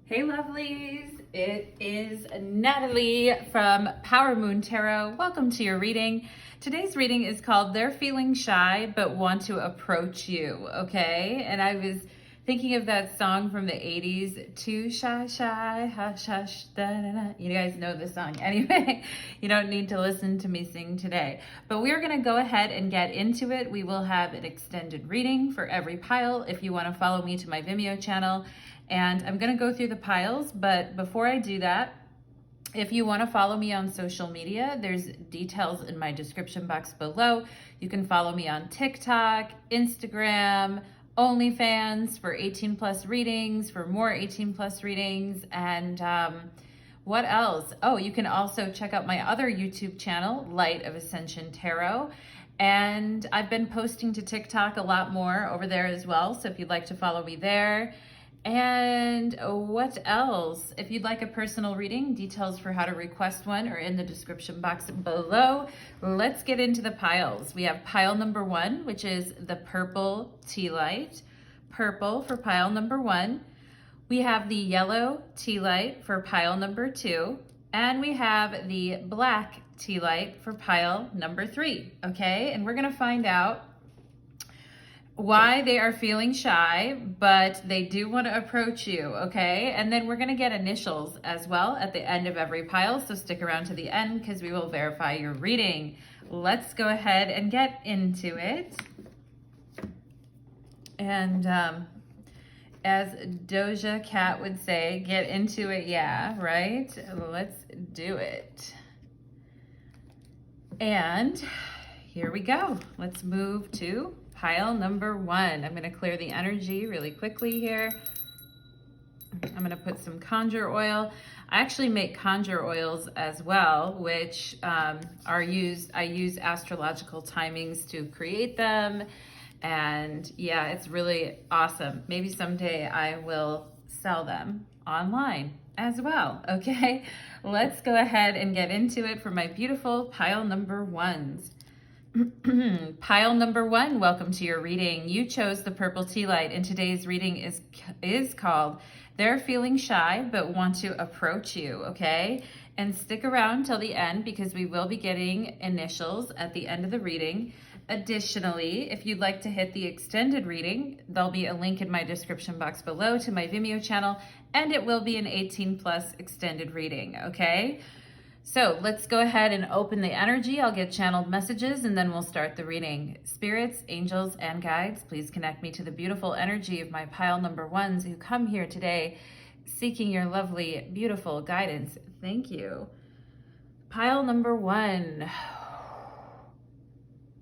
Hey lovelies, it is Natalie from Power Moon Tarot. Welcome to your reading. Today's reading is called They're Feeling Shy But Want to Approach You, okay? And I was thinking of that song from the 80s, Too Shy Shy, Hush Hush, da da da. You guys know the song. Anyway, you don't need to listen to me sing today. But we're gonna go ahead and get into it. We will have an extended reading for every pile if you wanna follow me to my Vimeo channel. And I'm going to go through the piles, but before I do that, if you want to follow me on social media, there's details in my description box below. You can follow me on TikTok, Instagram, OnlyFans for 18 plus readings, for more 18 plus readings, and what else? Oh, you can also check out my other YouTube channel, Light of Ascension Tarot. And I've been posting to TikTok a lot more over there as well, so if you'd like to follow me there. And what else? If you'd like a personal reading, details for how to request one are in the description box below. Let's get into the piles. We have pile number 1, which is the purple tea light. Purple for pile number 1. We have the yellow tea light for pile number 2. And we have the black tea light for pile number 3, okay? And we're gonna find out why they are feeling shy, but they do want to approach you, okay? And then we're going to get initials as well at the end of every pile, so stick around to the end because we will verify your reading. Let's go ahead and get into it. And as Doja Cat would say, get into it, yeah, right? Let's do it. And here we go. Let's move to pile number 1. I'm going to clear the energy really quickly here. I'm going to put some conjure oil. I actually make conjure oils as well, which I use astrological timings to create them. And yeah, it's really awesome. Maybe someday I will sell them online as well. Okay, let's go ahead and get into it for my beautiful pile number 1s. Pile number 1, welcome to your reading. You chose the purple tea light, and today's reading is called They're Feeling Shy But Want to Approach You, okay? And stick around till the end because we will be getting initials at the end of the reading. Additionally, if you'd like to hit the extended reading, there'll be a link in my description box below to my Vimeo channel, and it will be an 18 plus extended reading, okay? So let's go ahead and open the energy. I'll get channeled messages and then we'll start the reading. Spirits, angels, and guides, please connect me to the beautiful energy of my pile number 1s who come here today seeking your lovely, beautiful guidance. Thank you. Pile number 1.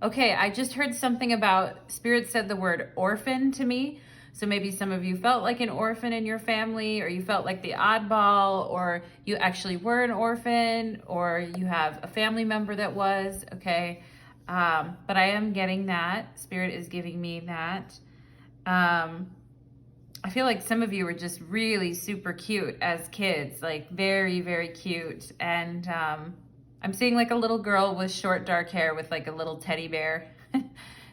Okay, I just heard something about, Spirit said the word orphan to me. So maybe some of you felt like an orphan in your family, or you felt like the oddball, or you actually were an orphan, or you have a family member that was, okay? But I am getting that. Spirit is giving me that. I feel like some of you were just really super cute as kids, like very, very cute. And I'm seeing like a little girl with short dark hair with like a little teddy bear.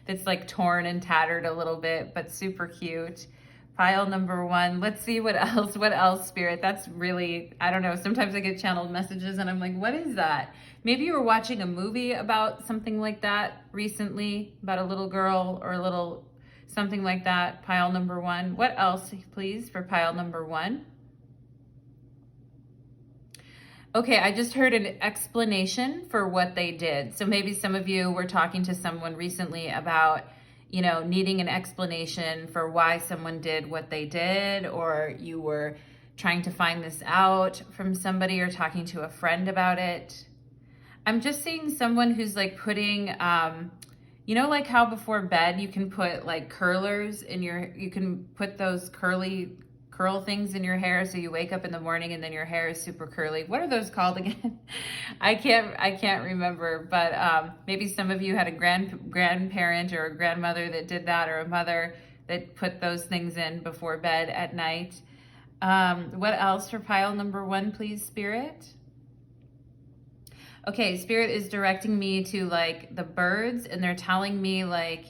It's like torn and tattered a little bit, but super cute. Pile number 1. Let's see what else, Spirit. That's really, I don't know. Sometimes I get channeled messages and I'm like, what is that? Maybe you were watching a movie about something like that recently, about a little girl or a little something like that. Pile number 1. What else, please, for pile number 1? Okay, I just heard an explanation for what they did. So maybe some of you were talking to someone recently about, you know, needing an explanation for why someone did what they did, or you were trying to find this out from somebody or talking to a friend about it. I'm just seeing someone who's like putting, you know, like how before bed you can put like curlers in you can put those curl things in your hair so you wake up in the morning and then your hair is super curly. What are those called again? I can't remember, but maybe some of you had a grandparent or a grandmother that did that, or a mother that put those things in before bed at night. What else for pile number 1, please, Spirit? Okay, Spirit is directing me to like the birds, and they're telling me like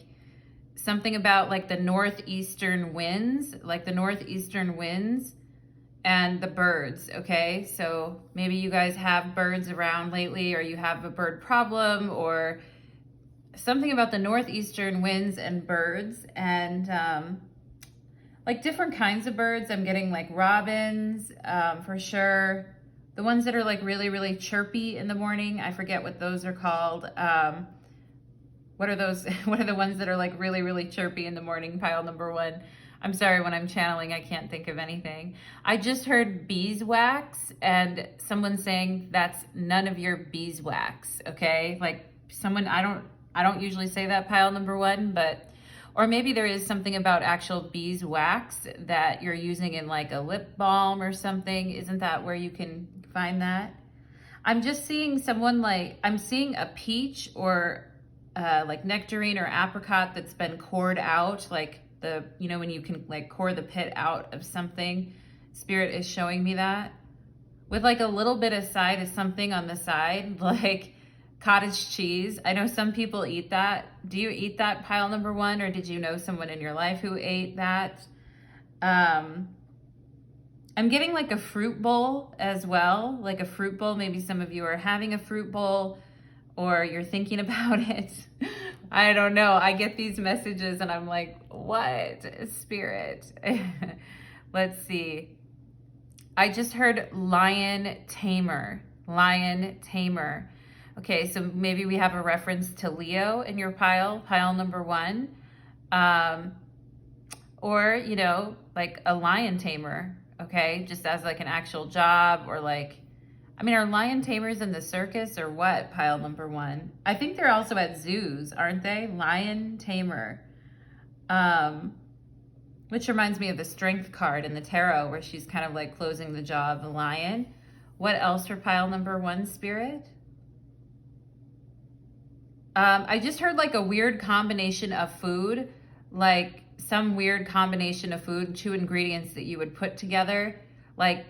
something about like the northeastern winds, and the birds, okay? So maybe you guys have birds around lately, or you have a bird problem, or something about the northeastern winds and birds, and like different kinds of birds. I'm getting like robins, for sure. The ones that are like really, really chirpy in the morning. I forget what those are called. What are those? What are the ones that are like really, really chirpy in the morning? Pile number one. I'm sorry, when I'm channeling, I can't think of anything. I just heard beeswax, and someone saying that's none of your beeswax, okay? Like someone, I don't usually say that, pile number one, but, or maybe there is something about actual beeswax that you're using in like a lip balm or something. Isn't that where you can find that? I'm just seeing someone like, I'm seeing a peach or like nectarine or apricot that's been cored out, like the, you know, when you can like core the pit out of something. Spirit is showing me that. With like a little bit of side of something on the side, like cottage cheese. I know some people eat that. Do you eat that, pile number one, or did you know someone in your life who ate that? I'm getting like a fruit bowl as well, like a fruit bowl. Maybe some of you are having a fruit bowl, or you're thinking about it. I don't know. I get these messages and I'm like, what, Spirit? Let's see. I just heard lion tamer, lion tamer. Okay, so maybe we have a reference to Leo in your pile number one. Or, you know, like a lion tamer, okay? Just as like an actual job, or like, I mean, are lion tamers in the circus or what, pile number one? I think they're also at zoos, aren't they? Lion tamer. Which reminds me of the strength card in the tarot, where she's kind of like closing the jaw of the lion. What else for pile number one, Spirit? I just heard like a weird combination of food, like some weird combination of food, two ingredients that you would put together, like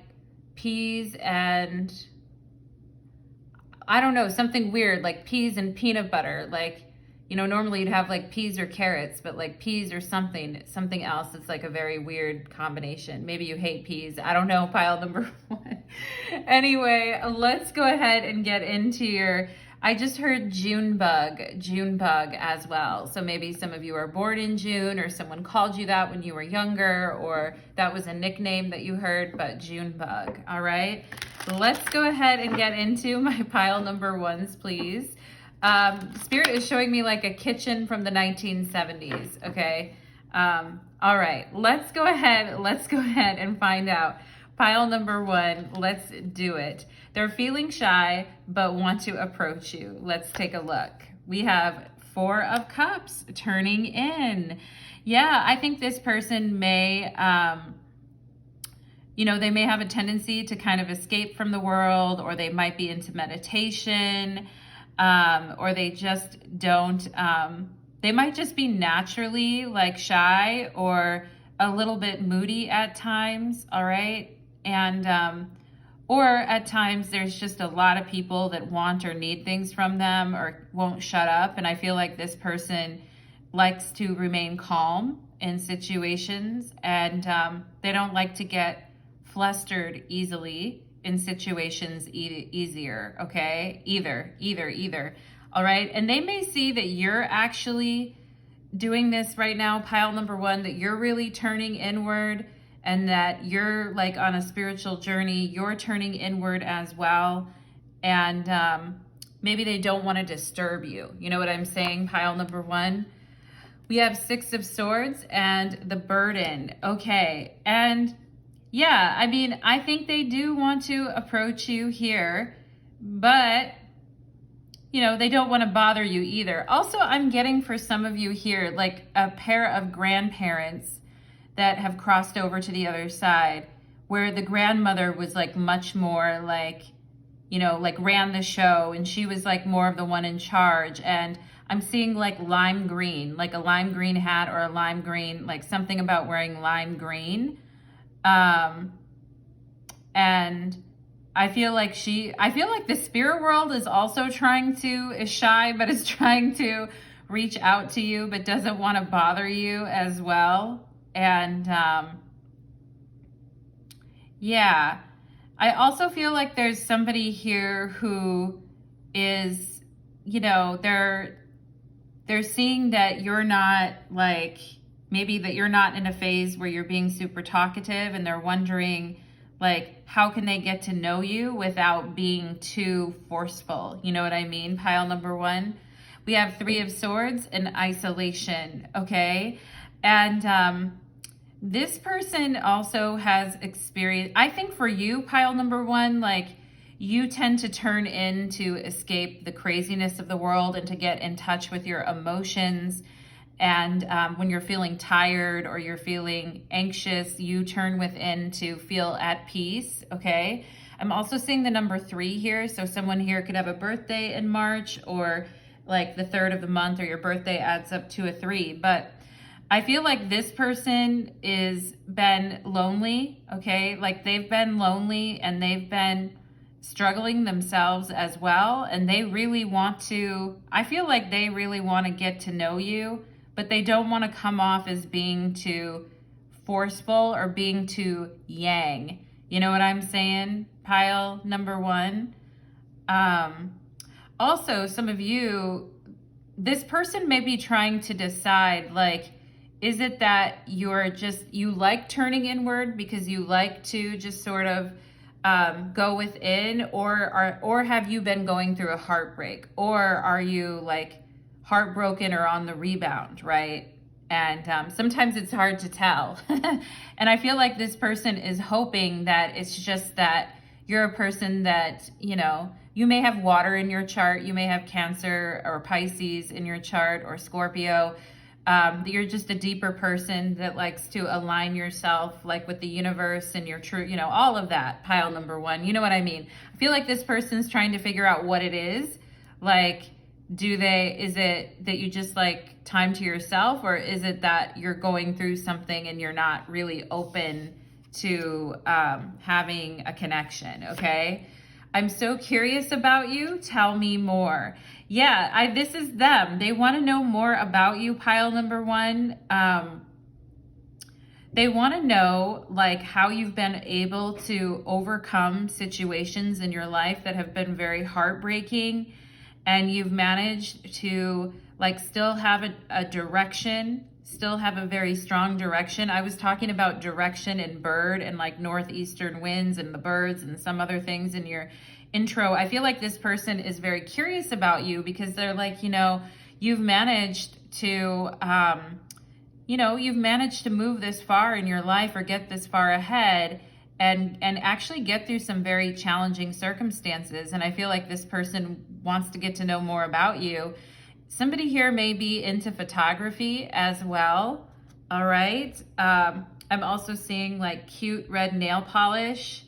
peas and, I don't know, something weird, like peas and peanut butter. Like, you know, normally you'd have like peas or carrots, but like peas or something else. It's like a very weird combination. Maybe you hate peas. I don't know, pile number one. Anyway, let's go ahead and get into your, I just heard June bug as well. So maybe some of you are born in June, or someone called you that when you were younger, or that was a nickname that you heard, but June bug. All right. Let's go ahead and get into my pile number ones, please. Spirit is showing me like a kitchen from the 1970s. Okay. All right, let's go ahead and find out. Pile number one, let's do it. They're feeling shy, but want to approach you. Let's take a look. We have 4 of Cups turning in. Yeah, I think this person may, you know, they may have a tendency to kind of escape from the world, or they might be into meditation, or they just don't, they might just be naturally like shy or a little bit moody at times, all right? And, or at times there's just a lot of people that want or need things from them, or won't shut up. And I feel like this person likes to remain calm in situations, and they don't like to get flustered easily in situations easier, okay? Either. All right, and they may see that you're actually doing this right now, pile number one, that you're really turning inward, and that you're like on a spiritual journey, you're turning inward as well. And maybe they don't want to disturb you. You know what I'm saying, pile number one? We have 6 of Swords and the burden. Okay, and yeah, I mean, I think they do want to approach you here, but you know, they don't want to bother you either. Also, I'm getting for some of you here, like a pair of grandparents that have crossed over to the other side, where the grandmother was like much more like, you know, like ran the show, and she was like more of the one in charge. And I'm seeing like lime green, like a lime green hat, or a lime green, like something about wearing lime green. And I feel like the spirit world is also is shy, but is trying to reach out to you, but doesn't want to bother you as well. And Yeah. I also feel like there's somebody here who is, they're seeing that you're not like, maybe that you're not in a phase where you're being super talkative, and they're wondering like, how can they get to know you without being too forceful? You know what I mean? Pile number one. We have Three of Swords and isolation, okay? And this person also has experience. I think for you, pile number one, like, you tend to turn in to escape the craziness of the world and to get in touch with your emotions. And when you're feeling tired or you're feeling anxious, you turn within to feel at peace, okay? I'm also seeing the number 3 here. So someone here could have a birthday in March, or like the 3rd of the month, or your birthday adds up to a 3. But I feel like this person is been lonely, okay? Like, they've been lonely and they've been struggling themselves as well. And they really want to, I feel like they really want to get to know you, but they don't want to come off as being too forceful or being too yang. You know what I'm saying? Pile number one. Also, some of you, this person may be trying to decide, like, is it that you like turning inward because you like to just sort of go within, or have you been going through a heartbreak, or are you like heartbroken or on the rebound, right? And sometimes it's hard to tell. And I feel like this person is hoping that it's just that you're a person that, you may have water in your chart, you may have Cancer or Pisces in your chart, or Scorpio. You're just a deeper person that likes to align yourself like with the universe and your true, all of that. Pile number one, you know what I mean? I feel like this person's trying to figure out what it is. Like, is it that you just like time to yourself, or is it that you're going through something and you're not really open to having a connection? Okay. I'm so curious about you. Tell me more. Yeah, this is them. They want to know more about you, pile number one. They want to know like how you've been able to overcome situations in your life that have been very heartbreaking, and you've managed to like still have a direction, still have a very strong direction. I was talking about direction and bird and like northeastern winds and the birds and some other things in your intro. I feel like this person is very curious about you because they're like, you've managed to, you've managed to move this far in your life or get this far ahead and actually get through some very challenging circumstances. And I feel like this person wants to get to know more about you. Somebody here may be into photography as well. All right. I'm also seeing like cute red nail polish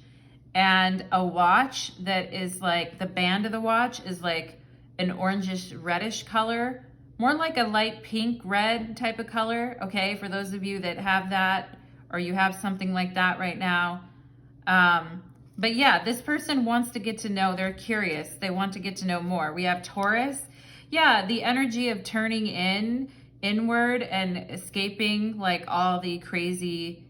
and a watch that is like, the band of the watch is like an orangish reddish color, more like a light pink red type of color. Okay. For those of you that have that, or you have something like that right now. But yeah, this person wants to get to know, they're curious. They want to get to know more. We have Taurus. Yeah, the energy of turning inward and escaping like all the crazy,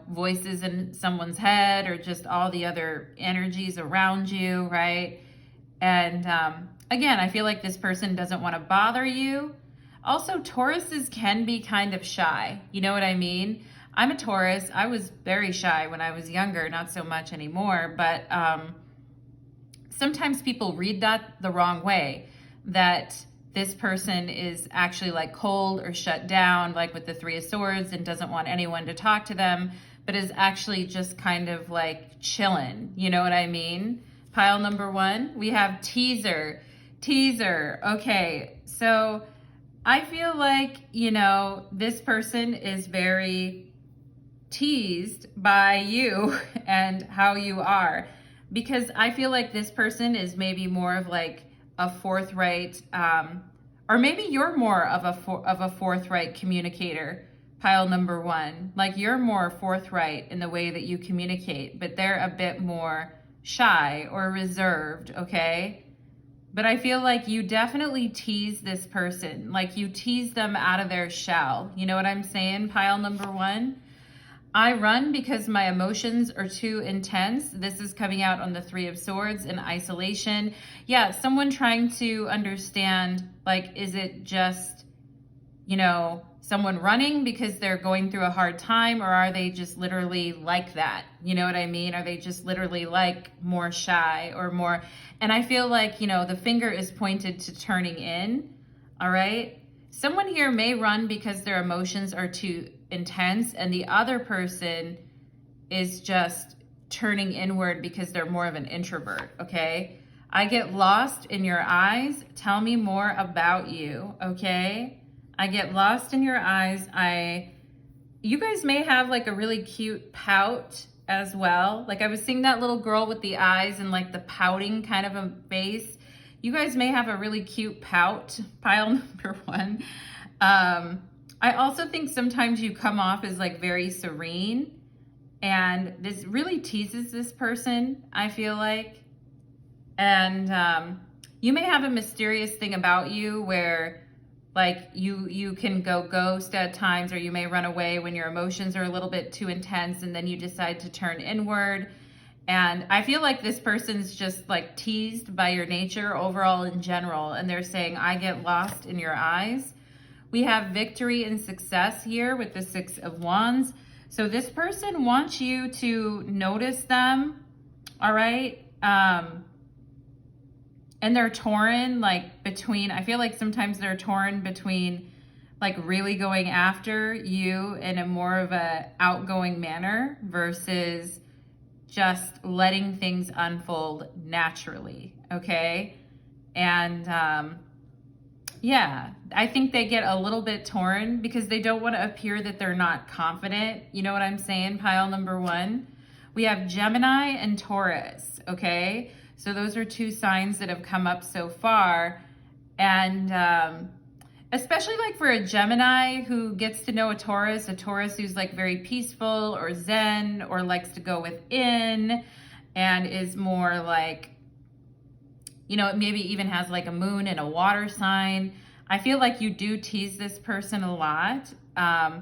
voices in someone's head, or just all the other energies around you, right? And again, I feel like this person doesn't want to bother you. Also, Tauruses can be kind of shy. You know what I mean? I'm a Taurus. I was very shy when I was younger, not so much anymore, but sometimes people read that the wrong way, that this person is actually like cold or shut down, like with the Three of Swords, and doesn't want anyone to talk to them, but is actually just kind of like chilling. You know what I mean? Pile number one, we have teaser. Okay, so I feel like, this person is very teased by you and how you are, because I feel like this person is maybe more of like a forthright, or maybe you're more of a forthright communicator, pile number one. Like, you're more forthright in the way that you communicate, but they're a bit more shy or reserved, okay? But I feel like you definitely tease this person, like you tease them out of their shell. You know what I'm saying, pile number one? I run because my emotions are too intense. This is coming out on the Three of Swords in isolation. Yeah, someone trying to understand, like, is it just, you know, someone running because they're going through a hard time, or are they just literally like that? You know what I mean? Are they just literally like more shy or more? And I feel like, you know, the finger is pointed to turning in. All right. Someone here may run because their emotions are too intense, and the other person is just turning inward because they're more of an introvert. Okay. I get lost in your eyes. Tell me more about you. Okay. I get lost in your eyes. You guys may have like a really cute pout as well. Like I was seeing that little girl with the eyes and like the pouting kind of a face. You guys may have a really cute pout, pile number one. I also think sometimes you come off as like very serene, and this really teases this person, I feel like. And you may have a mysterious thing about you where like you can go ghost at times, or you may run away when your emotions are a little bit too intense, and then you decide to turn inward. And I feel like this person's just like teased by your nature overall in general, and they're saying, I get lost in your eyes. We have victory and success here with the Six of Wands. So this person wants you to notice them, all right? And they're torn like between, I feel like sometimes they're torn between like really going after you in a more of a outgoing manner versus just letting things unfold naturally, okay? And yeah, I think they get a little bit torn because they don't want to appear that they're not confident. You know what I'm saying? Pile number one. We have Gemini and Taurus, okay? So those are two signs that have come up so far. And especially like for a Gemini who gets to know a Taurus who's like very peaceful or zen or likes to go within and is more like, you know, maybe even has like a moon and a water sign. I feel like you do tease this person a lot.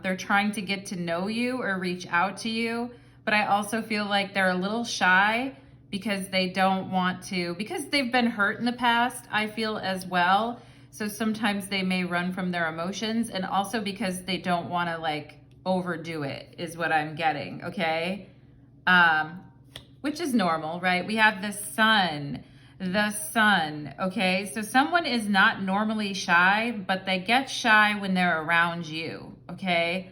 They're trying to get to know you or reach out to you, but I also feel like they're a little shy because they don't want to, because they've been hurt in the past, I feel as well. So sometimes they may run from their emotions, and also because they don't want to like overdo it is what I'm getting, okay? Which is normal, right? We have the sun, okay? So someone is not normally shy, but they get shy when they're around you, okay?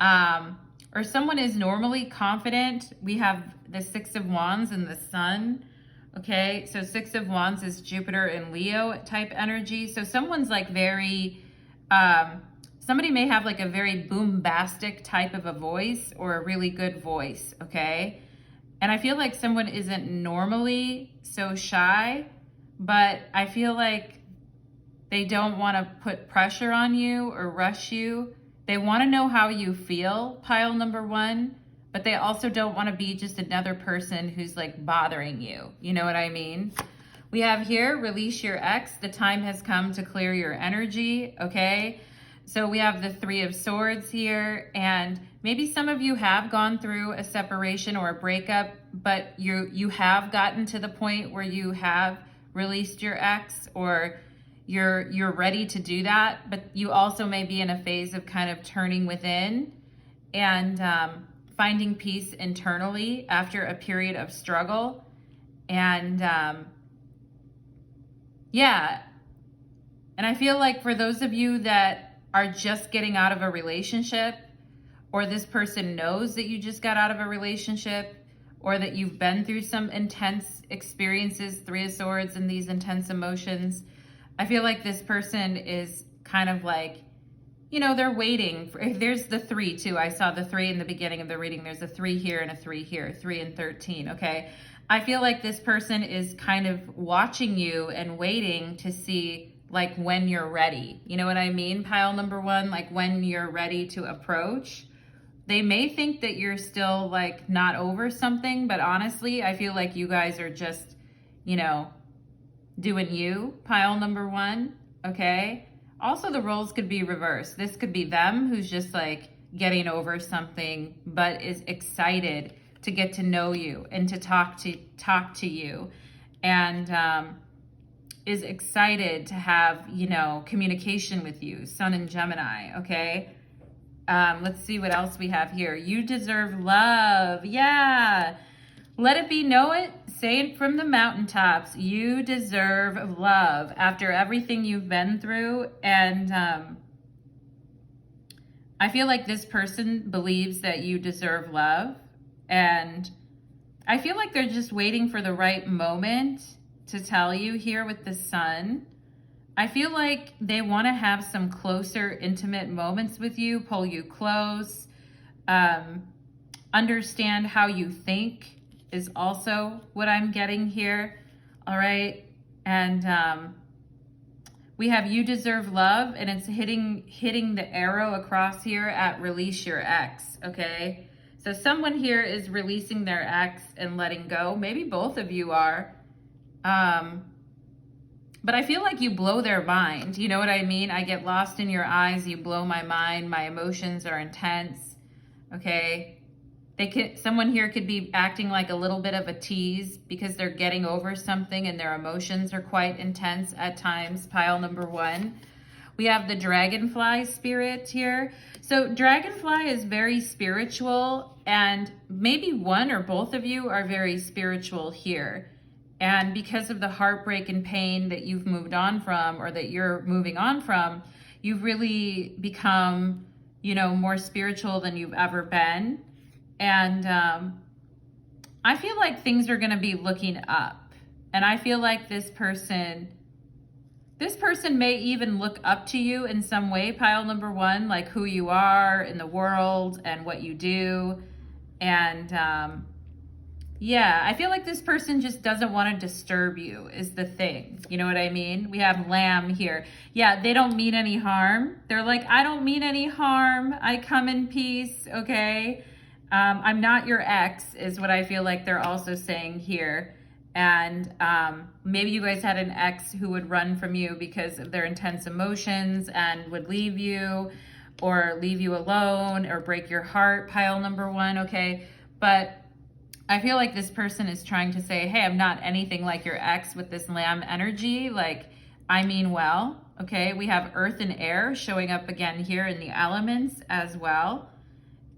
Or someone is normally confident. We have the Six of Wands and the sun. Okay, so Six of Wands is Jupiter and Leo type energy. So someone's like very, somebody may have like a very bombastic type of a voice or a really good voice, okay? And I feel like someone isn't normally so shy, but I feel like they don't want to put pressure on you or rush you. They want to know how you feel, pile number one, but they also don't want to be just another person who's like bothering you. You know what I mean? We have here, release your ex. The time has come to clear your energy, okay? So we have the Three of Swords here, and maybe some of you have gone through a separation or a breakup, but you have gotten to the point where you have released your ex, or you're ready to do that, but you also may be in a phase of kind of turning within and finding peace internally after a period of struggle. And yeah, and I feel like for those of you that are just getting out of a relationship, or this person knows that you just got out of a relationship, or that you've been through some intense experiences, Three of Swords and these intense emotions, I feel like this person is kind of like, you know, they're waiting for, there's the three too. I saw the three in the beginning of the reading. There's a 3 here and a 3 here, 3 and 13. Okay. I feel like this person is kind of watching you and waiting to see like when you're ready. You know what I mean? Pile number one, like when you're ready to approach. They may think that you're still like not over something, but honestly, I feel like you guys are just, you know, doing you, pile number one, okay? Also, the roles could be reversed. This could be them who's just like getting over something, but is excited to get to know you and to talk to you, and is excited to have, you know, communication with you. Sun in Gemini, okay? Let's see what else we have here. You deserve love. Yeah. Let it be, know it, say it from the mountaintops. You deserve love after everything you've been through. And I feel like this person believes that you deserve love. And I feel like they're just waiting for the right moment to tell you here with the Sun. I feel like they want to have some closer, intimate moments with you, pull you close, understand how you think is also what I'm getting here. All right. And we have you deserve love, and it's hitting the arrow across here at release your ex. Okay. So someone here is releasing their ex and letting go. Maybe both of you are. But I feel like you blow their mind. You know what I mean? I get lost in your eyes. You blow my mind. My emotions are intense. Okay. Someone here could be acting like a little bit of a tease because they're getting over something and their emotions are quite intense at times. Pile number 1. We have the dragonfly spirit here. So dragonfly is very spiritual, and maybe one or both of you are very spiritual here. And because of the heartbreak and pain that you've moved on from, or that you're moving on from, you've really become, you know, more spiritual than you've ever been. And I feel like things are going to be looking up. And I feel like this person may even look up to you in some way, pile number 1, like who you are in the world and what you do. And yeah, I feel like this person just doesn't want to disturb you is the thing. You know what I mean? We have lamb here. Yeah, they don't mean any harm. They're like, I don't mean any harm. I come in peace, okay? I'm not your ex is what I feel like they're also saying here. And maybe you guys had an ex who would run from you because of their intense emotions and would leave you or leave you alone or break your heart, pile number 1, okay? But I feel like this person is trying to say, hey, I'm not anything like your ex with this lamb energy. Like, I mean well, okay? We have earth and air showing up again here in the elements as well.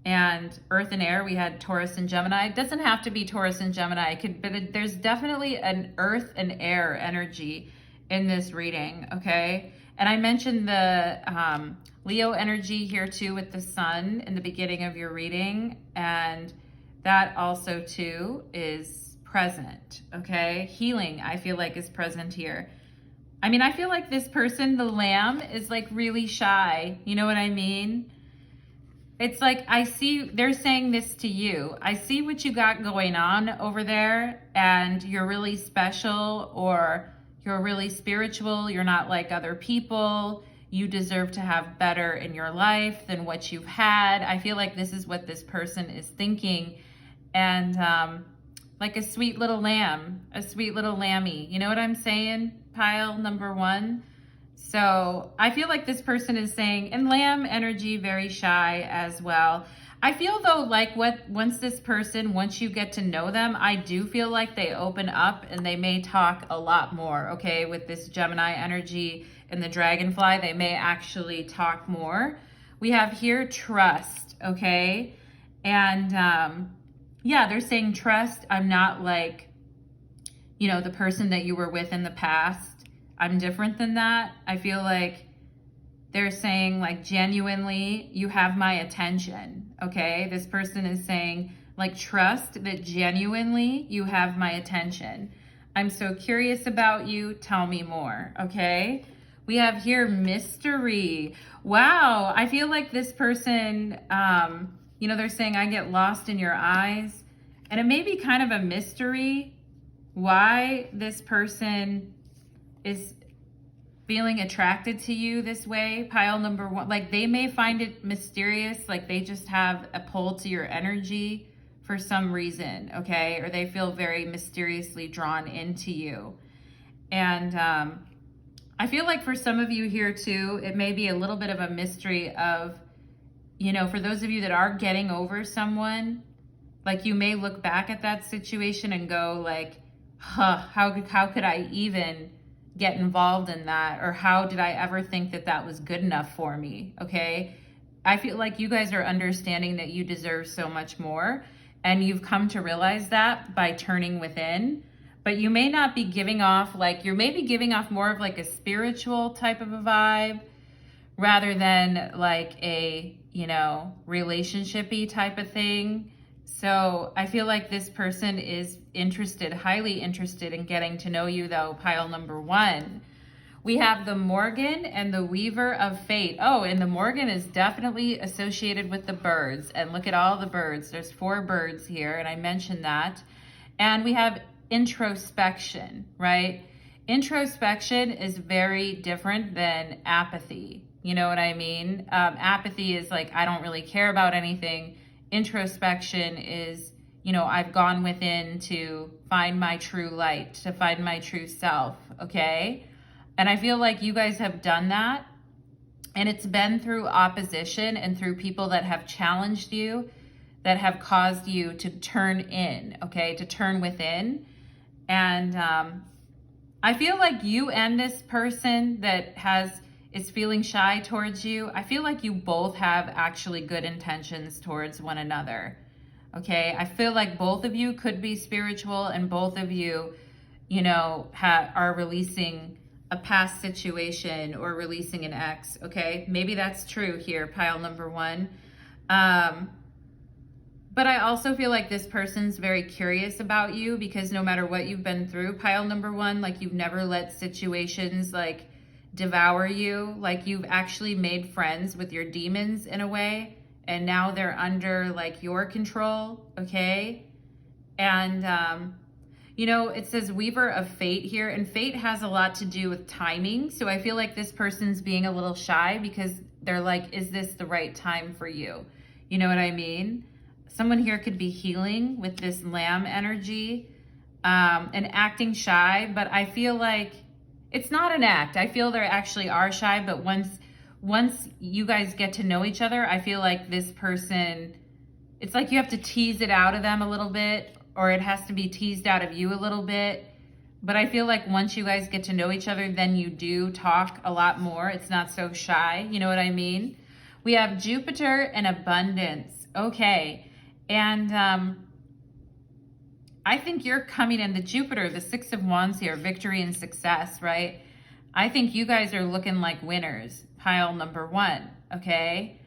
And earth and air, we had Taurus and Gemini. It doesn't have to be Taurus and Gemini. But there's definitely an earth and air energy in this reading, okay? And I mentioned the Leo energy here too with the Sun in the beginning of your reading. And that also too is present, okay? Healing, I feel like, is present here. I mean, I feel like this person, the lamb, is like really shy. You know what I mean? It's like, they're saying this to you. I see what you got going on over there, and you're really special, or you're really spiritual. You're not like other people. You deserve to have better in your life than what you've had. I feel like this is what this person is thinking. And like a sweet little lamb, a sweet little lammy. You know what I'm saying? Pile number 1. So I feel like this person is saying, and lamb energy, very shy as well. I feel though, like once you get to know them, I do feel like they open up and they may talk a lot more, okay? With this Gemini energy and the dragonfly, they may actually talk more. We have here trust, okay? And yeah, they're saying trust. I'm not like, you know, the person that you were with in the past. I'm different than that. I feel like they're saying, like, genuinely, you have my attention, okay? This person is saying, like, trust that genuinely you have my attention. I'm so curious about you. Tell me more, okay? We have here mystery. Wow, I feel like this person, you know, they're saying, I get lost in your eyes. And it may be kind of a mystery why this person is feeling attracted to you this way. Pile number 1, like they may find it mysterious, like they just have a pull to your energy for some reason, okay? Or they feel very mysteriously drawn into you. And I feel like for some of you here too, it may be a little bit of a mystery of, you know, for those of you that are getting over someone, like you may look back at that situation and go like, how could I even get involved in that? Or how did I ever think that that was good enough for me? Okay. I feel like you guys are understanding that you deserve so much more. And you've come to realize that by turning within. But you may not be giving off, like, you're maybe giving off more of like a spiritual type of a vibe rather than like a, you know, relationship-y type of thing. So I feel like this person is interested, highly interested in getting to know you though, pile number 1. We have the Morgan and the Weaver of Fate. Oh, and the Morgan is definitely associated with the birds. And look at all the birds. There's 4 birds here, and I mentioned that. And we have introspection, right? Introspection is very different than apathy. You know what I mean? Apathy is like, I don't really care about anything. Introspection is, you know, I've gone within to find my true light, to find my true self, okay? And I feel like you guys have done that. And it's been through opposition and through people that have challenged you, that have caused you to turn in, okay? To turn within. And I feel like you and this person that is feeling shy towards you, I feel like you both have actually good intentions towards one another, okay? I feel like both of you could be spiritual and both of you, you know, are releasing a past situation or releasing an ex, okay? Maybe that's true here, pile number 1. But I also feel like this person's very curious about you because no matter what you've been through, pile number 1, like you've never let situations like devour you. Like you've actually made friends with your demons in a way, and now they're under like your control, okay? And you know, it says Weaver of Fate here, and fate has a lot to do with timing. So I feel like this person's being a little shy because they're like, is this the right time for you? You know what I mean? Someone here could be healing with this Lamb energy and acting shy, but I feel like it's not an act. I feel they actually are shy, but once you guys get to know each other, I feel like this person, it's like you have to tease it out of them a little bit, or it has to be teased out of you a little bit. But I feel like once you guys get to know each other, then you do talk a lot more. It's not so shy. You know what I mean? We have Jupiter and abundance. Okay. And I think you're coming in the Jupiter, the 6 of Wands here, victory and success, right? I think you guys are looking like winners, pile number 1, okay?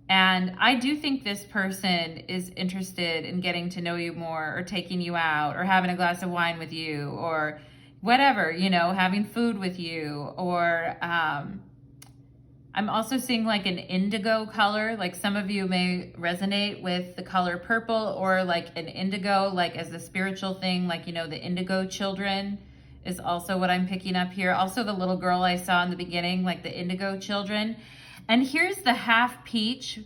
And I do think this person is interested in getting to know you more, or taking you out, or having a glass of wine with you, or whatever, you know, having food with you, or I'm also seeing like an indigo color. Like some of you may resonate with the color purple, or like an indigo, like as a spiritual thing, like, you know, the indigo children is also what I'm picking up here. Also the little girl I saw in the beginning, like the indigo children. And here's the half peach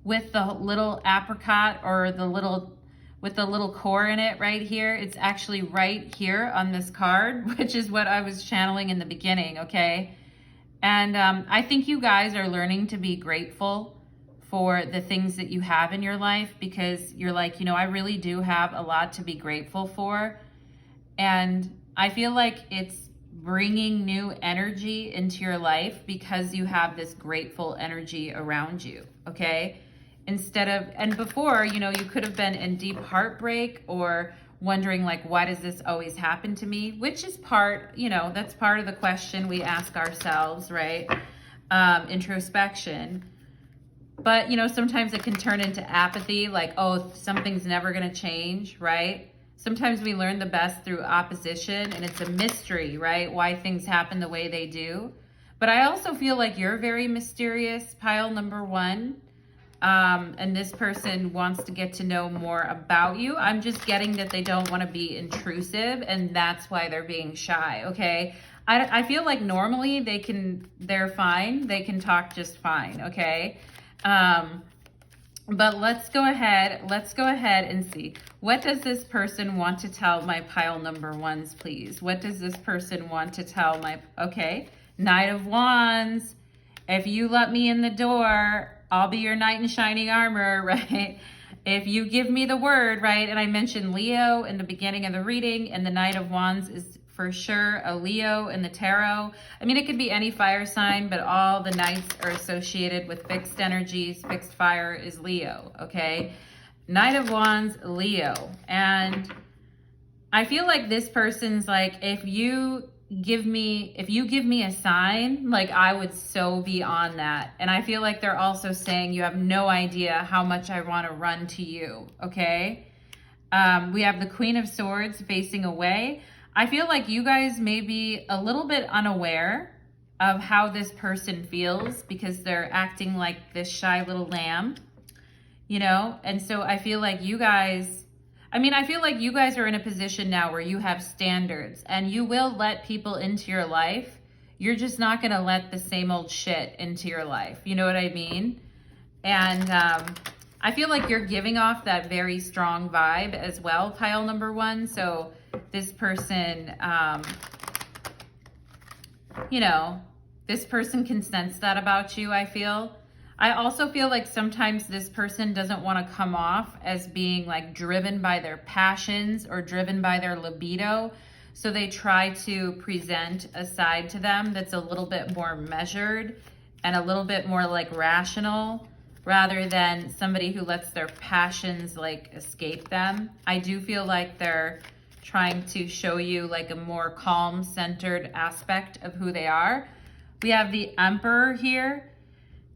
with the little apricot, or the little, with the little core in it right here. It's actually right here on this card, which is what I was channeling in the beginning, okay? And I think you guys are learning to be grateful for the things that you have in your life, because you're like, you know, I really do have a lot to be grateful for. And I feel like it's bringing new energy into your life because you have this grateful energy around you, okay? Instead of, and before, you know, you could have been in deep heartbreak or wondering like, why does this always happen to me? Which is part, you know, that's part of the question we ask ourselves, right? Introspection. But, you know, sometimes it can turn into apathy, like, oh, something's never going to change, right? Sometimes we learn the best through opposition, and it's a mystery, right? Why things happen the way they do. But I also feel like you're very mysterious, pile number 1. And this person wants to get to know more about you. I'm just getting that they don't want to be intrusive, and that's why they're being shy, okay? I feel like normally they're fine. They can talk just fine, okay? But let's go ahead and see. What does this person want to tell my pile number 1s, please? What does this person want to tell my, okay, Knight of Wands. If you let me in the door, I'll be your knight in shining armor, right? If you give me the word, right? And I mentioned Leo in the beginning of the reading, and the Knight of Wands is for sure a Leo in the tarot. I mean, it could be any fire sign, but all the knights are associated with fixed energies. Fixed fire is Leo, okay? Knight of Wands, Leo. And I feel like this person's like, if you give me a sign, like I would so be on that. And I feel like they're also saying you have no idea how much I want to run to you, okay? We have the Queen of Swords facing away. I feel like you guys may be a little bit unaware of how this person feels because they're acting like this shy little lamb, you know? And so I feel like you guys, I feel like you guys are in a position now where you have standards and you will let people into your life. You're just not going to let the same old shit into your life. You know what I mean? And I feel like you're giving off that very strong vibe as well, pile number one. So this person, you know, this person can sense that about you, I feel. I also feel like sometimes this person doesn't want to come off as being like driven by their passions or driven by their libido. So they try to present a side to them that's a little bit more measured and a little bit more like rational rather than somebody who lets their passions like escape them. I do feel like they're trying to show you like a more calm, centered aspect of who they are. We have the Emperor here.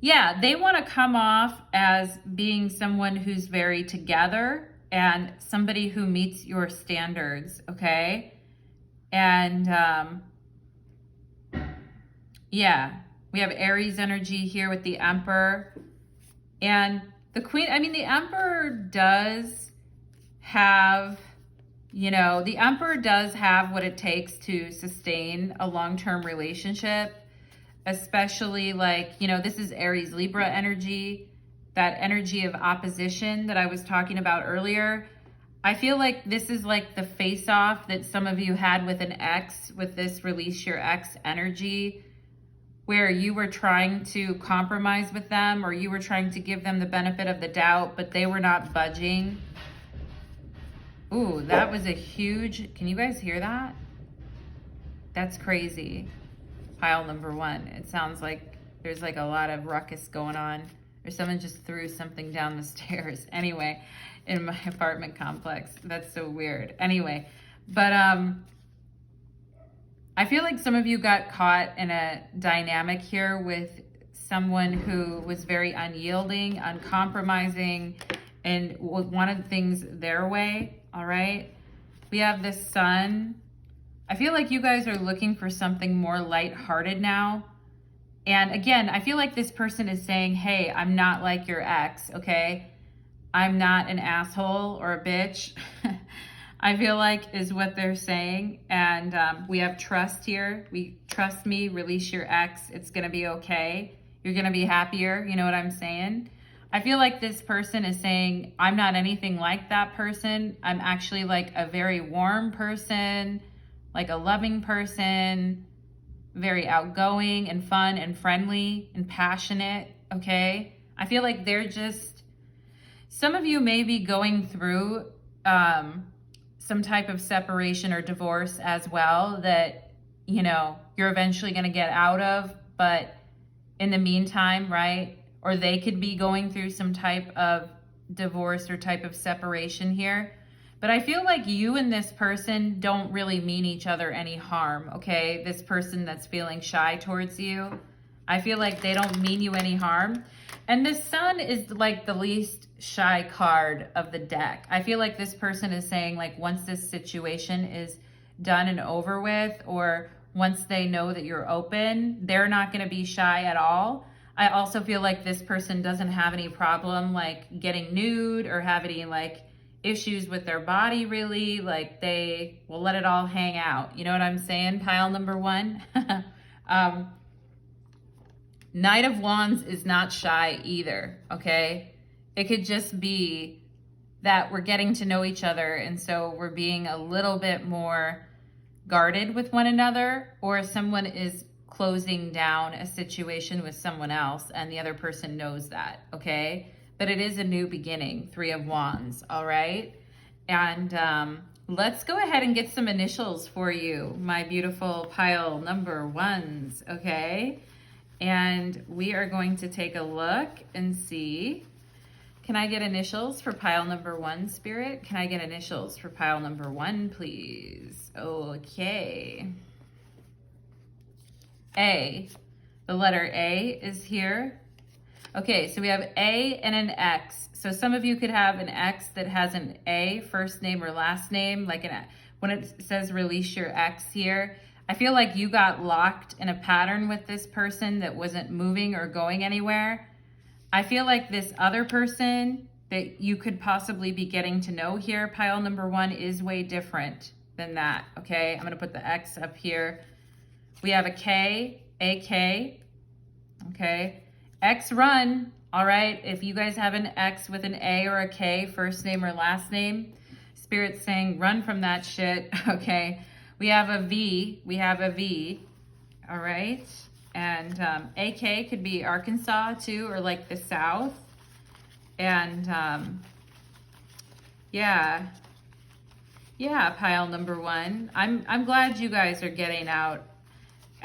Yeah, they want to come off as being someone who's very together and somebody who meets your standards, okay? And yeah, we have Aries energy here with the Emperor. And the Queen, the Emperor does have, the Emperor does have what it takes to sustain a long-term relationship. Especially like, this is Aries Libra energy, that energy of opposition that I was talking about earlier. I feel like this is like the face-off that some of you had with an ex, with this release your ex energy, where you were trying to compromise with them or you were trying to give them the benefit of the doubt, but they were not budging. Ooh, that was a huge, can you guys hear that? That's crazy. Pile number one. It sounds like there's like a lot of ruckus going on, or someone just threw something down the stairs. Anyway, in my apartment complex. That's so weird. Anyway, but I feel like some of you got caught in a dynamic here with someone who was very unyielding, uncompromising, and wanted things their way. All right. We have this Sun. I feel like you guys are looking for something more lighthearted now. And again, I feel like this person is saying, hey, I'm not like your ex, okay? I'm not an asshole or a bitch. I feel like is what they're saying. And we have trust here. We trust me, release your ex. It's going to be okay. You're going to be happier. You know what I'm saying? I feel like this person is saying, I'm not anything like that person. I'm actually like a very warm person, like a loving person, very outgoing and fun and friendly and passionate, okay? I feel like they're just, some of you may be going through some type of separation or divorce as well that, you're eventually gonna get out of, but in the meantime, right? Or they could be going through some type of divorce or type of separation here. But I feel like you and this person don't really mean each other any harm, okay? This person that's feeling shy towards you, I feel like they don't mean you any harm. And the Sun is like the least shy card of the deck. I feel like this person is saying like once this situation is done and over with, or once they know that you're open, they're not gonna be shy at all. I also feel like this person doesn't have any problem like getting nude or have any like issues with their body really, like they will let it all hang out. You know what I'm saying? Pile number one. Knight of Wands is not shy either, okay? It could just be that we're getting to know each other and so we're being a little bit more guarded with one another, or someone is closing down a situation with someone else, and the other person knows that, okay? But it is a new beginning, 3 of Wands, all right? And let's go ahead and get some initials for you, my beautiful pile number ones, okay? And we are going to take a look and see. Can I get initials for pile number 1, Spirit? Can I get initials for pile number 1, please? Okay. A. The letter A is here. Okay, so we have A and an X. So some of you could have an X that has an A, first name or last name, like when it says release your X here. I feel like you got locked in a pattern with this person that wasn't moving or going anywhere. I feel like this other person that you could possibly be getting to know here, pile number 1, is way different than that, okay? I'm going to put the X up here. We have a K, AK, okay? X run, all right? If you guys have an X with an A or a K, first name or last name, Spirit's saying run from that shit, okay? We have a V, all right? And AK could be Arkansas too, or like the South. And yeah, pile number 1. I'm glad you guys are getting out.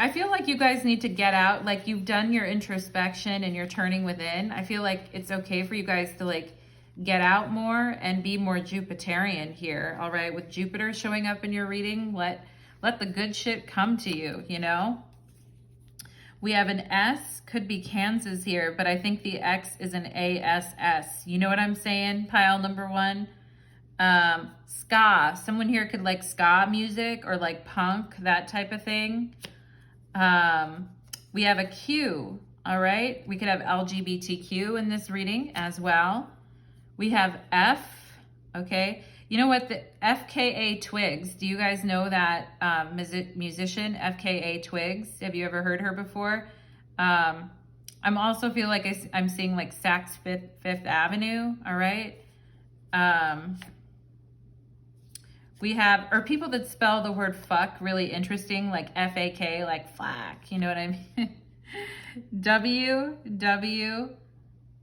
I feel like you guys need to get out, like you've done your introspection and you're turning within. I feel like it's okay for you guys to like get out more and be more Jupiterian here, all right? With Jupiter showing up in your reading, let the good shit come to you, you know? We have an S, could be Kansas here, but I think the X is an ASS. You know what I'm saying, pile number 1? Ska, someone here could like ska music or like punk, that type of thing. We have a Q, all right? We could have LGBTQ in this reading as well. We have F, okay? You know what, the FKA Twigs, do you guys know that musician, FKA Twigs? Have you ever heard her before? I'm also feel like I'm seeing like Saks Fifth Avenue, all right? We have, or people that spell the word fuck really interesting, like F-A-K, like flack, you know what I mean? W,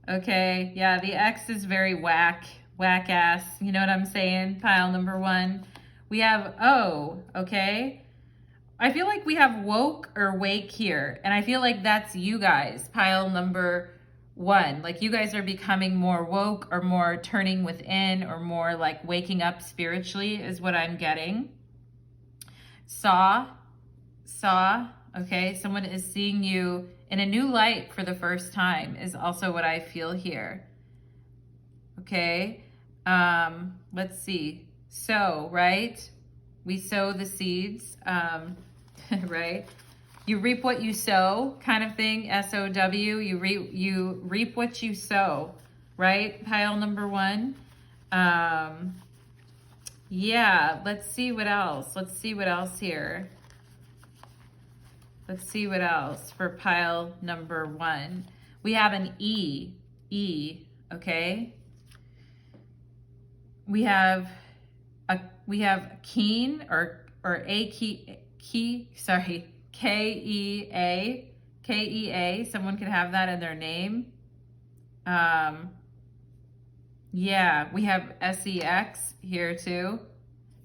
okay, yeah, the X is very whack ass, you know what I'm saying, pile number 1. We have O, okay? I feel like we have woke or wake here, and I feel like that's you guys, pile number 1. Like you guys are becoming more woke or more turning within or more like waking up spiritually is what I'm getting. Saw, okay? Someone is seeing you in a new light for the first time is also what I feel here. Okay, let's see. Sow, right? We sow the seeds, right? You reap what you sow, kind of thing, S-O-W. You reap what you sow, right? Pile number 1. Yeah, let's see what else. Let's see what else here. Let's see what else for pile number 1. We have an E, okay? We have keen or K-E-A. Someone could have that in their name. Yeah, we have S-E-X here too.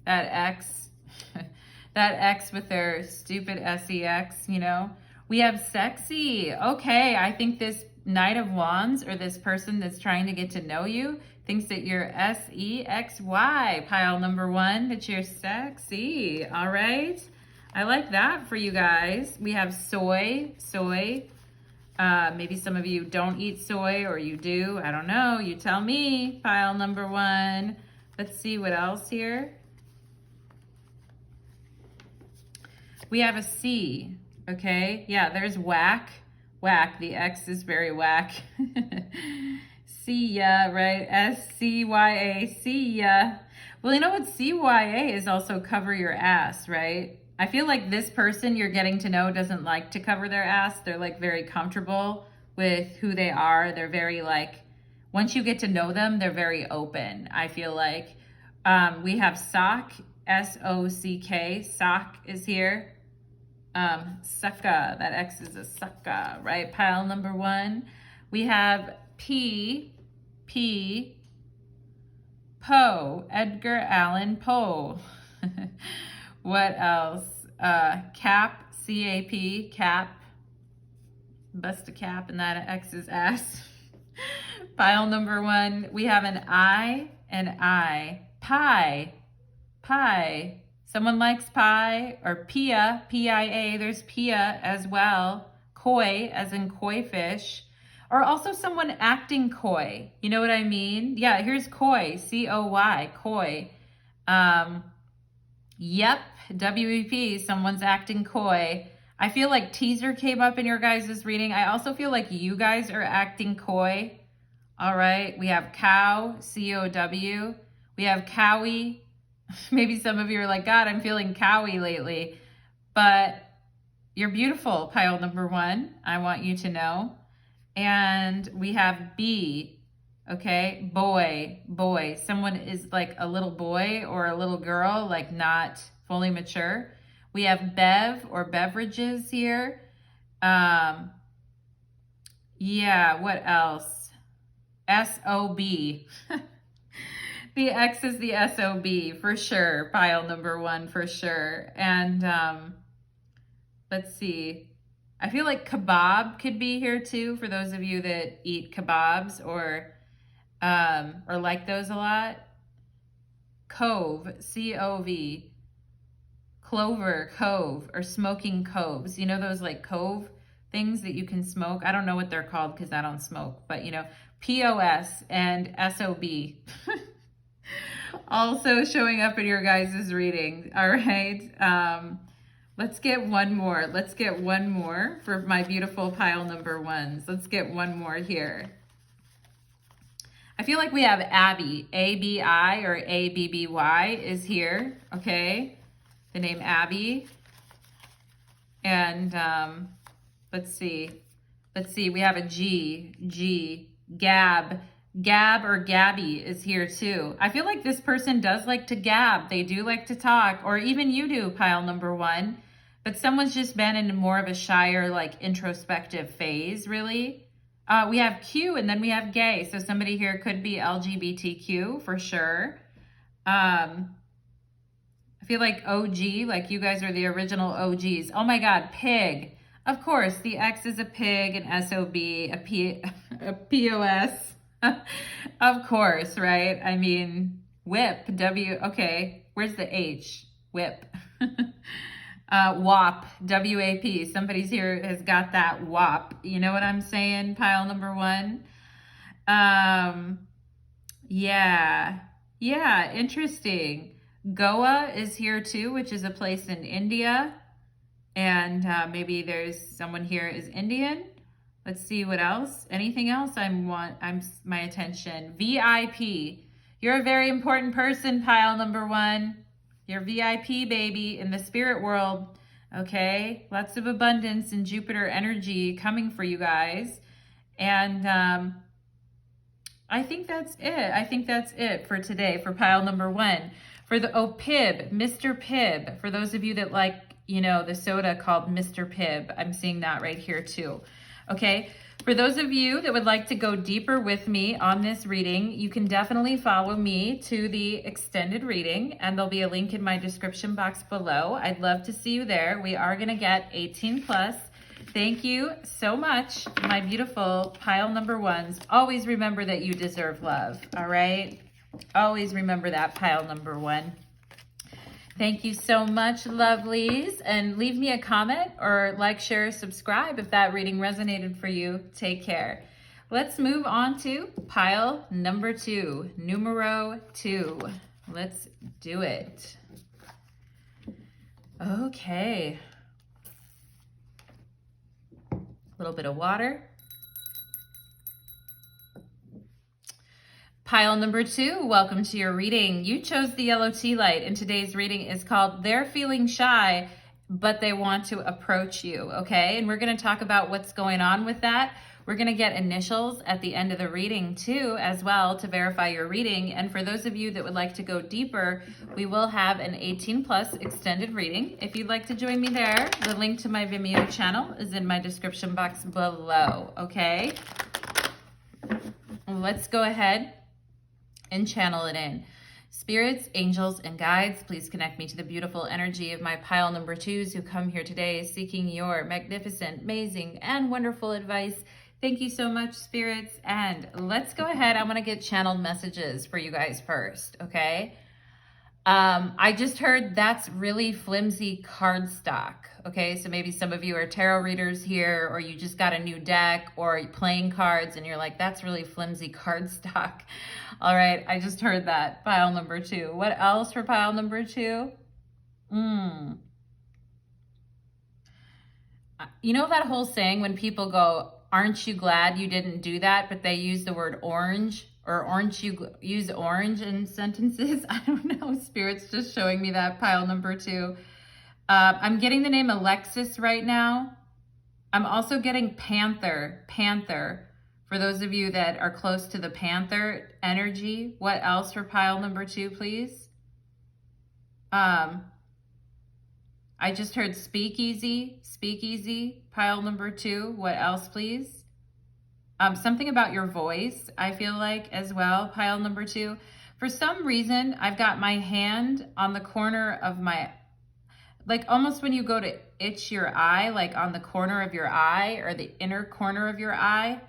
That X, that X with their stupid S-E-X, you know. We have sexy. Okay, I think this Knight of Wands or this person that's trying to get to know you thinks that you're S-E-X-Y, pile number 1, that you're sexy, all right? I like that for you guys. We have soy. Maybe some of you don't eat soy or you do. I don't know. You tell me, pile number 1. Let's see what else here. We have a C, okay? Yeah, there's whack. The X is very whack. See ya, right? S-C-Y-A, see ya. Well, you know what? C-Y-A is also cover your ass, right? I feel like this person you're getting to know doesn't like to cover their ass. They're like very comfortable with who they are. They're very like, once you get to know them, they're very open. I feel like we have sock, S-O-C-K. Sock is here. Sucker. That X is a sucker, right? Pile number 1. We have P, Poe, Edgar Allan Poe. What else? Cap, C-A-P, cap. Bust a cap and that X is ass. Pile number 1. We have an I and I. Pie. Someone likes pie, or Pia, P-I-A. There's Pia as well. Koi, as in koi fish. Or also someone acting coy. You know what I mean? Yeah, here's koi, C-O-Y, koi. Yep, W-E-P, someone's acting coy. I feel like teaser came up in your guys' reading. I also feel like you guys are acting coy. All right, we have cow, C-O-W. We have cowie. Maybe some of you are like, God, I'm feeling cowy lately. But you're beautiful, pile number 1. I want you to know. And we have B, okay? Boy. Someone is like a little boy or a little girl, like not fully mature. We have bev or beverages here. Yeah, what else? S-O-B. The X is the S-O-B for sure. Pile number 1 for sure. And let's see. I feel like kebab could be here too for those of you that eat kebabs or like those a lot. Cove, C-O-V. Clover, cove, or smoking coves. You know those like cove things that you can smoke? I don't know what they're called because I don't smoke, but you know, P-O-S and S-O-B. Also showing up in your guys' reading. All right. Let's get one more. Let's get one more for my beautiful pile number 1s. Let's get one more here. I feel like we have Abby, A-B-I or A-B-B-Y is here. Okay. The name Abby. And let's see. We have a G, Gab. Gab or Gabby is here too. I feel like this person does like to gab. They do like to talk, or even you do, pile number 1. But someone's just been in more of a shyer, like introspective phase, really. We have Q and then we have gay. So somebody here could be LGBTQ for sure. I feel like OG, like you guys are the original OGs. Oh my God, pig. Of course, the X is a pig, an S-O-B, a P-O-S. Of course, right? I mean, whip, W, okay. Where's the H? Whip. WAP, W-A-P. Somebody's here has got that WAP. You know what I'm saying? Pile number 1. Yeah, interesting. Goa is here too, which is a place in India. And maybe there's someone here is Indian. Let's see what else. Anything else I'm my attention. VIP. You're a very important person, pile number 1. You're VIP, baby, in the spirit world. Okay? Lots of abundance and Jupiter energy coming for you guys. And I think that's it for today for pile number 1. For the Pib, Mr. Pibb. For those of you that like, you know, the soda called Mr. Pibb. I'm seeing that right here too. Okay, for those of you that would like to go deeper with me on this reading, you can definitely follow me to the extended reading, and there'll be a link in my description box below. I'd love to see you there. We are going to get 18 plus. Thank you so much, my beautiful pile number 1s. Always remember that you deserve love, all right? Always remember that, pile number 1. Thank you so much, lovelies. And leave me a comment or like, share, subscribe if that reading resonated for you. Take care. Let's move on to pile number 2, numero 2. Let's do it. Okay. A little bit of water. Pile number 2, welcome to your reading. You chose the yellow tea light, and today's reading is called They're Feeling Shy, but They Want to Approach You, okay? And we're going to talk about what's going on with that. We're going to get initials at the end of the reading too, as well, to verify your reading. And for those of you that would like to go deeper, we will have an 18+ extended reading. If you'd like to join me there, the link to my Vimeo channel is in my description box below, okay? Let's go ahead and channel it in. Spirits, angels, and guides, please connect me to the beautiful energy of my pile number 2s who come here today seeking your magnificent, amazing, and wonderful advice. Thank you so much, spirits. And let's go ahead. I want to get channeled messages for you guys first, okay? I just heard that's really flimsy cardstock. Okay, so maybe some of you are tarot readers here, or you just got a new deck, or playing cards, and you're like, that's really flimsy cardstock. All right, I just heard that. Pile number 2. What else for pile number 2? You know that whole saying when people go, aren't you glad you didn't do that? But they use the word orange, or aren't you use orange in sentences? I don't know. Spirit's just showing me that. Pile number 2. I'm getting the name Alexis right now. I'm also getting Panther. For those of you that are close to the Panther energy, what else for pile number 2, please? I just heard speakeasy, pile number 2. What else, please? Something about your voice, I feel like, as well, pile number 2. For some reason, I've got my hand on the corner of my, like almost when you go to itch your eye, like on the corner of your eye or the inner corner of your eye.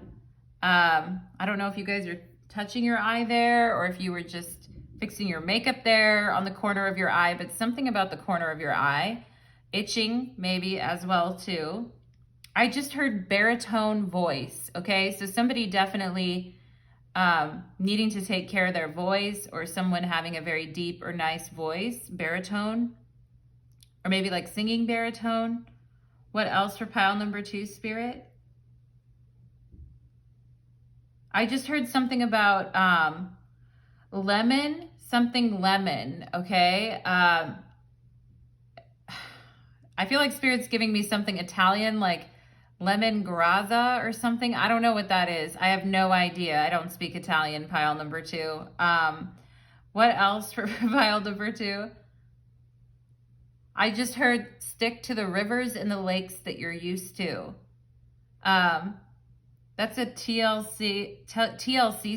I don't know if you guys are touching your eye there or if you were just fixing your makeup there on the corner of your eye, but something about the corner of your eye. Itching maybe as well too. I just heard baritone voice, okay? So somebody definitely needing to take care of their voice, or someone having a very deep or nice voice, baritone. Or maybe like singing baritone. What else for pile number 2, Spirit? I just heard something about lemon, something lemon, okay? I feel like Spirit's giving me something Italian, like lemon grazza or something. I don't know what that is. I have no idea. I don't speak Italian, pile number 2. What else for pile number 2? I just heard stick to the rivers and the lakes that you're used to. That's a TLC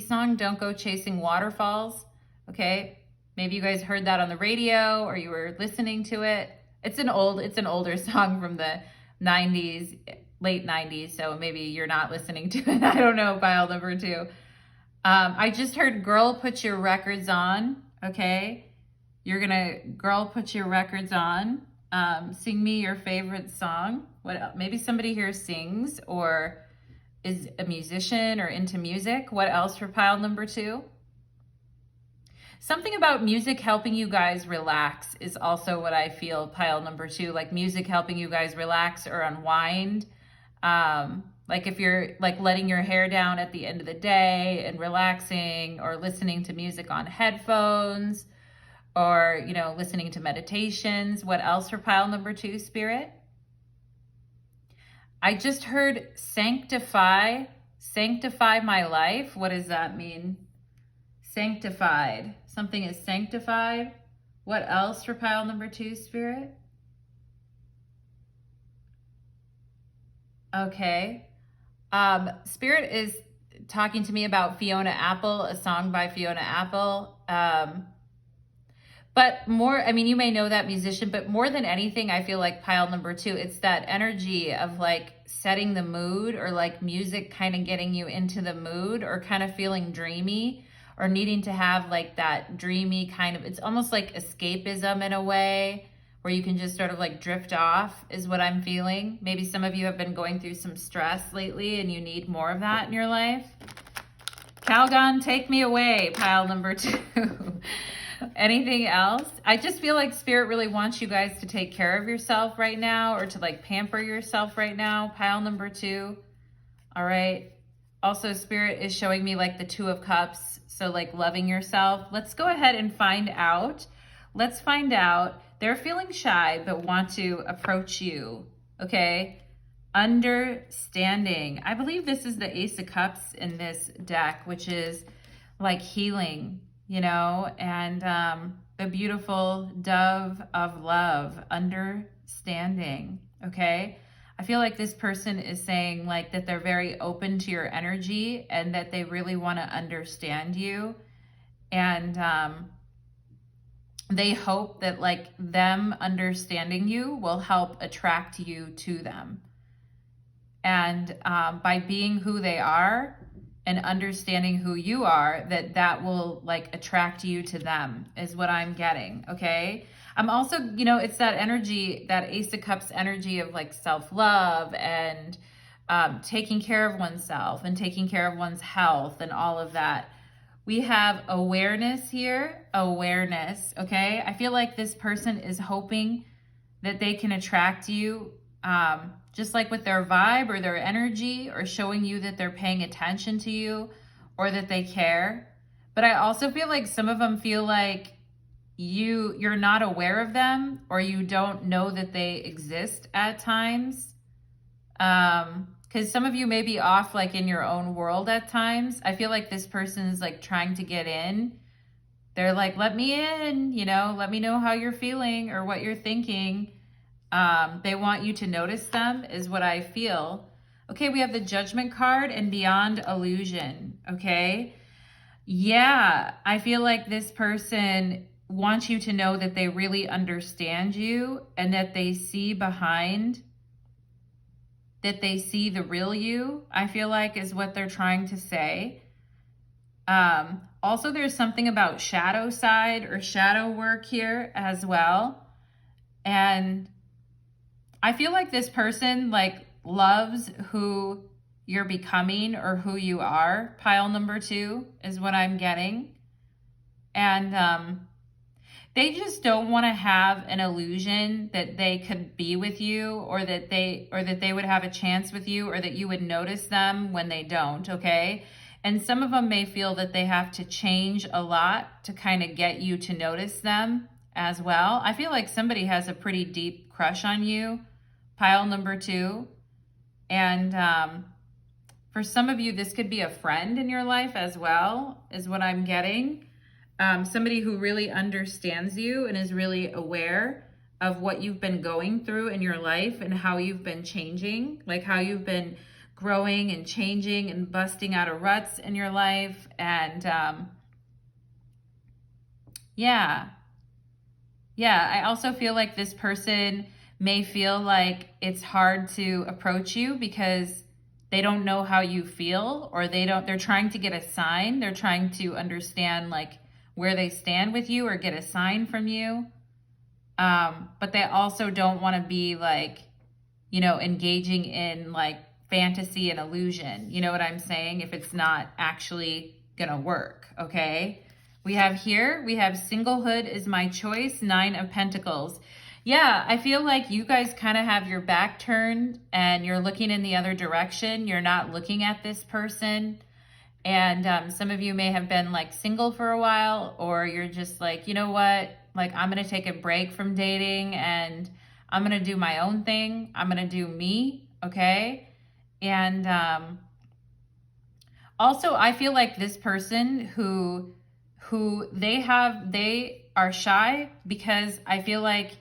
song, Don't Go Chasing Waterfalls. Okay, maybe you guys heard that on the radio or you were listening to it. It's an older song from the 90s, late 90s, so maybe you're not listening to it. I don't know, pile number 2. I just heard girl, put your records on, okay? You're gonna, girl, put your records on. Sing me your favorite song. What? Maybe somebody here sings or is a musician or into music. What else for pile number 2? Something about music helping you guys relax is also what I feel, pile number 2. Like music helping you guys relax or unwind. Like if you're like letting your hair down at the end of the day and relaxing, or listening to music on headphones, or, you know, listening to meditations. What else for pile number 2, Spirit? I just heard sanctify my life. What does that mean? Sanctified. Something is sanctified. What else for pile number 2, Spirit? Okay. Spirit is talking to me about Fiona Apple, a song by Fiona Apple. But more, I mean, you may know that musician, but more than anything, I feel like pile number 2, it's that energy of like setting the mood, or like music kind of getting you into the mood, or kind of feeling dreamy, or needing to have like that dreamy kind of, it's almost like escapism in a way, where you can just sort of like drift off is what I'm feeling. Maybe some of you have been going through some stress lately and you need more of that in your life. Calgon, take me away, pile number 2. Anything else? I just feel like Spirit really wants you guys to take care of yourself right now, or to like pamper yourself right now. Pile number 2. All right. Also, Spirit is showing me like the 2 of Cups. So like loving yourself. Let's go ahead and find out. Let's find out. They're feeling shy, but want to approach you. Okay. understanding. I believe this is the Ace of Cups in this deck, which is like healing, you know, and the beautiful dove of love, understanding, okay? I feel like this person is saying like that they're very open to your energy and that they really want to understand you. And they hope that like them understanding you will help attract you to them. And by being who they are and understanding who you are, that will like attract you to them is what I'm getting, okay? I'm also, you know, it's that energy, that Ace of Cups energy of like self-love and taking care of oneself and taking care of one's health and all of that. We have awareness here, awareness, okay? I feel like this person is hoping that they can attract you just like with their vibe or their energy, or showing you that they're paying attention to you or that they care. But I also feel like some of them feel like you're not aware of them, or you don't know that they exist at times. Because some of you may be off like in your own world at times. I feel like this person is like trying to get in. They're like, let me in, you know, let me know how you're feeling or what you're thinking. They want you to notice them is what I feel. Okay, we have the Judgment card and Beyond Illusion, okay? Yeah, I feel like this person wants you to know that they really understand you and that they see behind, that they see the real you, I feel like is what they're trying to say. Also, there's something about shadow side or shadow work here as well. And I feel like this person like loves who you're becoming or who you are. Pile number 2 is what I'm getting. And they just don't want to have an illusion that they could be with you, or that they would have a chance with you, or that you would notice them when they don't, okay? And some of them may feel that they have to change a lot to kind of get you to notice them as well. I feel like somebody has a pretty deep crush on you, pile number 2. And for some of you, this could be a friend in your life as well, is what I'm getting. Somebody who really understands you and is really aware of what you've been going through in your life and how you've been changing, like how you've been growing and changing and busting out of ruts in your life. And yeah, I also feel like this person may feel like it's hard to approach you because they don't know how you feel, or they're trying to get a sign. They're trying to understand like where they stand with you or get a sign from you. But they also don't want to be like, you know, engaging in like fantasy and illusion. You know what I'm saying? If it's not actually gonna work, okay? We have singlehood is my choice, 9 of Pentacles. Yeah, I feel like you guys kind of have your back turned and you're looking in the other direction. You're not looking at this person. And some of you may have been like single for a while, or you're just like, you know what? Like, I'm going to take a break from dating and I'm going to do my own thing. I'm going to do me. Okay. And also I feel like this person who they are shy, because I feel like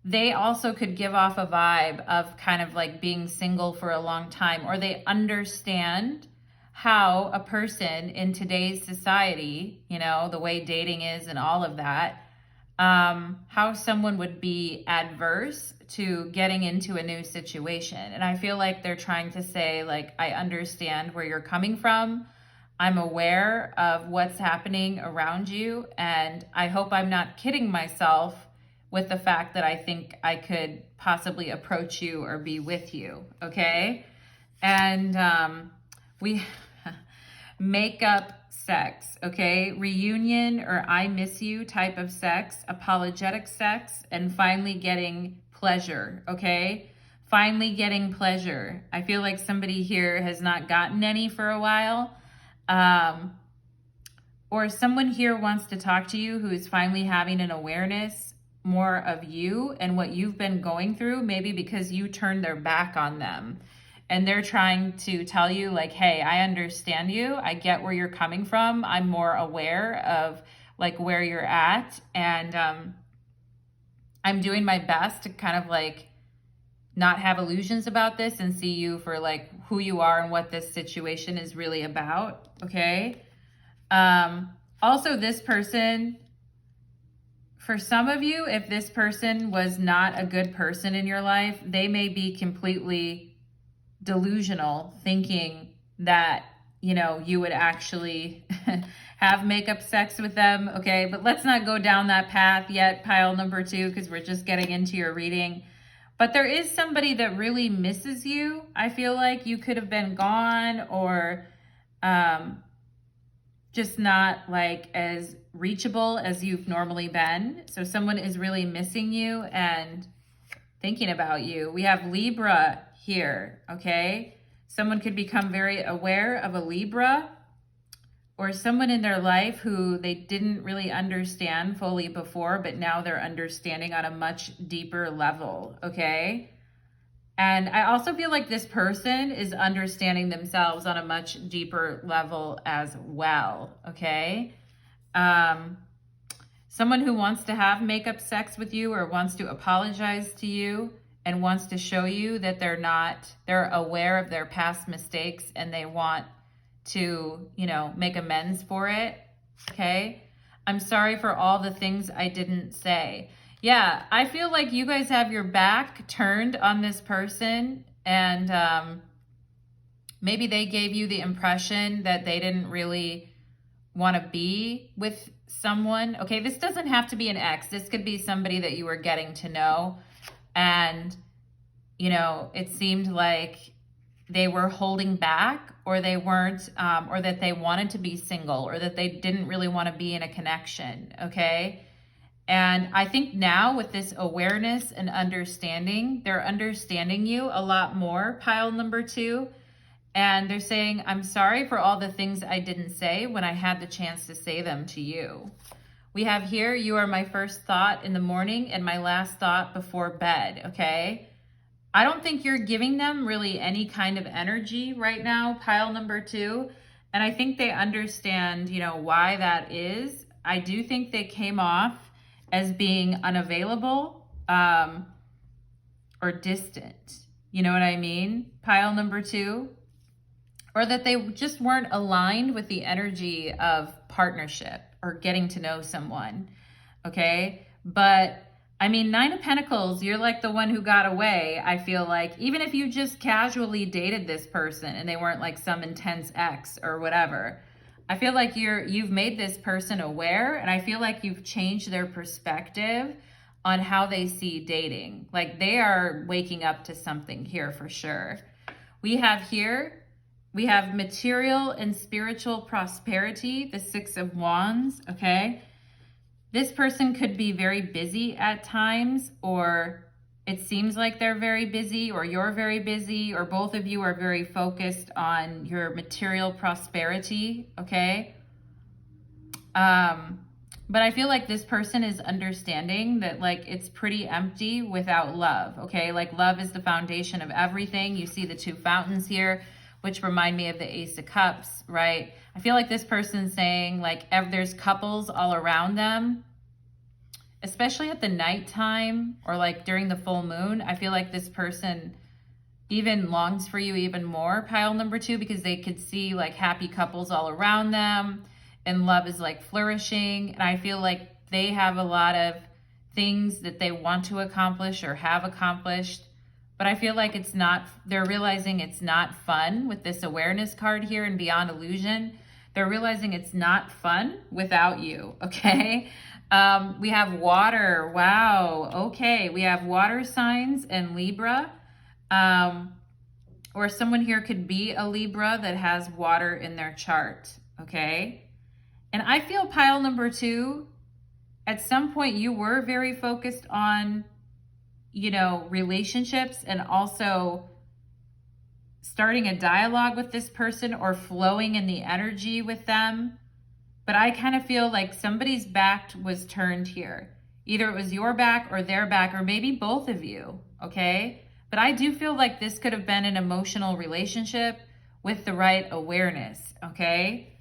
they also could give off a vibe of kind of like being single for a long time, or they understand how a person in today's society, you know, the way dating is and all of that, how someone would be adverse to getting into a new situation. And I feel like they're trying to say, like, I understand where you're coming from. I'm aware of what's happening around you. And I hope I'm not kidding myself with the fact that I think I could possibly approach you or be with you, okay? And we make up sex, okay? Reunion or I miss you type of sex, apologetic sex, and finally getting pleasure, okay? Finally getting pleasure. I feel like somebody here has not gotten any for a while. Or someone here wants to talk to you who is finally having an awareness more of you and what you've been going through, maybe because you turned their back on them. And they're trying to tell you like, hey, I understand you. I get where you're coming from. I'm more aware of like where you're at. And I'm doing my best to kind of like not have illusions about this and see you for like who you are and what this situation is really about. Okay. Also, this person, for some of you, if this person was not a good person in your life, they may be completely delusional, thinking that, you know, you would actually have makeup sex with them. Okay, but let's not go down that path yet, pile number 2, because we're just getting into your reading. But there is somebody that really misses you. I feel like you could have been gone, or just not like as reachable as you've normally been. So someone is really missing you and thinking about you. We have Libra here, okay? Someone could become very aware of a Libra, or someone in their life who they didn't really understand fully before, but now they're understanding on a much deeper level, okay? And I also feel like this person is understanding themselves on a much deeper level as well, okay? Someone who wants to have makeup sex with you, or wants to apologize to you and wants to show you that they're aware of their past mistakes and they want to, you know, make amends for it, okay? I'm sorry for all the things I didn't say. Yeah, I feel like you guys have your back turned on this person, and maybe they gave you the impression that they didn't really want to be with someone. Okay, this doesn't have to be an ex. This could be somebody that you were getting to know, and, you know, it seemed like they were holding back, or they weren't, or that they wanted to be single, or that they didn't really want to be in a connection, okay? And I think now with this awareness and understanding, they're understanding you a lot more, pile number 2. And they're saying, I'm sorry for all the things I didn't say when I had the chance to say them to you. We have here, you are my first thought in the morning and my last thought before bed, okay? I don't think you're giving them really any kind of energy right now, pile number 2. And I think they understand, you know, why that is. I do think they came off as being unavailable, or distant. You know what I mean? Pile number 2. Or that they just weren't aligned with the energy of partnership or getting to know someone, okay? But I mean, 9 of Pentacles, you're like the one who got away, I feel like. Even if you just casually dated this person and they weren't like some intense ex or whatever, I feel like you've made this person aware, and I feel like you've changed their perspective on how they see dating. Like they are waking up to something here for sure. We have material and spiritual prosperity, the 6 of Wands, okay? This person could be very busy at times, or it seems like they're very busy, or you're very busy, or both of you are very focused on your material prosperity, okay? But I feel like this person is understanding that like it's pretty empty without love, okay? Like love is the foundation of everything. You see the 2 fountains here, which remind me of the Ace of Cups, right? I feel like this person's saying like there's couples all around them, especially at the nighttime or like during the full moon. I feel like this person even longs for you even more, pile number 2, because they could see like happy couples all around them and love is like flourishing. And I feel like they have a lot of things that they want to accomplish or have accomplished. But I feel like they're realizing it's not fun with this awareness card here and beyond illusion. They're realizing it's not fun without you, okay? We have water, wow, okay. We have water signs and Libra, or someone here could be a Libra that has water in their chart, okay? And I feel pile number 2, at some point you were very focused on, you know, relationships and also starting a dialogue with this person or flowing in the energy with them. But I kind of feel like somebody's back was turned here. Either it was your back or their back, or maybe both of you, okay? But I do feel like this could have been an emotional relationship with the right awareness, okay?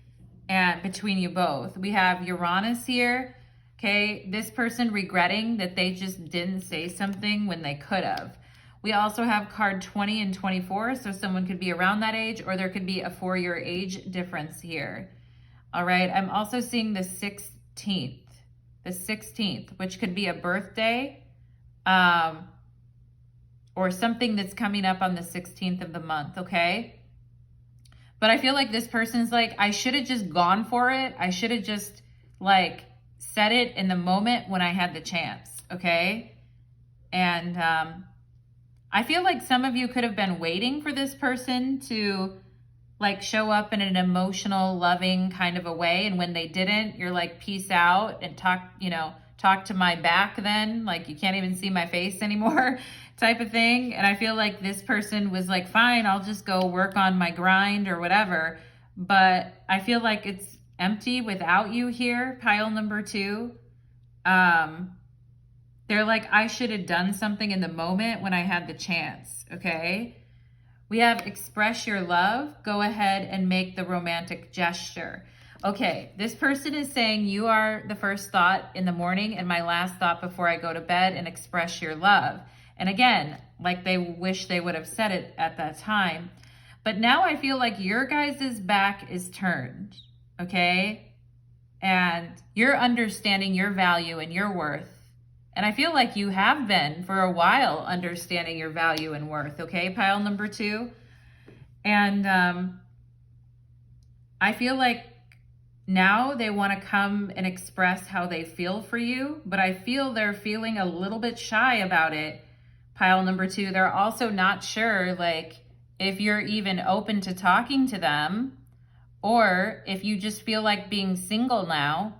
And between you both. We have Uranus here, okay? This person regretting that they just didn't say something when they could have. We also have card 20 and 24, so someone could be around that age, or there could be a 4-year age difference here. All right, I'm also seeing the 16th, which could be a birthday, or something that's coming up on the 16th of the month, okay? But I feel like this person's like, I should have just gone for it. I should have just like said it in the moment when I had the chance, okay? And I feel like some of you could have been waiting for this person to like show up in an emotional, loving kind of a way. And when they didn't, you're like, peace out and talk to my back then. Like you can't even see my face anymore type of thing. And I feel like this person was like, fine, I'll just go work on my grind or whatever. But I feel like it's empty without you here, pile number 2. They're like, I should have done something in the moment when I had the chance, okay? We have express your love. Go ahead and make the romantic gesture. Okay, this person is saying you are the first thought in the morning and my last thought before I go to bed, and express your love. And again, like they wish they would have said it at that time. But now I feel like your guys' back is turned, okay? And you're understanding your value and your worth. And I feel like you have been for a while understanding your value and worth, okay? Pile number 2. And I feel like now they want to come and express how they feel for you, but I feel they're feeling a little bit shy about it. Pile number 2, they're also not sure like if you're even open to talking to them, or if you just feel like being single now,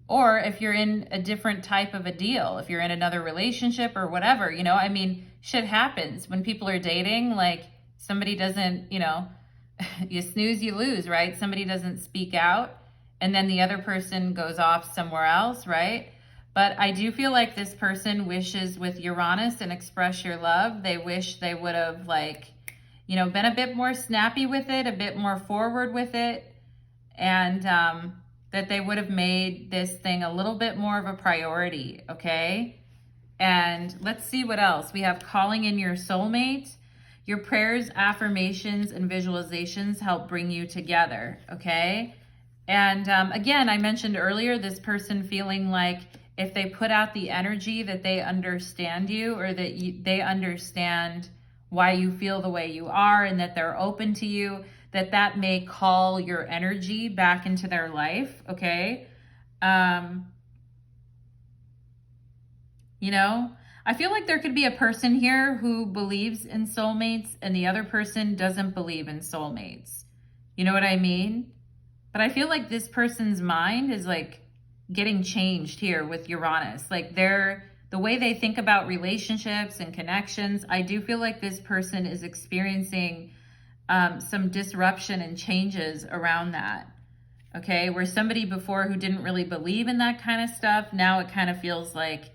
or if you're in a different type of a deal, if you're in another relationship or whatever, I mean, shit happens when people are dating, like somebody doesn't, you snooze, you lose, right? Somebody doesn't speak out and then the other person goes off somewhere else, right? But I do feel like this person wishes with Uranus and express your love, they wish they would have been a bit more snappy with it, a bit more forward with it. And, that they would have made this thing a little bit more of a priority, okay? And let's see what else. We have calling in your soulmate. Your prayers, affirmations, and visualizations help bring you together, okay? And again, I mentioned earlier, this person feeling like if they put out the energy that they understand you, or that they understand why you feel the way you are and that they're open to you, that may call your energy back into their life, okay? I feel like there could be a person here who believes in soulmates and the other person doesn't believe in soulmates. You know what I mean? But I feel like this person's mind is like getting changed here with Uranus. Like the way they think about relationships and connections, I do feel like this person is experiencing some disruption and changes around that, okay? Where somebody before who didn't really believe in that kind of stuff, now it kind of feels like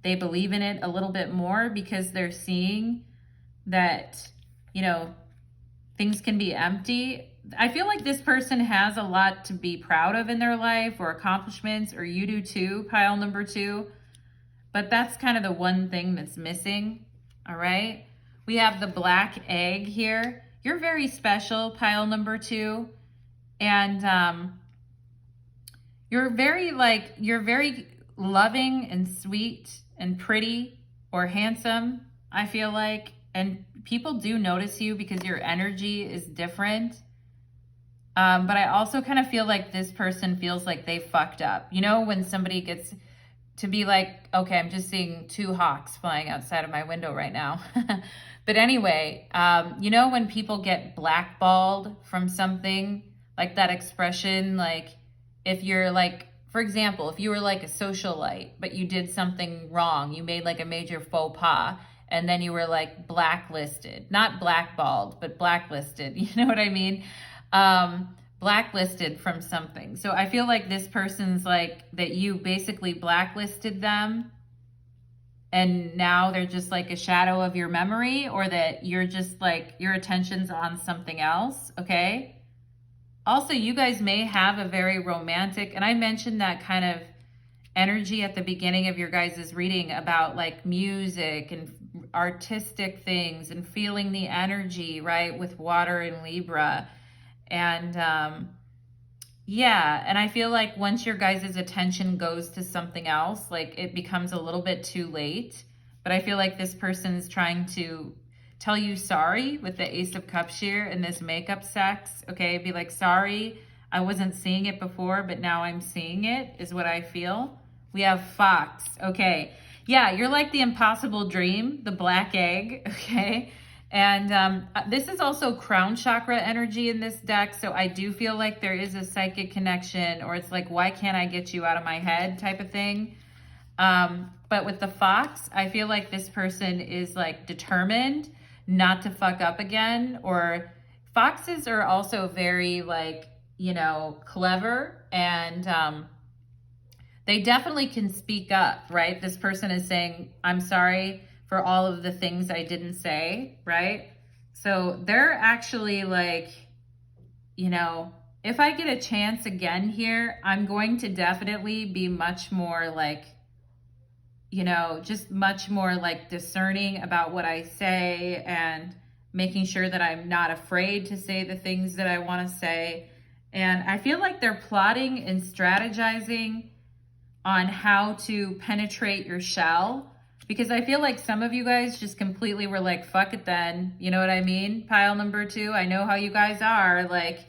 they believe in it a little bit more because they're seeing that, things can be empty. I feel like this person has a lot to be proud of in their life, or accomplishments, or you do too, pile number 2. But that's kind of the one thing that's missing, all right? We have the black egg here. You're very special, pile number 2. And you're very loving and sweet and pretty or handsome, I feel like. And people do notice you because your energy is different. But I also kind of feel like this person feels like they fucked up. When somebody gets to be like, okay, I'm just seeing 2 hawks flying outside of my window right now. But anyway, when people get blackballed from something, like that expression, like if you're like, for example, if you were like a socialite, but you did something wrong, you made like a major faux pas, and then you were like blacklisted, not blackballed, but blacklisted. You know what I mean? Blacklisted from something. So I feel like this person's like that you basically blacklisted them and now they're just like a shadow of your memory, or that you're just like, your attention's on something else, okay? Also, you guys may have a very romantic, and I mentioned that kind of energy at the beginning of your guys' reading about like music and artistic things and feeling the energy, right? With water and Libra. And yeah, and I feel like once your guys' attention goes to something else, like it becomes a little bit too late. But I feel like this person's trying to tell you sorry with the Ace of Cups here in this makeup sex. Okay, be like, sorry, I wasn't seeing it before, but now I'm seeing it, is what I feel. We have Fox. Okay, yeah, you're like the impossible dream, the black egg. Okay. And this is also crown chakra energy in this deck. So I do feel like there is a psychic connection, or it's like, why can't I get you out of my head type of thing. But with the Fox, I feel like this person is like determined not to fuck up again. Or foxes are also very like, you know, clever, and they definitely can speak up, right? This person is saying, I'm sorry for all of the things I didn't say, right? So they're actually like, you know, if I get a chance again here, I'm going to definitely be much more like, you know, just much more like discerning about what I say, and making sure that I'm not afraid to say the things that I want to say. And I feel like they're plotting and strategizing on how to penetrate your shell, because I feel like some of you guys just completely were like, fuck it then. You know what I mean? Pile number 2, I know how you guys are. Like,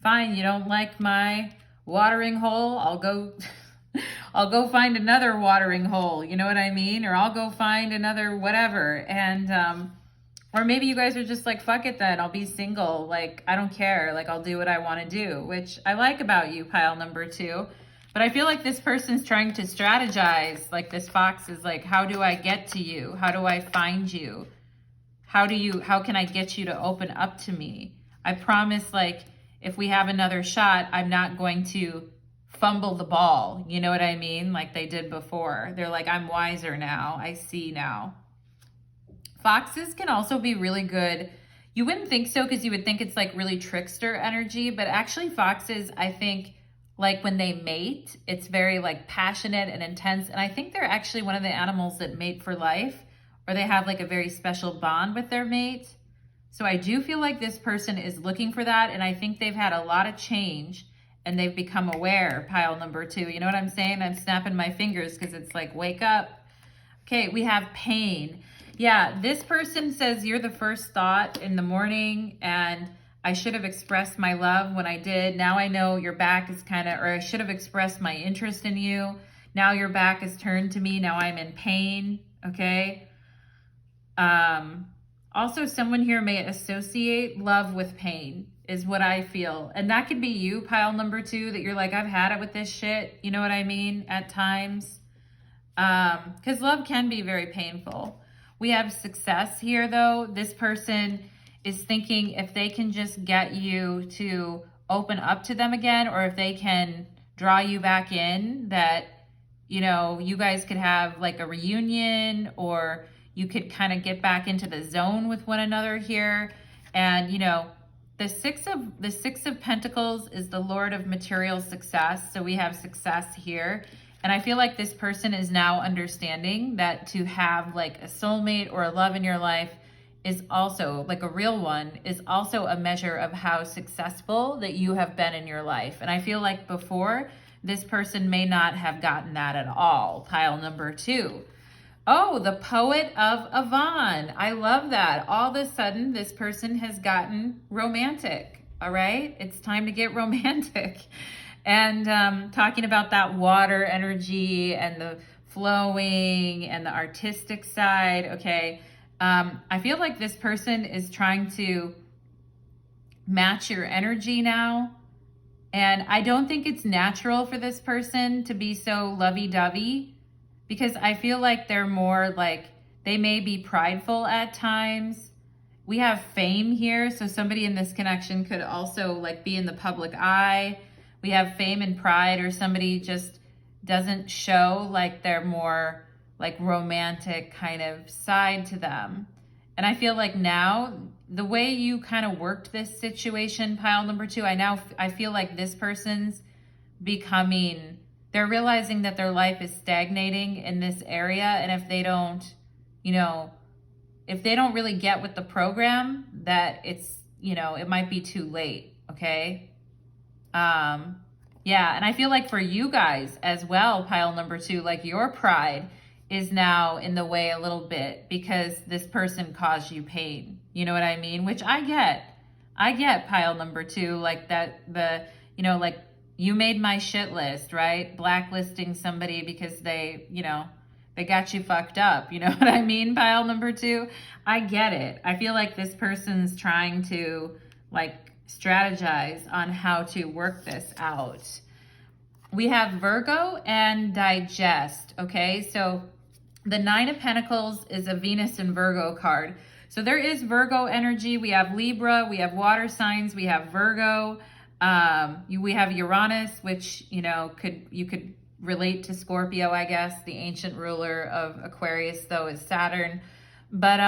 fine, you don't like my watering hole, I'll go find another watering hole. You know what I mean? Or I'll go find another whatever. And or maybe you guys are just like, fuck it then, I'll be single. Like, I don't care. Like, I'll do what I want to do, which I like about you, pile number 2. But I feel like this person's trying to strategize. Like, this Fox is like, how do I get to you? How do I find you? How can I get you to open up to me? I promise, like, if we have another shot, I'm not going to fumble the ball. You know what I mean? Like they did before. They're like, I'm wiser now. I see now. Foxes can also be really good. You wouldn't think so, because you would think it's like really trickster energy, but actually foxes, I think, like when they mate, it's very like passionate and intense. And I think they're actually one of the animals that mate for life, or they have like a very special bond with their mate. So I do feel like this person is looking for that. And I think they've had a lot of change and they've become aware, pile number 2. You know what I'm saying? I'm snapping my fingers because it's like, wake up. Okay, we have pain. Yeah, this person says you're the first thought in the morning, and I should have expressed my love when I did. Now I know your back is kind of, or I should have expressed my interest in you. Now your back is turned to me. Now I'm in pain, okay? Also, someone here may associate love with pain, is what I feel. And that could be you, pile number 2, that you're like, I've had it with this shit. You know what I mean? At times. Because love can be very painful. We have success here, though. This person is thinking if they can just get you to open up to them again, or if they can draw you back in, that, you know, you guys could have like a reunion, or you could kind of get back into the zone with one another here. And, you know, the six of Pentacles is the Lord of material success. So we have success here. And I feel like this person is now understanding that to have like a soulmate or a love in your life is also, like a real one, is also a measure of how successful that you have been in your life. And I feel like before, this person may not have gotten that at all. Pile number 2. Oh, the Poet of Avon. I love that. All of a sudden, this person has gotten romantic. All right? It's time to get romantic. And talking about that water energy and the flowing and the artistic side. Okay. I feel like this person is trying to match your energy now. And I don't think it's natural for this person to be so lovey-dovey, because I feel like they're more like, they may be prideful at times. We have fame here. So somebody in this connection could also like be in the public eye. We have fame and pride, or somebody just doesn't show like they're more like romantic kind of side to them. And I feel like now the way you kind of worked this situation, pile number 2, I feel like this person's becoming, they're realizing that their life is stagnating in this area. And if they don't, if they don't really get with the program, that it's, it might be too late. Okay. Yeah. And I feel like for you guys as well, pile number 2, like your pride is now in the way a little bit because this person caused you pain. You know what I mean? Which I get pile number 2, like that, like you made my shit list, right? Blacklisting somebody because they got you fucked up. You know what I mean? Pile number 2. I get it. I feel like this person's trying to like strategize on how to work this out. We have Virgo and digest. Okay. So the 9 of Pentacles is a Venus and Virgo card. So there is Virgo energy. We have Libra, we have water signs, we have Virgo, we have Uranus, which, you could relate to Scorpio, I guess. The ancient ruler of Aquarius, though, is Saturn. But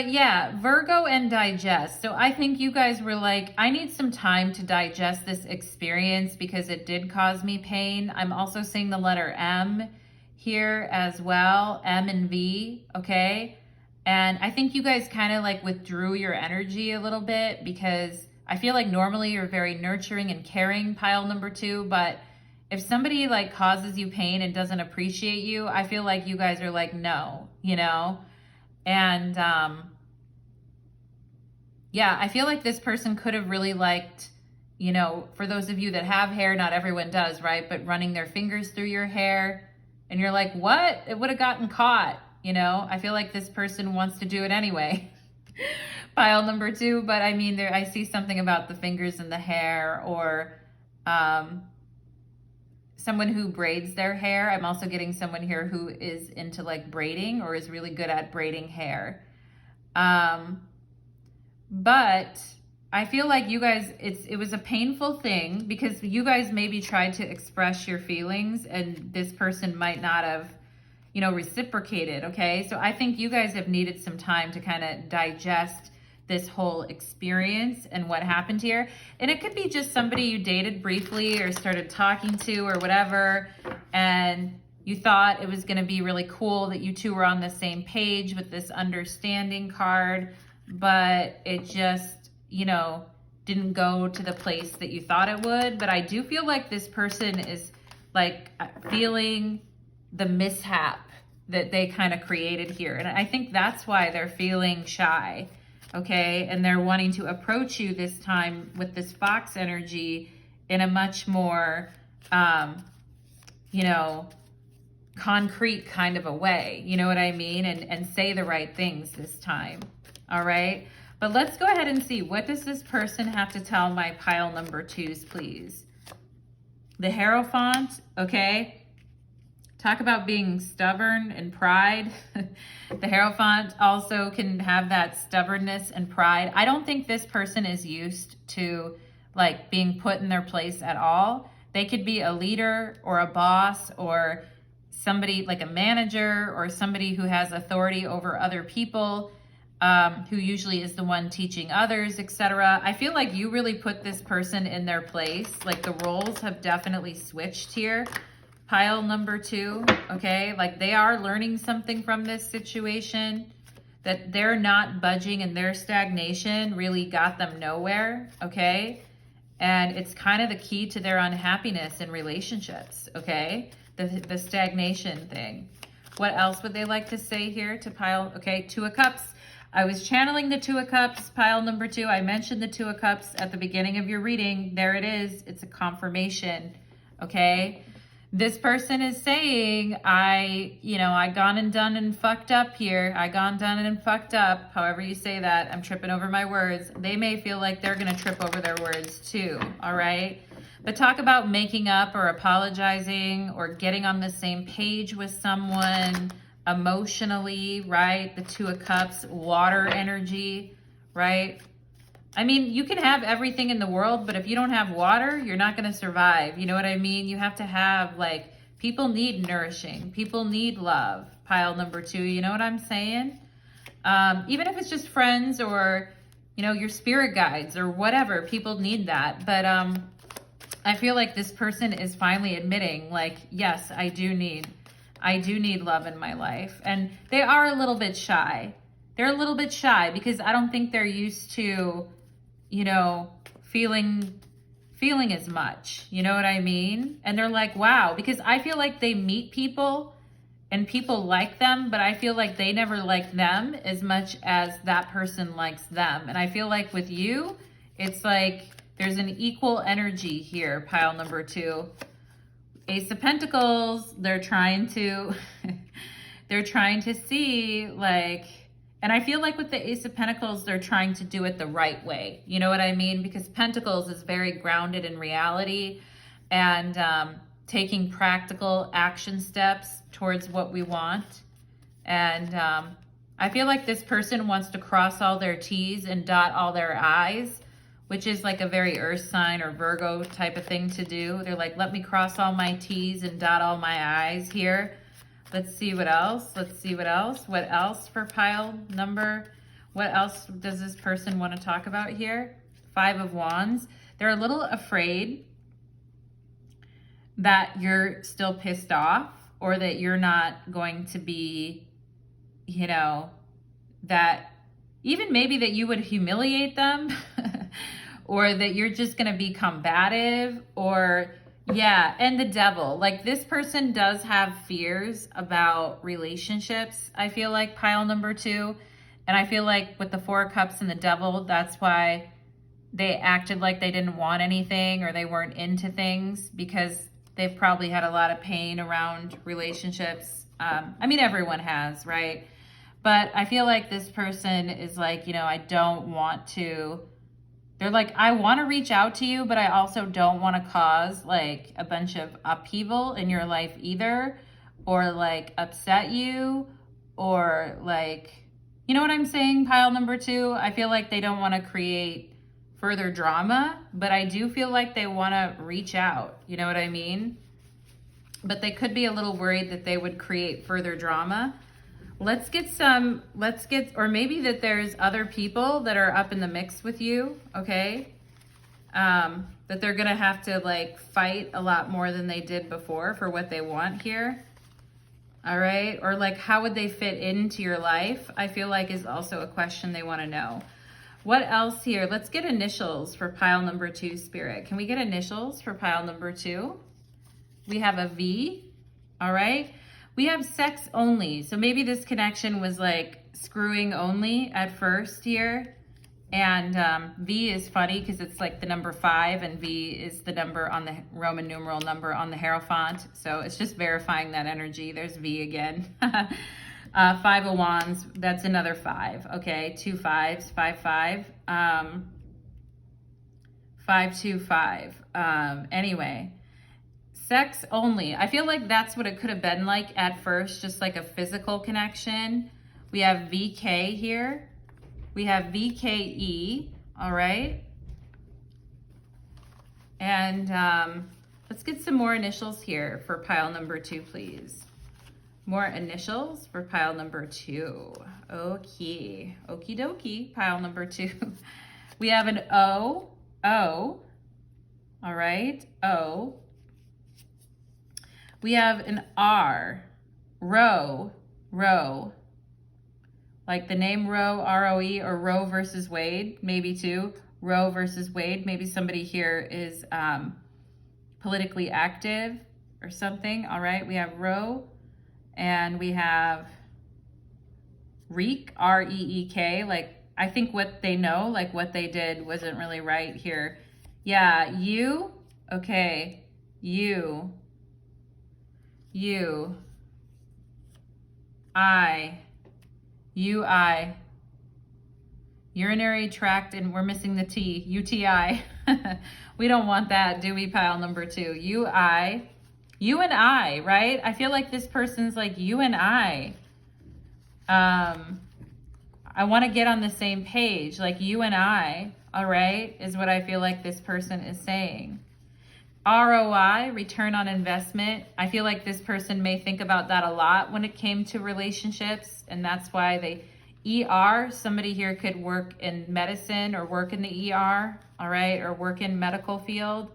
yeah, Virgo and digest. So I think you guys were like, I need some time to digest this experience because it did cause me pain. I'm also seeing the letter M here as well, M and V, okay? And I think you guys kind of like withdrew your energy a little bit because I feel like normally you're very nurturing and caring, pile number 2, but if somebody like causes you pain and doesn't appreciate you, I feel like you guys are like, no, And yeah, I feel like this person could have really liked, for those of you that have hair, not everyone does, right? But running their fingers through your hair, and you're like, what? It would have gotten caught, I feel like this person wants to do it anyway. Pile number 2, but I mean, I see something about the fingers and the hair, or someone who braids their hair. I'm also getting someone here who is into like braiding or is really good at braiding hair. But I feel like you guys, it was a painful thing because you guys maybe tried to express your feelings and this person might not have, reciprocated. Okay. So I think you guys have needed some time to kind of digest this whole experience and what happened here. And it could be just somebody you dated briefly or started talking to or whatever. And you thought it was going to be really cool that you two were on the same page with this understanding card, but it just, didn't go to the place that you thought it would. But I do feel like this person is like feeling the mishap that they kind of created here. And I think that's why they're feeling shy. Okay. And they're wanting to approach you this time with this fox energy in a much more, concrete kind of a way. You know what I mean? And say the right things this time. All right. But let's go ahead and see, what does this person have to tell my pile number 2s, please? The Hierophant, okay? Talk about being stubborn and pride. The Hierophant also can have that stubbornness and pride. I don't think this person is used to like being put in their place at all. They could be a leader or a boss or somebody like a manager or somebody who has authority over other people. Who usually is the one teaching others, etc. I feel like you really put this person in their place. Like the roles have definitely switched here. Pile number 2, okay? Like they are learning something from this situation, that they're not budging and their stagnation really got them nowhere, okay? And it's kind of the key to their unhappiness in relationships, okay? The stagnation thing. What else would they like to say here to pile? Okay, 2 of Cups. I was channeling the 2 of Cups, pile number 2. I mentioned the 2 of Cups at the beginning of your reading. There it is. It's a confirmation, okay? This person is saying, I gone and done and fucked up here. I gone, done and fucked up. However you say that, I'm tripping over my words. They may feel like they're going to trip over their words too, all right? But talk about making up or apologizing or getting on the same page with someone emotionally, right? The 2 of Cups, water energy, right? I mean, you can have everything in the world, but if you don't have water, you're not going to survive. You know what I mean? You have to have like People need nourishing. People need love. Pile number 2, you know what I'm saying? Even if it's just friends or, you know, your spirit guides or whatever, people need that. But I feel like this person is finally admitting, like, yes, I do need love in my life. And they are a little bit shy. They're a little bit shy because I don't think they're used to, you know, feeling as much, you know what I mean? And they're like, wow, because I feel like they meet people and people like them, but I feel like they never like them as much as that person likes them. And I feel like with you, it's like there's an equal energy here, pile number 2. Ace of Pentacles, they're trying to, they're trying to see, like, and I feel like with the Ace of Pentacles, they're trying to do it the right way. You know what I mean? Because Pentacles is very grounded in reality and taking practical action steps towards what we want. And I feel like this person wants to cross all their T's and dot all their I's, which is like a very earth sign or Virgo type of thing to do. They're like, let me cross all my T's and dot all my I's here. Let's see what else. Let's see what else. What else for pile number? What else does this person want to talk about here? 5 of Wands. They're a little afraid that you're still pissed off or that you're not going to be, you know, that even maybe that you would humiliate them or that you're just going to be combative or... Yeah, and the devil. Like, this person does have fears about relationships, I feel like, pile number 2. And I feel like with the 4 of Cups and the devil, that's why they acted like they didn't want anything or they weren't into things, because they've probably had a lot of pain around relationships. I mean, everyone has, right? But I feel like this person is like, you know, I don't want to... They're like, I want to reach out to you, but I also don't want to cause like a bunch of upheaval in your life either, or like upset you, or like, you know what I'm saying, pile number 2? I feel like they don't want to create further drama, but I do feel like they want to reach out, you know what I mean? But they could be a little worried that they would create further drama. Or maybe that there's other people that are up in the mix with you, okay? That they're gonna have to like fight a lot more than they did before for what they want here, all right? Or like, how would they fit into your life? I feel like is also a question they wanna know. What else here? Let's get initials for pile number 2, Spirit. Can we get initials for pile number 2? We have a V, all right? We have sex only. So maybe this connection was like screwing only at first here. And V is funny because it's like the number 5 and V is the number on the Roman numeral number on the Hierophant. So it's just verifying that energy. There's V again. 5 of Wands, that's another 5. Okay, 2 5s, 5 5. 5 2 5. Anyway. Sex only. I feel like that's what it could have been like at first, just like a physical connection. We have VK here. We have VKE, all right? And let's get some more initials here for pile number 2, please. More initials for pile number 2. Okay, okie dokie, pile number 2. We have an O, all right, O. We have an R, Roe, like the name Roe, R-O-E, or Roe versus Wade, maybe too. Roe versus Wade, maybe somebody here is politically active or something. All right, we have Roe, and we have Reek, R-E-E-K, like I think what they know, like what they did wasn't really right here. Yeah, you, okay, you, I, urinary tract, and we're missing the T, UTI. We don't want that, do we, pile number 2? You and I, right? I feel like this person's like you and I. I want to get on the same page, like you and I, all right, is what I feel like this person is saying. ROI, return on investment. I feel like this person may think about that a lot when it came to relationships, and that's why they ER, somebody here could work in medicine or work in the ER, all right, or work in medical field.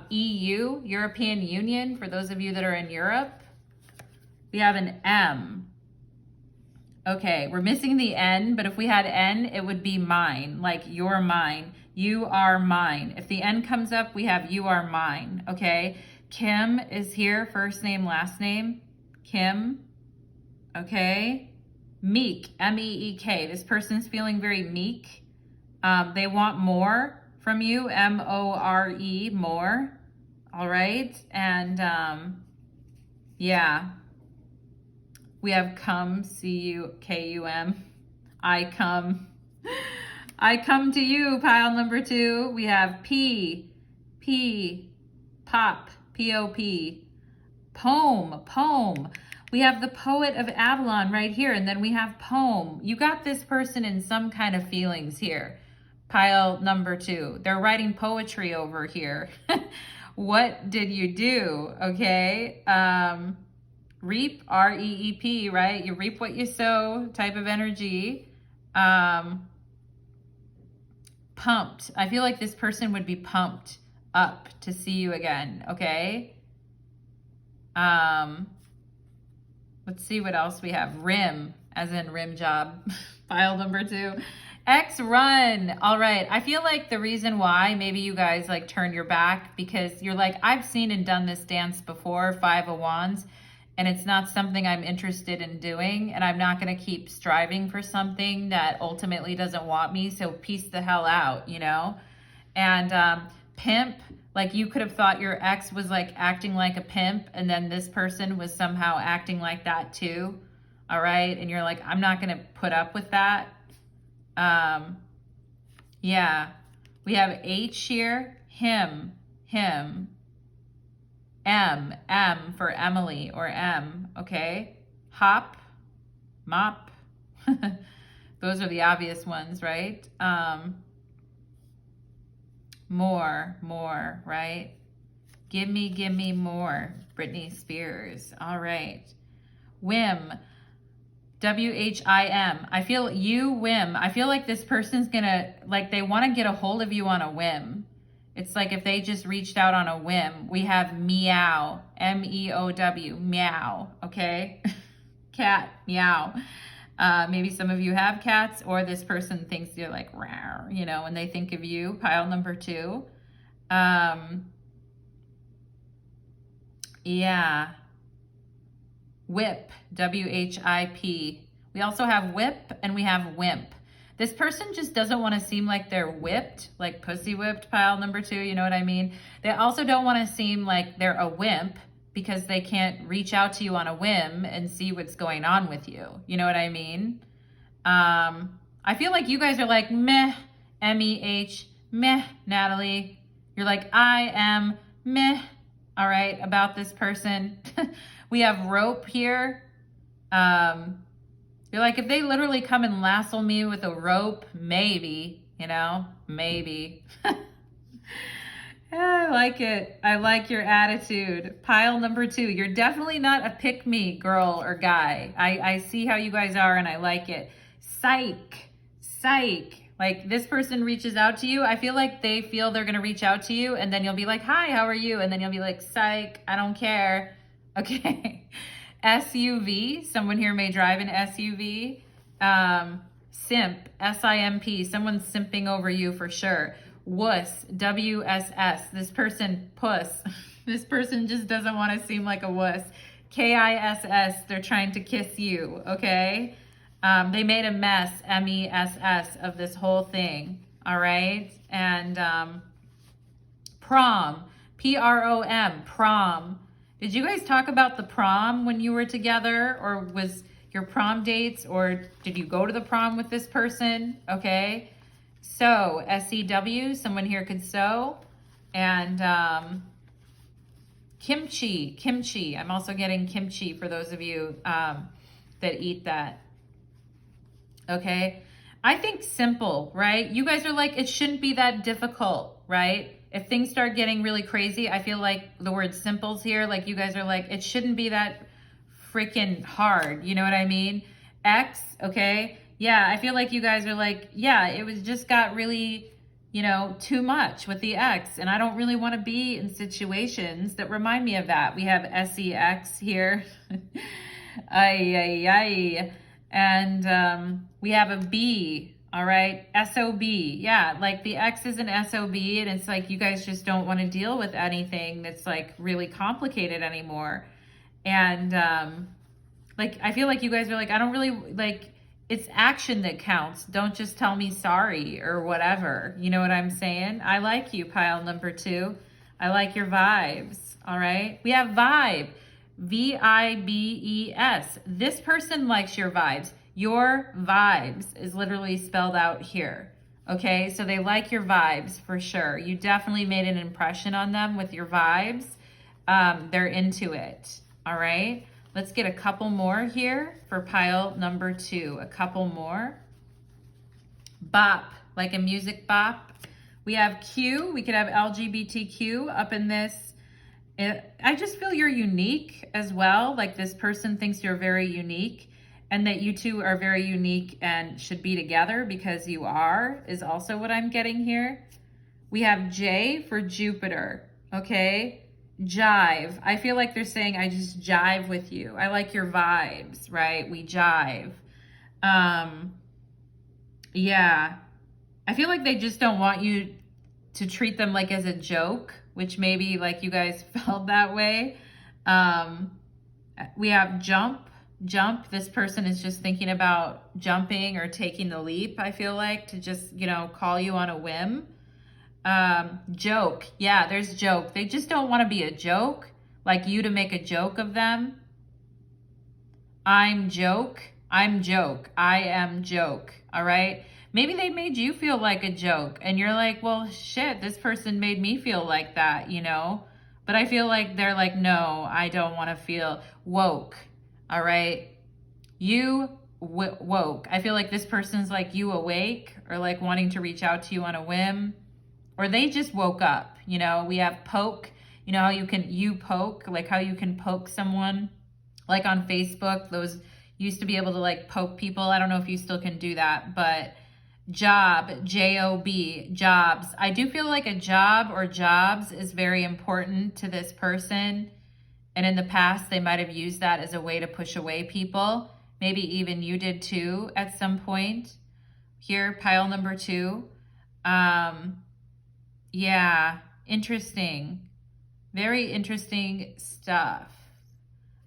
EU, European Union, for those of you that are in Europe. We have an M. Okay, we're missing the N, but if we had N, it would be mine, like you're mine. You are mine. If the N comes up, we have you are mine, okay? Kim is here, first name, last name. Kim, okay? Meek, M-E-E-K. This person's feeling very meek. They want more from you, M-O-R-E, more, all right? And yeah, we have come, C-U-K-U-M, I come. I come to you, pile number 2. We have P, pop, P-O-P, poem. We have the poet of Avalon right here, and then we have poem. You got this person in some kind of feelings here, pile number 2. They're writing poetry over here. What did you do? Okay. Reap, R-E-E-P, right? You reap what you sow type of energy. Pumped. I feel like this person would be pumped up to see you again, okay? Let's see what else we have. Rim, as in rim job, pile number 2. X run. All right. I feel like the reason why maybe you guys like turned your back because you're like, I've seen and done this dance before, 5 of Wands, and it's not something I'm interested in doing, and I'm not going to keep striving for something that ultimately doesn't want me, so peace the hell out, you know? And pimp, like you could have thought your ex was like acting like a pimp, and then this person was somehow acting like that too, all right? And you're like, I'm not going to put up with that. Yeah, we have H here, him. M for Emily or M, okay? Hop, mop. Those are the obvious ones, right? More, right? Give me more. Britney Spears. All right. Whim, W-H-I-M. I feel you, whim. I feel like this person's gonna, like they want to get a hold of you on a whim. It's like if they just reached out on a whim. We have meow, M-E-O-W, meow, okay? Cat, meow. Maybe some of you have cats, or this person thinks you're like, rawr, you know, when they think of you, pile number 2. Yeah. Whip, W-H-I-P. We also have whip and we have wimp. This person just doesn't want to seem like they're whipped, like pussy whipped, pile number 2, you know what I mean? They also don't want to seem like they're a wimp because they can't reach out to you on a whim and see what's going on with you. You know what I mean? I feel like you guys are like, meh, M-E-H, meh, Natalie. You're like, I am meh, all right, about this person. We have rope here. You're like, if they literally come and lasso me with a rope, maybe, you know, maybe. I like it. I like your attitude. Pile number 2. You're definitely not a pick-me girl or guy. I see how you guys are and I like it. Psych. Like this person reaches out to you. I feel like they feel they're going to reach out to you and then you'll be like, hi, how are you? And then you'll be like, psych, I don't care. Okay. SUV, someone here may drive an SUV. Simp, S-I-M-P, someone's simping over you for sure. Wuss, W-S-S, this person, puss. This person just doesn't want to seem like a wuss. K-I-S-S, they're trying to kiss you, okay? They made a mess, M-E-S-S, of this whole thing, all right? And prom, P-R-O-M, prom. Did you guys talk about the prom when you were together, or was your prom dates, or did you go to the prom with this person? Okay. Sew, S-E-W, someone here could sew. And kimchi. I'm also getting kimchi for those of you that eat that. Okay. I think simple, right? You guys are like, it shouldn't be that difficult, right? if things start getting really crazy, I feel like the word simples here, like you guys are like, it shouldn't be that freaking hard. You know what I mean? X, okay? Yeah, I feel like you guys are like, yeah, it was just got really, you know, too much with the X. And I don't really want to be in situations that remind me of that. We have SEX here. Ay, ay, ay. And we have a B. All right, SOB. Yeah, like the X is an SOB, and it's like you guys just don't want to deal with anything that's like really complicated anymore. And like I feel like you guys are like, I don't really like, it's action that counts. Don't just tell me sorry or whatever. You know what I'm saying? I like you, pile number 2. I like your vibes. All right, we have vibe. VIBES. This person likes your vibes. Your vibes is literally spelled out here. Okay, so they like your vibes for sure. You definitely made an impression on them with your vibes. They're into it. All right, let's get a couple more here for pile number 2. A couple more. Bop, like a music bop. We have Q. We could have LGBTQ up in this. I just feel you're unique as well. Like this person thinks you're very unique. And that you two are very unique and should be together because you are, is also what I'm getting here. We have J for Jupiter, okay? Jive. I feel like they're saying, I just jive with you. I like your vibes, right? We jive. Yeah. I feel like they just don't want you to treat them like as a joke, which maybe like you guys felt that way. We have jump. This person is just thinking about jumping or taking the leap, I feel like, to just, you know, call you on a whim. Joke. Yeah, there's joke. They just don't want to be a joke, like you to make a joke of them. I'm joke. I am joke. All right. Maybe they made you feel like a joke and you're like, well, shit, this person made me feel like that, you know? But I feel like they're like, no, I don't want to feel woke. All right. You woke. I feel like this person's like you awake or like wanting to reach out to you on a whim, or they just woke up. You know, we have poke, you know, how you poke, like how you can poke someone like on Facebook. Those used to be able to like poke people. I don't know if you still can do that, but job, J-O-B, jobs. I do feel like a job or jobs is very important to this person. And in the past, they might have used that as a way to push away people. Maybe even you did too at some point. Here, pile number 2. Yeah, interesting. Very interesting stuff.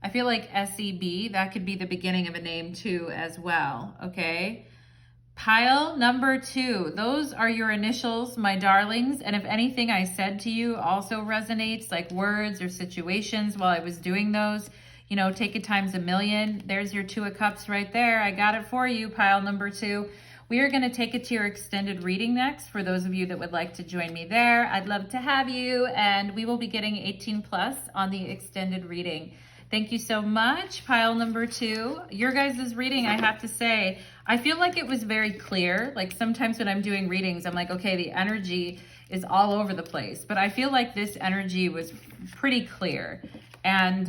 I feel like SEB, that could be the beginning of a name too as well, okay? Pile number 2, those are your initials, my darlings. And if anything I said to you also resonates, like words or situations while I was doing those, you know, take it times a million. There's your 2 of Cups right there. I got it for you, pile number 2. We are going to take it to your extended reading next. For those of you that would like to join me there, I'd love to have you. And we will be getting 18 plus on the extended reading. Thank you so much, pile number 2. Your guys' reading, I have to say, I feel like it was very clear. Like sometimes when I'm doing readings, I'm like, okay, the energy is all over the place. But I feel like this energy was pretty clear. And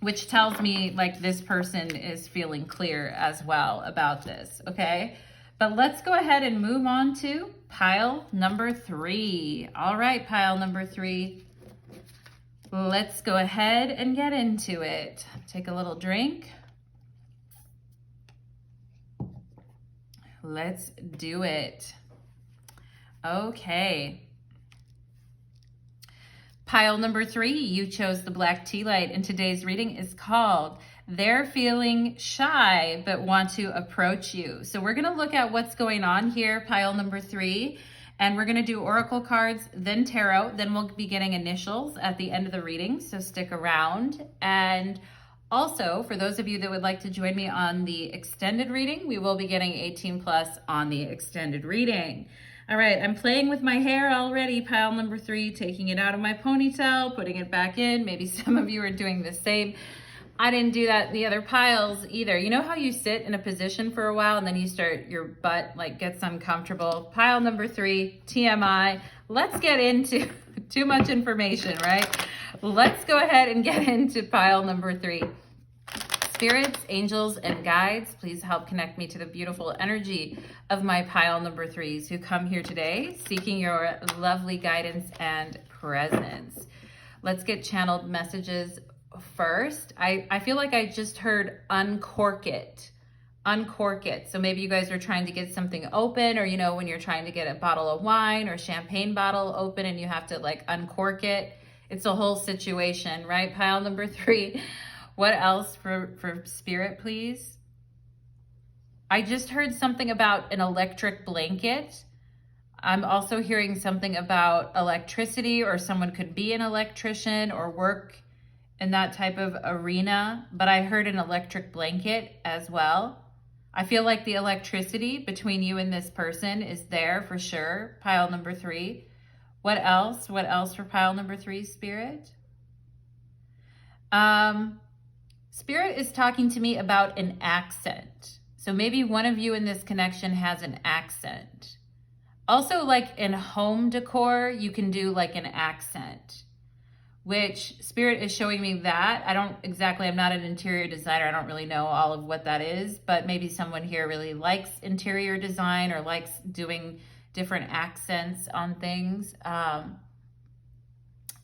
which tells me like this person is feeling clear as well about this, okay? But let's go ahead and move on to pile number 3. All right, pile number 3. Let's go ahead and get into it. Take a little drink. Let's do it. Okay. Pile number 3, you chose the black tea light, and today's reading is called They're Feeling Shy But Want to Approach You. So we're going to look at what's going on here, pile number 3. And we're going to do oracle cards, then tarot, then we'll be getting initials at the end of the reading, so stick around. And also, for those of you that would like to join me on the extended reading, we will be getting 18 plus on the extended reading. All right, I'm playing with my hair already, pile number 3, taking it out of my ponytail, putting it back in. Maybe some of you are doing the same. I didn't do that in the other piles either. You know how you sit in a position for a while and then you start, your butt like gets uncomfortable? Pile number 3, TMI. let's get into too much information, right? Let's go ahead and get into pile number 3. Spirits, angels, and guides, please help connect me to the beautiful energy of my pile number 3s who come here today seeking your lovely guidance and presence. Let's get channeled messages first. I feel like I just heard uncork it. Uncork it. So maybe you guys are trying to get something open, or, you know, when you're trying to get a bottle of wine or champagne bottle open and you have to like uncork it. It's a whole situation, right? Pile number 3. What else for spirit, please? I just heard something about an electric blanket. I'm also hearing something about electricity, or someone could be an electrician or work in that type of arena, but I heard an electric blanket as well. I feel like the electricity between you and this person is there for sure. Pile number 3. What else? What else for pile number 3, spirit? Spirit is talking to me about an accent. So maybe one of you in this connection has an accent. Also, like in home decor, you can do like an accent, which spirit is showing me that. I'm not an interior designer. I don't really know all of what that is, but maybe someone here really likes interior design or likes doing different accents on things.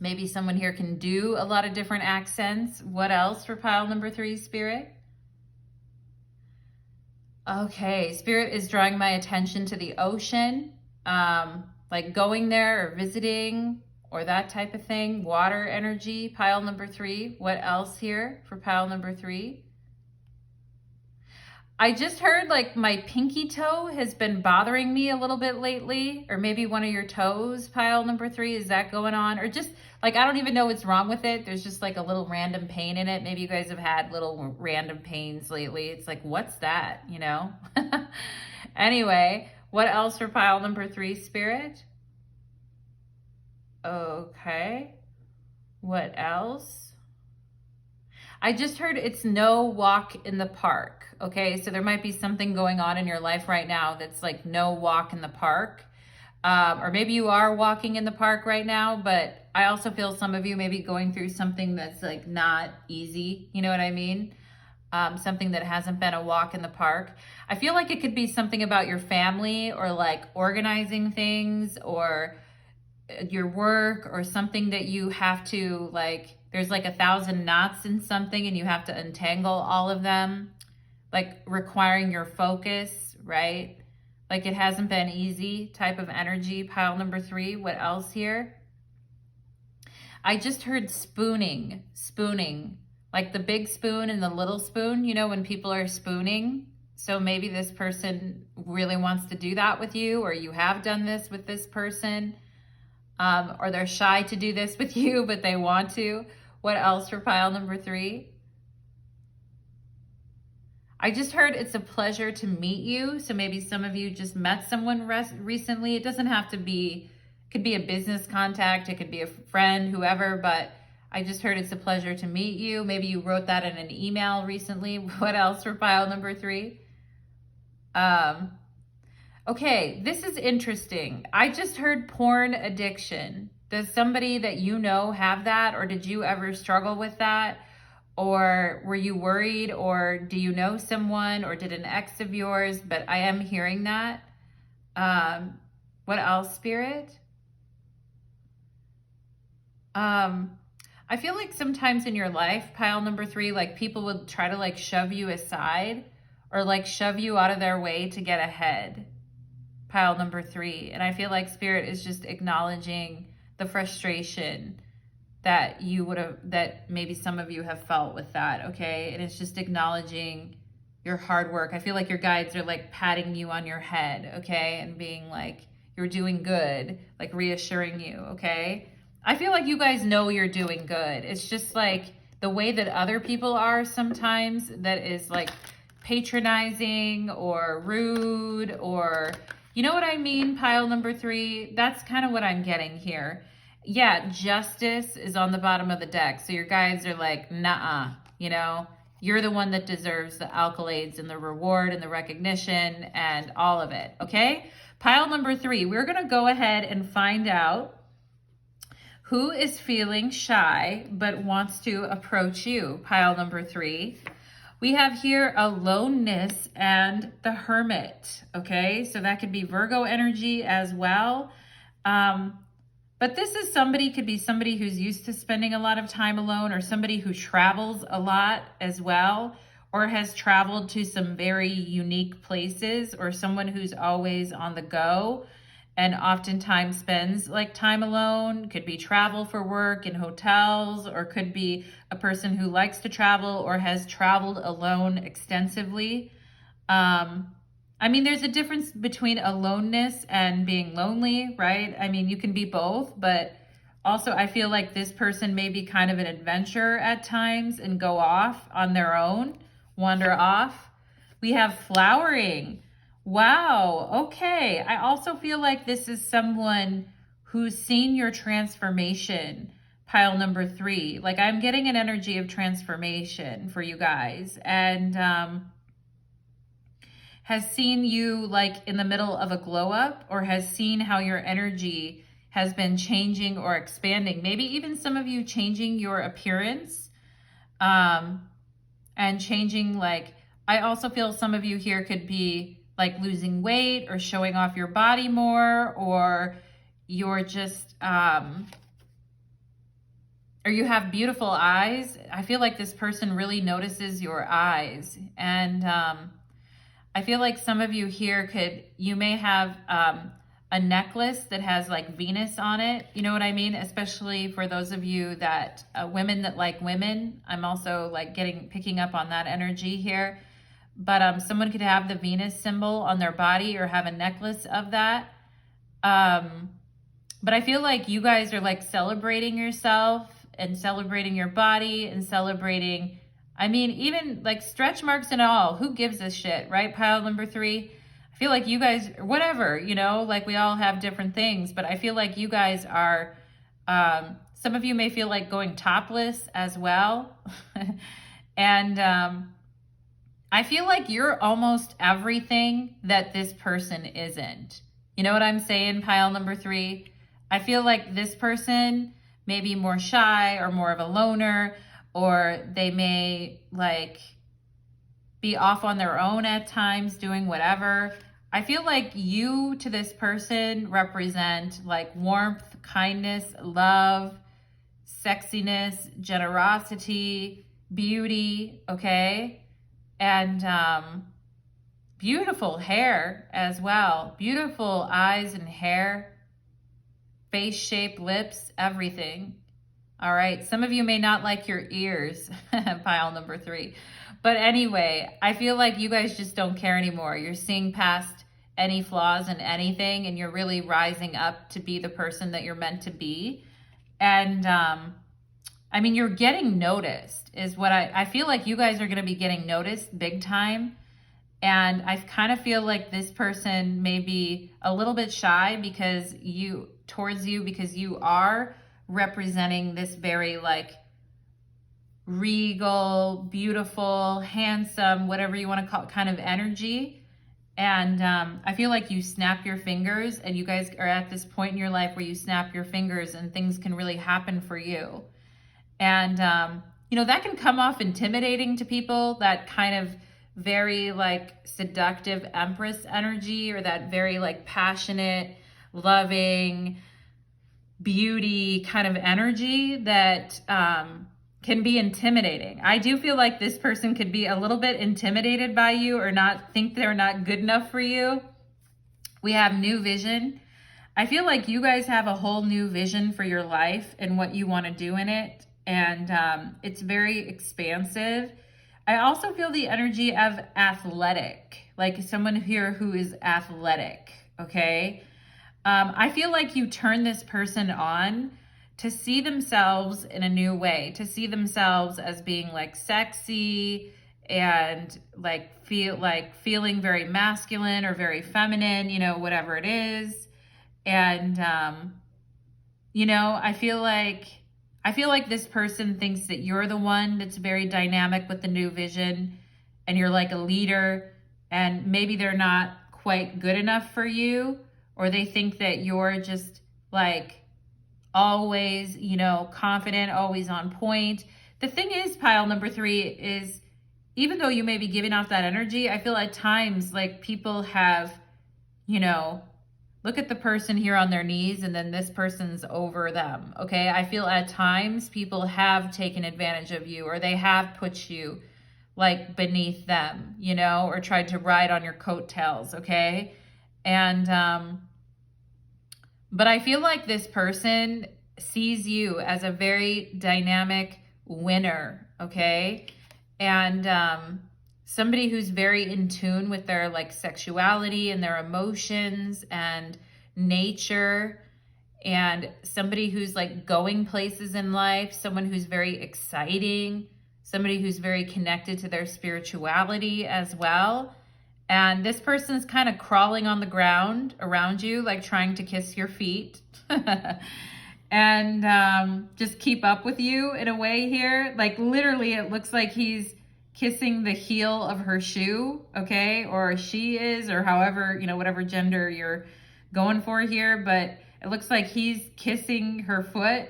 Maybe someone here can do a lot of different accents. What else for pile number 3, spirit? Okay, spirit is drawing my attention to the ocean, like going there or visiting or that type of thing. Water energy, pile number 3. What else here for pile number 3? I just heard like my pinky toe has been bothering me a little bit lately, or maybe one of your toes, pile number 3. Is that going on? Or just like, I don't even know what's wrong with it. There's just like a little random pain in it. Maybe you guys have had little random pains lately. It's like, what's that, you know? Anyway, what else for pile number 3, spirit? Okay. What else? I just heard it's no walk in the park. Okay, so there might be something going on in your life right now that's like no walk in the park. Or maybe you are walking in the park right now, but I also feel some of you may be going through something that's like not easy. You know what I mean? Something that hasn't been a walk in the park. I feel like it could be something about your family, or like organizing things, or your work, or something that you have to like, there's like 1,000 knots in something and you have to untangle all of them, like requiring your focus, right? Like it hasn't been easy type of energy, pile number 3. What else here? I just heard spooning, like the big spoon and the little spoon, you know, when people are spooning. So maybe this person really wants to do that with you, or you have done this with this person, or they're shy to do this with you, but they want to. What else for pile number 3? I just heard it's a pleasure to meet you. So maybe some of you just met someone recently. It doesn't have to be, it could be a business contact, it could be a friend, whoever, but I just heard it's a pleasure to meet you. Maybe you wrote that in an email recently. What else for pile number 3? Okay, this is interesting. I just heard porn addiction. Does somebody that you know have that, or did you ever struggle with that? Or were you worried, or do you know someone, or did an ex of yours? But I am hearing that. What else, spirit? I feel like sometimes in your life, pile number 3, like people would try to like shove you aside, or like shove you out of their way to get ahead. Pile number 3. And I feel like spirit is just acknowledging the frustration that you would have, that maybe some of you have felt with that, okay? And it's just acknowledging your hard work. I feel like your guides are like patting you on your head, okay? And being like, you're doing good, like reassuring you, okay? I feel like you guys know you're doing good. It's just like the way that other people are sometimes, that is like patronizing or rude, or, you know what I mean, pile number 3? That's kind of what I'm getting here. Yeah, justice is on the bottom of the deck. So your guides are like, nah, you know, You're the one that deserves the accolades and the reward and the recognition and all of it, okay? Pile number 3, we're gonna go ahead and find out who is feeling shy but wants to approach you. Pile number 3. We have here aloneness and the Hermit, okay? So that could be Virgo energy as well. But this is could be somebody who's used to spending a lot of time alone, or somebody who travels a lot as well, or has traveled to some very unique places, or someone who's always on the go and oftentimes spends like time alone. Could be travel for work in hotels, or could be a person who likes to travel or has traveled alone extensively. I mean, there's a difference between aloneness and being lonely, right? I mean, you can be both, but also I feel like this person may be kind of an adventurer at times and go off on their own, wander off. We have flowering. Wow, okay. I also feel like this is someone who's seen your transformation, pile number 3. Like, I'm getting an energy of transformation for you guys, and has seen you like in the middle of a glow up, or has seen how your energy has been changing or expanding. Maybe even some of you changing your appearance, and changing, like, I also feel some of you here could be like losing weight or showing off your body more, or you're just, or you have beautiful eyes. I feel like this person really notices your eyes. And I feel like some of you here you may have a necklace that has like Venus on it. You know what I mean? Especially for those of you that, women that like women. I'm also like picking up on that energy here. But someone could have the Venus symbol on their body or have a necklace of that. But I feel like you guys are like celebrating yourself and celebrating your body and celebrating, I mean, even like stretch marks and all, who gives a shit, right? Pile number 3. I feel like you guys, whatever, you know, like we all have different things, but I feel like you guys are, some of you may feel like going topless as well. And I feel like you're almost everything that this person isn't. You know what I'm saying, pile number 3? I feel like this person may be more shy or more of a loner, or they may like be off on their own at times doing whatever. I feel like you to this person represent like warmth, kindness, love, sexiness, generosity, beauty, okay? And beautiful hair as well. Beautiful eyes and hair, face shape, lips, everything. All right. Some of you may not like your ears, pile number 3. But anyway, I feel like you guys just don't care anymore. You're seeing past any flaws in anything, and you're really rising up to be the person that you're meant to be. And I mean, you're getting noticed is what I feel like you guys are going to be getting noticed big time. And I kind of feel like this person may be a little bit shy because you are representing this very like regal, beautiful, handsome, whatever you want to call it, kind of energy. And I feel like you snap your fingers, and you guys are at this point in your life where you snap your fingers and things can really happen for you. And, you know, that can come off intimidating to people, that kind of very like seductive Empress energy, or that very like passionate, loving, beauty kind of energy that can be intimidating. I do feel like this person could be a little bit intimidated by you, or not think they're not good enough for you. We have new vision. I feel like you guys have a whole new vision for your life and what you want to do in it. And it's very expansive. I also feel the energy of athletic, like someone here who is athletic, okay? I feel like you turn this person on to see themselves in a new way, to see themselves as being like sexy and like feeling very masculine or very feminine, you know, whatever it is. And, you know, I feel like I feel like this person thinks that you're the one that's very dynamic with the new vision and you're like a leader, and maybe they're not quite good enough for you, or they think that you're just like always, you know, confident, always on point. The thing is, pile number 3 is, even though you may be giving off that energy, I feel at times like people have, you know, look at the person here on their knees and then this person's over them, okay? I feel at times people have taken advantage of you, or they have put you like beneath them, you know, or tried to ride on your coattails, okay? And, but I feel like this person sees you as a very dynamic winner, okay? And somebody who's very in tune with their like sexuality and their emotions and nature, and somebody who's like going places in life, someone who's very exciting, somebody who's very connected to their spirituality as well. And this person's kind of crawling on the ground around you, like trying to kiss your feet and just keep up with you in a way here. Like literally, it looks like he's kissing the heel of her shoe, okay? Or she is, or however, you know, whatever gender you're going for here. But it looks like he's kissing her foot.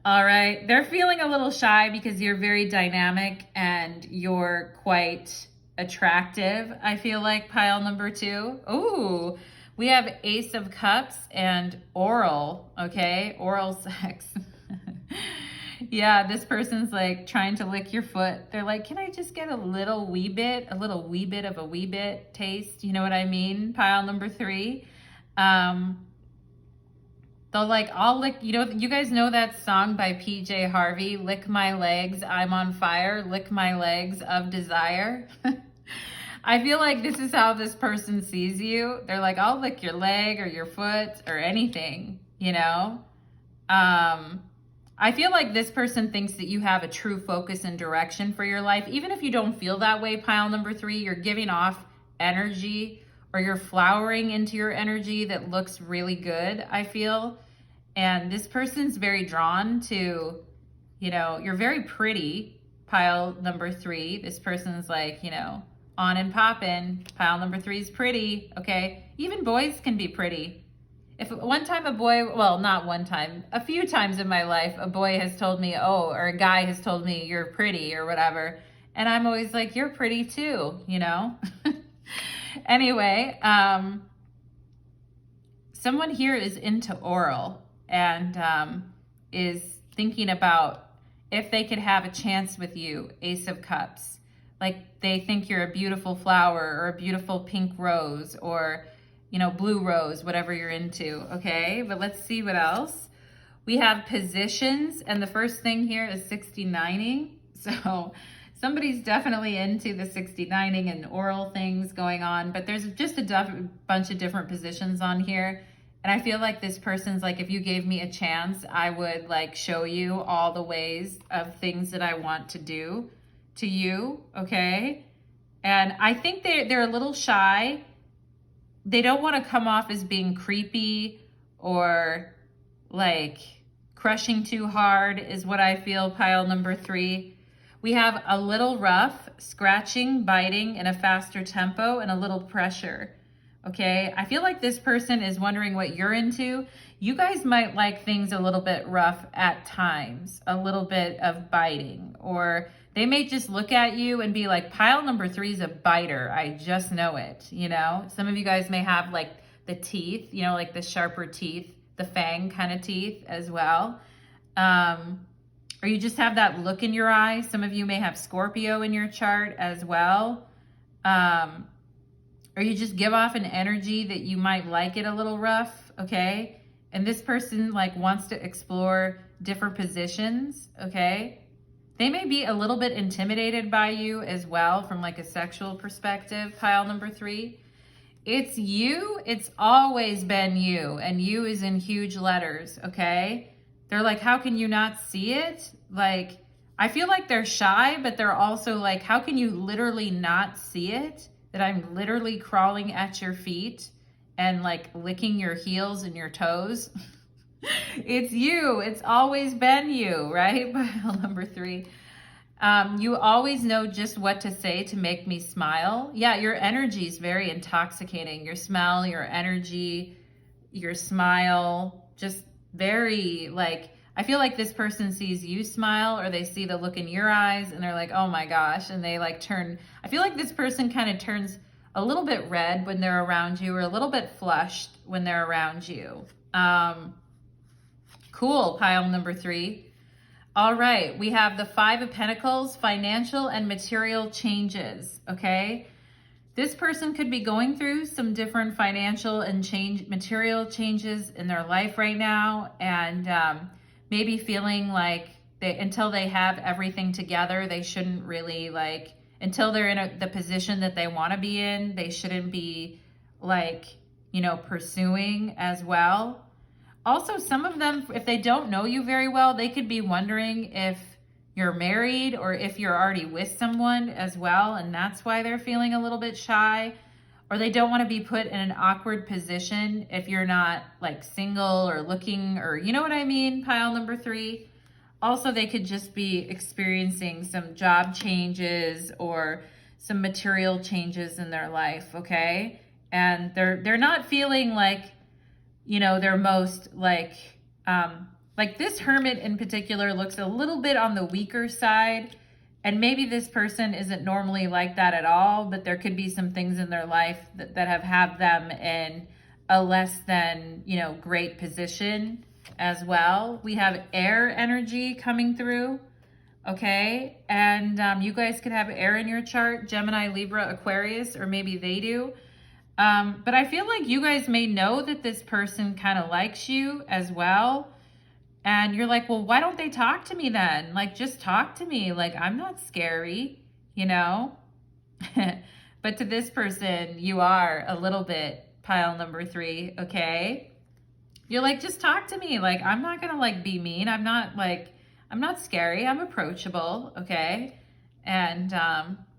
All right. They're feeling a little shy because you're very dynamic and you're quite attractive, I feel like, pile number 2. Ooh, we have Ace of Cups and oral, okay? Oral sex. Yeah, this person's like trying to lick your foot. They're like, can I just get a little wee bit of a wee bit taste? You know what I mean? Pile number 3. They'll like, I'll lick, you know, you guys know that song by PJ Harvey, Lick My Legs, I'm on Fire, Lick My Legs of Desire. I feel like this is how this person sees you. They're like, I'll lick your leg or your foot or anything, you know? I feel like this person thinks that you have a true focus and direction for your life. Even if you don't feel that way, pile number 3, you're giving off energy, or you're flowering into your energy that looks really good, I feel. And this person's very drawn to, you know, you're very pretty, pile number 3. This person's like, you know, on and poppin'. Pile number 3 is pretty, okay? Even boys can be pretty. If one time a boy, well, not one time, a few times in my life, a boy has told me, oh, or a guy has told me you're pretty or whatever. And I'm always like, you're pretty too, you know? Anyway, someone here is into oral and is thinking about if they could have a chance with you, Ace of Cups. Like they think you're a beautiful flower or a beautiful pink rose or, you know, blue rose, whatever you're into, okay? But let's see what else. We have positions, and the first thing here is 69ing. So somebody's definitely into the 69ing and oral things going on, but there's just a bunch of different positions on here. And I feel like this person's like, if you gave me a chance, I would like show you all the ways of things that I want to do to you, okay? And I think they're a little shy. They don't want to come off as being creepy or like crushing too hard is what I feel, pile number 3. We have a little rough, scratching, biting in a faster tempo, and a little pressure, okay? I feel like this person is wondering what you're into. You guys might like things a little bit rough at times, a little bit of biting, or they may just look at you and be like, pile number 3 is a biter. I just know it, you know? Some of you guys may have like the teeth, you know, like the sharper teeth, the fang kind of teeth as well. Or you just have that look in your eye. Some of you may have Scorpio in your chart as well. Or you just give off an energy that you might like it a little rough, okay? And this person like wants to explore different positions, okay? They may be a little bit intimidated by you as well from like a sexual perspective, pile number 3. It's you. It's always been you. And you is in huge letters, okay? They're like, how can you not see it? Like, I feel like they're shy, but they're also like, how can you literally not see it? That I'm literally crawling at your feet and like licking your heels and your toes. It's you. It's always been you, right? Pile number 3. You always know just what to say to make me smile. Yeah, your energy is very intoxicating. Your smell, your energy, your smile, just very like, I feel like this person sees you smile or they see the look in your eyes and they're like, oh my gosh. And they like turn, I feel like this person kind of turns a little bit red when they're around you or a little bit flushed when they're around you. Cool, pile number 3. All right, we have the 5 of Pentacles, financial and material changes, okay? This person could be going through some different financial and material changes in their life right now, and maybe feeling like until they have everything together, they shouldn't really like, until they're in the position that they want to be in, they shouldn't be like, you know, pursuing as well. Also, some of them, if they don't know you very well, they could be wondering if you're married or if you're already with someone as well, and that's why they're feeling a little bit shy. Or they don't want to be put in an awkward position if you're not like single or looking, or you know what I mean, pile number 3. Also, they could just be experiencing some job changes or some material changes in their life, okay? And they're not feeling like, you know, they're most like this hermit in particular looks a little bit on the weaker side, and maybe this person isn't normally like that at all, but there could be some things in their life that have had them in a less than, you know, great position as well. We have air energy coming through, okay? And you guys could have air in your chart, Gemini, Libra, Aquarius, or maybe they do. But I feel like you guys may know that this person kind of likes you as well. And you're like, well, why don't they talk to me then? Like, just talk to me. Like, I'm not scary, you know? But to this person, you are a little bit, pile number 3, okay? You're like, just talk to me. Like, I'm not going to like be mean. I'm not scary. I'm approachable, okay? And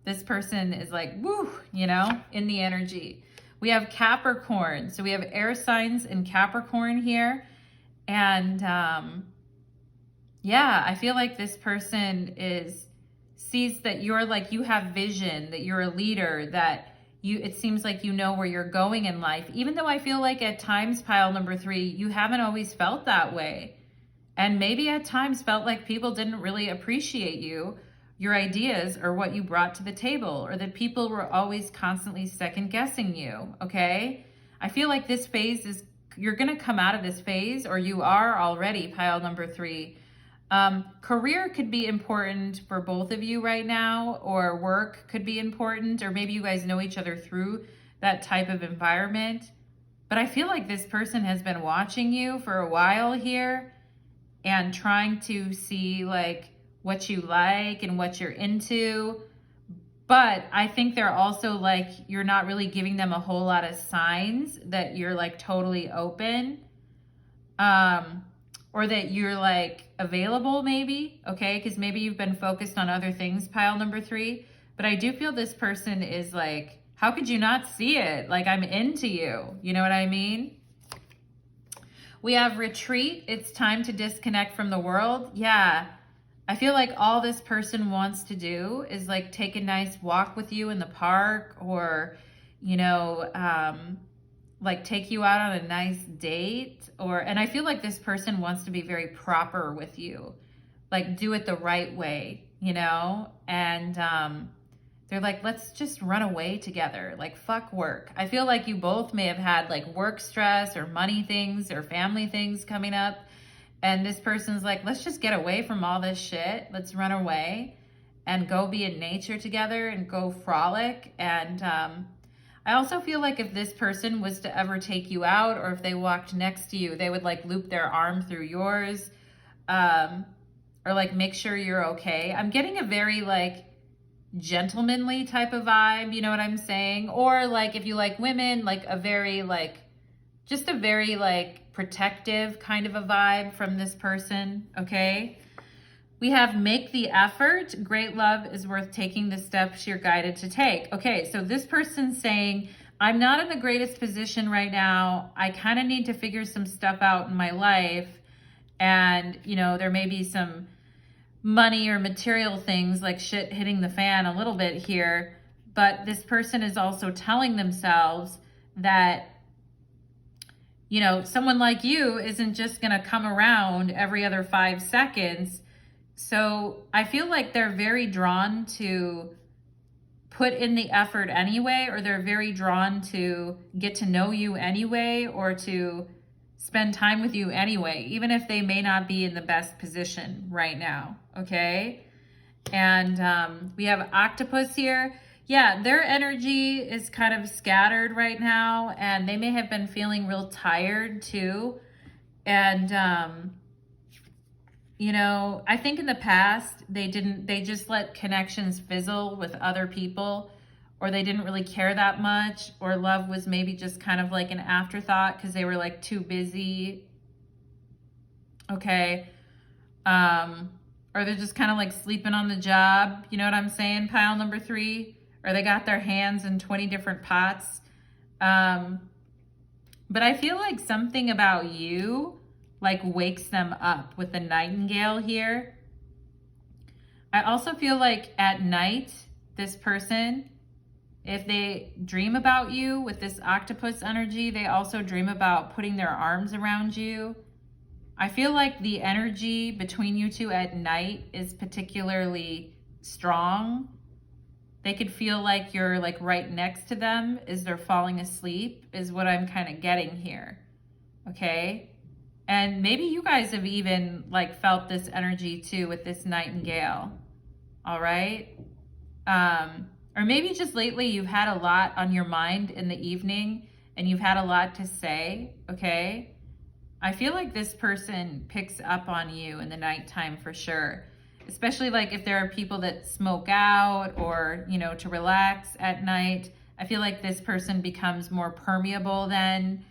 this person is like, woo, you know, in the energy. We have Capricorn. So we have air signs in Capricorn here. And yeah, I feel like this person sees that you're like, you have vision, that you're a leader, that it seems like you know where you're going in life. Even though I feel like at times, pile number 3, you haven't always felt that way. And maybe at times felt like people didn't really appreciate you, your ideas, or what you brought to the table, or that people were always constantly second guessing you, okay? I feel like this phase you're gonna come out of this phase, or you are already, pile number 3. Career could be important for both of you right now, or work could be important, or maybe you guys know each other through that type of environment. But I feel like this person has been watching you for a while here and trying to see like what you like and what you're into. But I think they're also like, you're not really giving them a whole lot of signs that you're like totally open, or that you're like available maybe, okay? Because maybe you've been focused on other things, pile number 3. But I do feel this person is like, how could you not see it? Like, I'm into you. You know what I mean? We have retreat. It's time to disconnect from the world. Yeah. I feel like all this person wants to do is like take a nice walk with you in the park, or, you know, like take you out on a nice date, and I feel like this person wants to be very proper with you, like do it the right way, you know? And they're like, let's just run away together. Like, fuck work. I feel like you both may have had like work stress or money things or family things coming up. And this person's like, let's just get away from all this shit. Let's run away and go be in nature together and go frolic. And I also feel like if this person was to ever take you out, or if they walked next to you, they would like loop their arm through yours, or like make sure you're okay. I'm getting a very like gentlemanly type of vibe, you know what I'm saying? Or like if you like women, like a very like, just a very like protective kind of a vibe from this person, okay? We have make the effort. Great love is worth taking the steps you're guided to take. Okay, so this person's saying, I'm not in the greatest position right now. I kind of need to figure some stuff out in my life. And, you know, there may be some money or material things like shit hitting the fan a little bit here. But this person is also telling themselves that, you know, someone like you isn't just going to come around every other 5 seconds. So I feel like they're very drawn to put in the effort anyway, or they're very drawn to get to know you anyway, or to spend time with you anyway, even if they may not be in the best position right now, okay? And we have octopus here. Yeah, their energy is kind of scattered right now, and they may have been feeling real tired too. And, you know, I think in the past, they just let connections fizzle with other people, or they didn't really care that much, or love was maybe just kind of like an afterthought because they were like too busy. Okay. Or they're just kind of like sleeping on the job. You know what I'm saying? Pile number 3. Or they got their hands in 20 different pots. But I feel like something about you like wakes them up with the nightingale here. I also feel like at night, this person, if they dream about you with this octopus energy, they also dream about putting their arms around you. I feel like the energy between you two at night is particularly strong. They could feel like you're like right next to them as they're falling asleep is what I'm kind of getting here. Okay. And maybe you guys have even like felt this energy too with this nightingale. All right. Or maybe just lately you've had a lot on your mind in the evening and you've had a lot to say. Okay. I feel like this person picks up on you in the nighttime for sure. Especially like if there are people that smoke out or, you know, to relax at night. I feel like this person becomes more permeable then.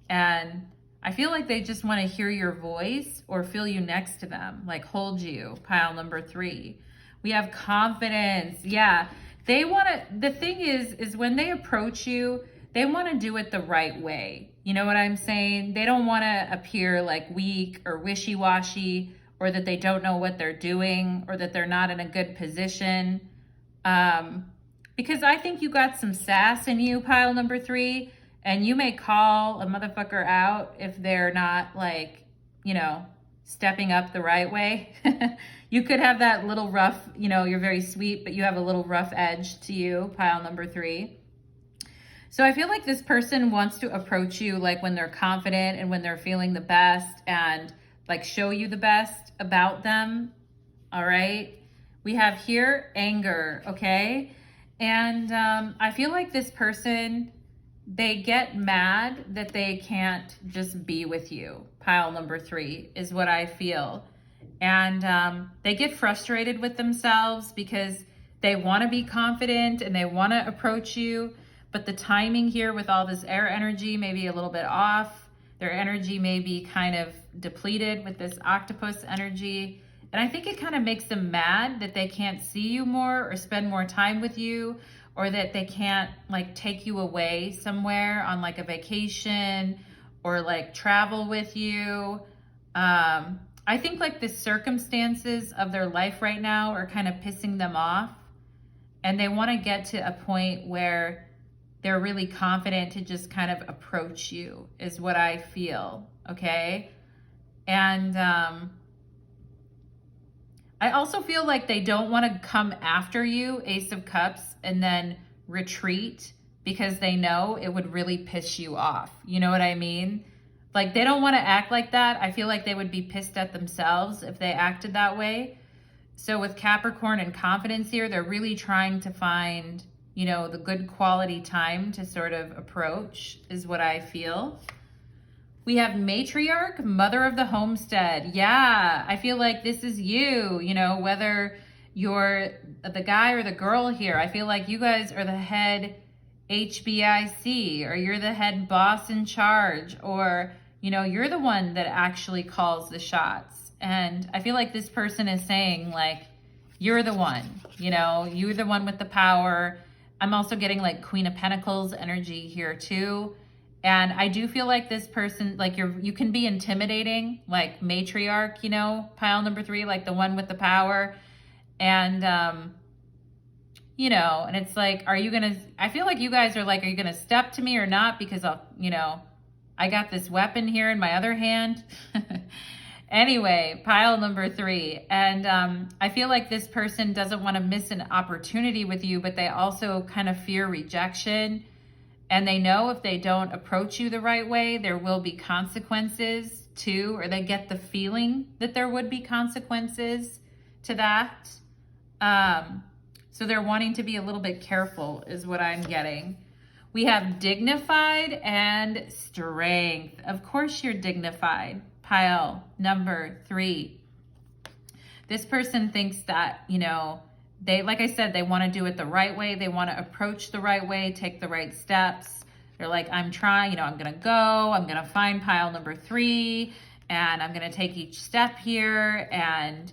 And I feel like they just want to hear your voice or feel you next to them, like hold you, pile number 3. We have confidence. Yeah, they want to, the thing is when they approach you, they want to do it the right way. You know what I'm saying? They don't want to appear like weak or wishy-washy, or that they don't know what they're doing, or that they're not in a good position. Because I think you got some sass in you, pile number 3, and you may call a motherfucker out if they're not like, you know, stepping up the right way. You could have that little rough, you know, you're very sweet, but you have a little rough edge to you, pile number 3. So I feel like this person wants to approach you like when they're confident and when they're feeling the best and like show you the best about them. All right. We have here anger. Okay. And I feel like this person, they get mad that they can't just be with you. Pile number 3 is what I feel. And they get frustrated with themselves because they want to be confident and they want to approach you. But the timing here with all this air energy may be a little bit off. Their energy may be kind of depleted with this octopus energy. And I think it kind of makes them mad that they can't see you more or spend more time with you, or that they can't like take you away somewhere on like a vacation or like travel with you. I think like the circumstances of their life right now are kind of pissing them off, and they want to get to a point where they're really confident to just kind of approach you is what I feel. Okay. And I also feel like they don't want to come after you, Ace of Cups, and then retreat because they know it would really piss you off. You know what I mean? Like they don't want to act like that. I feel like they would be pissed at themselves if they acted that way. So with Capricorn and confidence here, they're really trying to find, you know, the good quality time to sort of approach is what I feel. We have matriarch, mother of the homestead. Yeah, I feel like this is you, you know, whether you're the guy or the girl here. I feel like you guys are the head HBIC, or you're the head boss in charge, or, you know, you're the one that actually calls the shots. And I feel like this person is saying like, you're the one, you know, you're the one with the power. I'm also getting like Queen of Pentacles energy here too. And I do feel like this person, like you can be intimidating, like matriarch, you know, pile number 3, like the one with the power. And, you know, and it's like, I feel like you guys are like, are you going to step to me or not? Because I got this weapon here in my other hand. Anyway, pile number 3. And I feel like this person doesn't want to miss an opportunity with you, but they also kind of fear rejection. And they know if they don't approach you the right way, there will be consequences too, or they get the feeling that there would be consequences to that. So they're wanting to be a little bit careful is what I'm getting. We have dignified and strength. Of course you're dignified. Pile number 3. This person thinks that, you know, like I said, they want to do it the right way. They want to approach the right way, take the right steps. They're like, I'm trying, you know, I'm going to go, I'm going to find pile number 3, and I'm going to take each step here. And,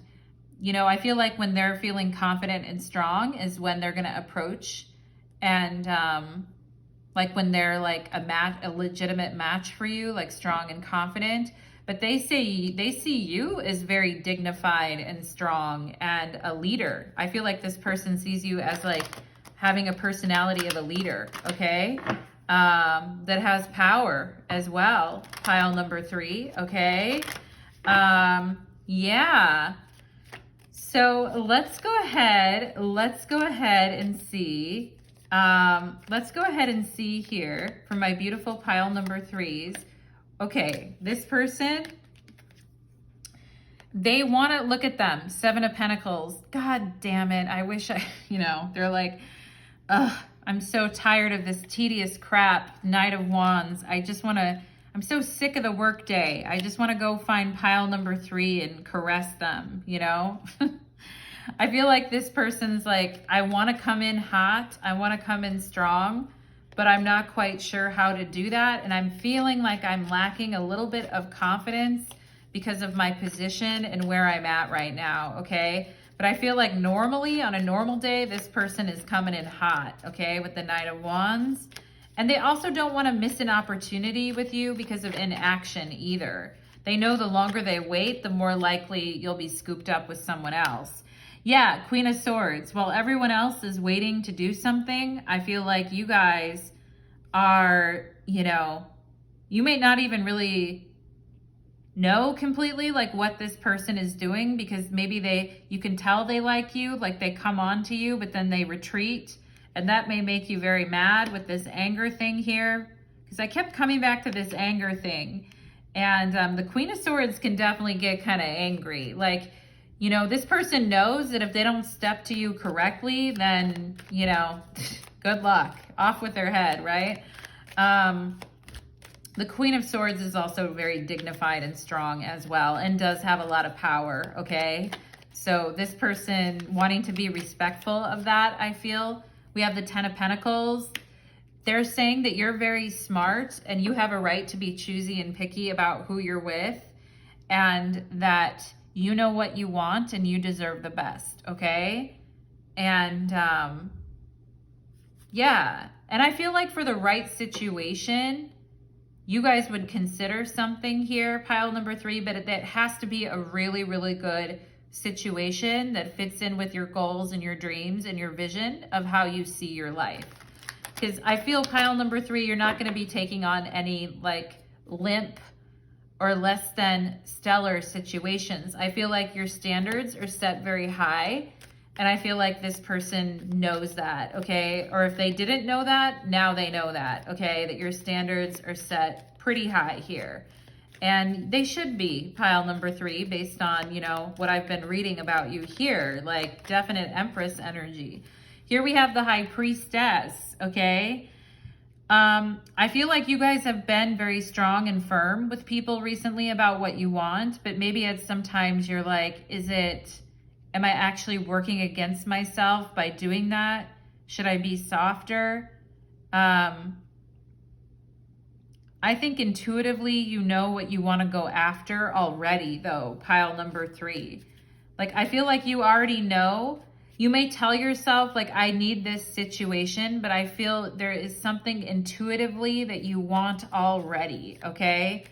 you know, I feel like when they're feeling confident and strong is when they're going to approach. And, like when they're like a legitimate match for you, like strong and confident. But they see you as very dignified and strong and a leader. I feel like this person sees you as like having a personality of a leader, okay? That has power as well. Pile number 3, okay? Yeah. So let's go ahead and see. Let's go ahead and see here for my beautiful pile number 3s. Okay, this person, they want to look at them. 7 of Pentacles. God damn it. I wish they're like, ugh, I'm so tired of this tedious crap. Knight of Wands. I'm so sick of the work day. I just want to go find pile number 3 and caress them, you know? I feel like this person's like, I want to come in hot. I want to come in strong, but I'm not quite sure how to do that. And I'm feeling like I'm lacking a little bit of confidence because of my position and where I'm at right now, okay? But I feel like normally, on a normal day, this person is coming in hot, okay, with the Knight of Wands. And they also don't want to miss an opportunity with you because of inaction either. They know the longer they wait, the more likely you'll be scooped up with someone else. Yeah, Queen of Swords. While everyone else is waiting to do something, I feel like you guys are, you know, you may not even really know completely like what this person is doing, because maybe you can tell they like you, like they come on to you, but then they retreat. And that may make you very mad with this anger thing here, because I kept coming back to this anger thing. And the Queen of Swords can definitely get kind of angry. Like, you know, this person knows that if they don't step to you correctly, then, you know, good luck. Off with their head, right? The Queen of Swords is also very dignified and strong as well, and does have a lot of power, okay? So this person wanting to be respectful of that, I feel. We have the 10 of Pentacles. They're saying that you're very smart and you have a right to be choosy and picky about who you're with, and that you know what you want and you deserve the best, okay? And yeah, and I feel like for the right situation, you guys would consider something here, pile number 3, but it has to be a really, really good situation that fits in with your goals and your dreams and your vision of how you see your life. Because I feel pile number 3, you're not going to be taking on any like limp or less than stellar situations. I feel like your standards are set very high, and I feel like this person knows that, okay? Or if they didn't know that, now they know that, okay? That your standards are set pretty high here. And they should be, pile number 3, based on, you know, what I've been reading about you here, like definite Empress energy. Here we have the High Priestess, okay? I feel like you guys have been very strong and firm with people recently about what you want, but maybe at sometimes you're like, am I actually working against myself by doing that? Should I be softer? I think intuitively you know what you want to go after already, though, pile number 3. Like, I feel like you already know You may tell yourself, like, I need this situation, but I feel there is something intuitively that you want already, okay?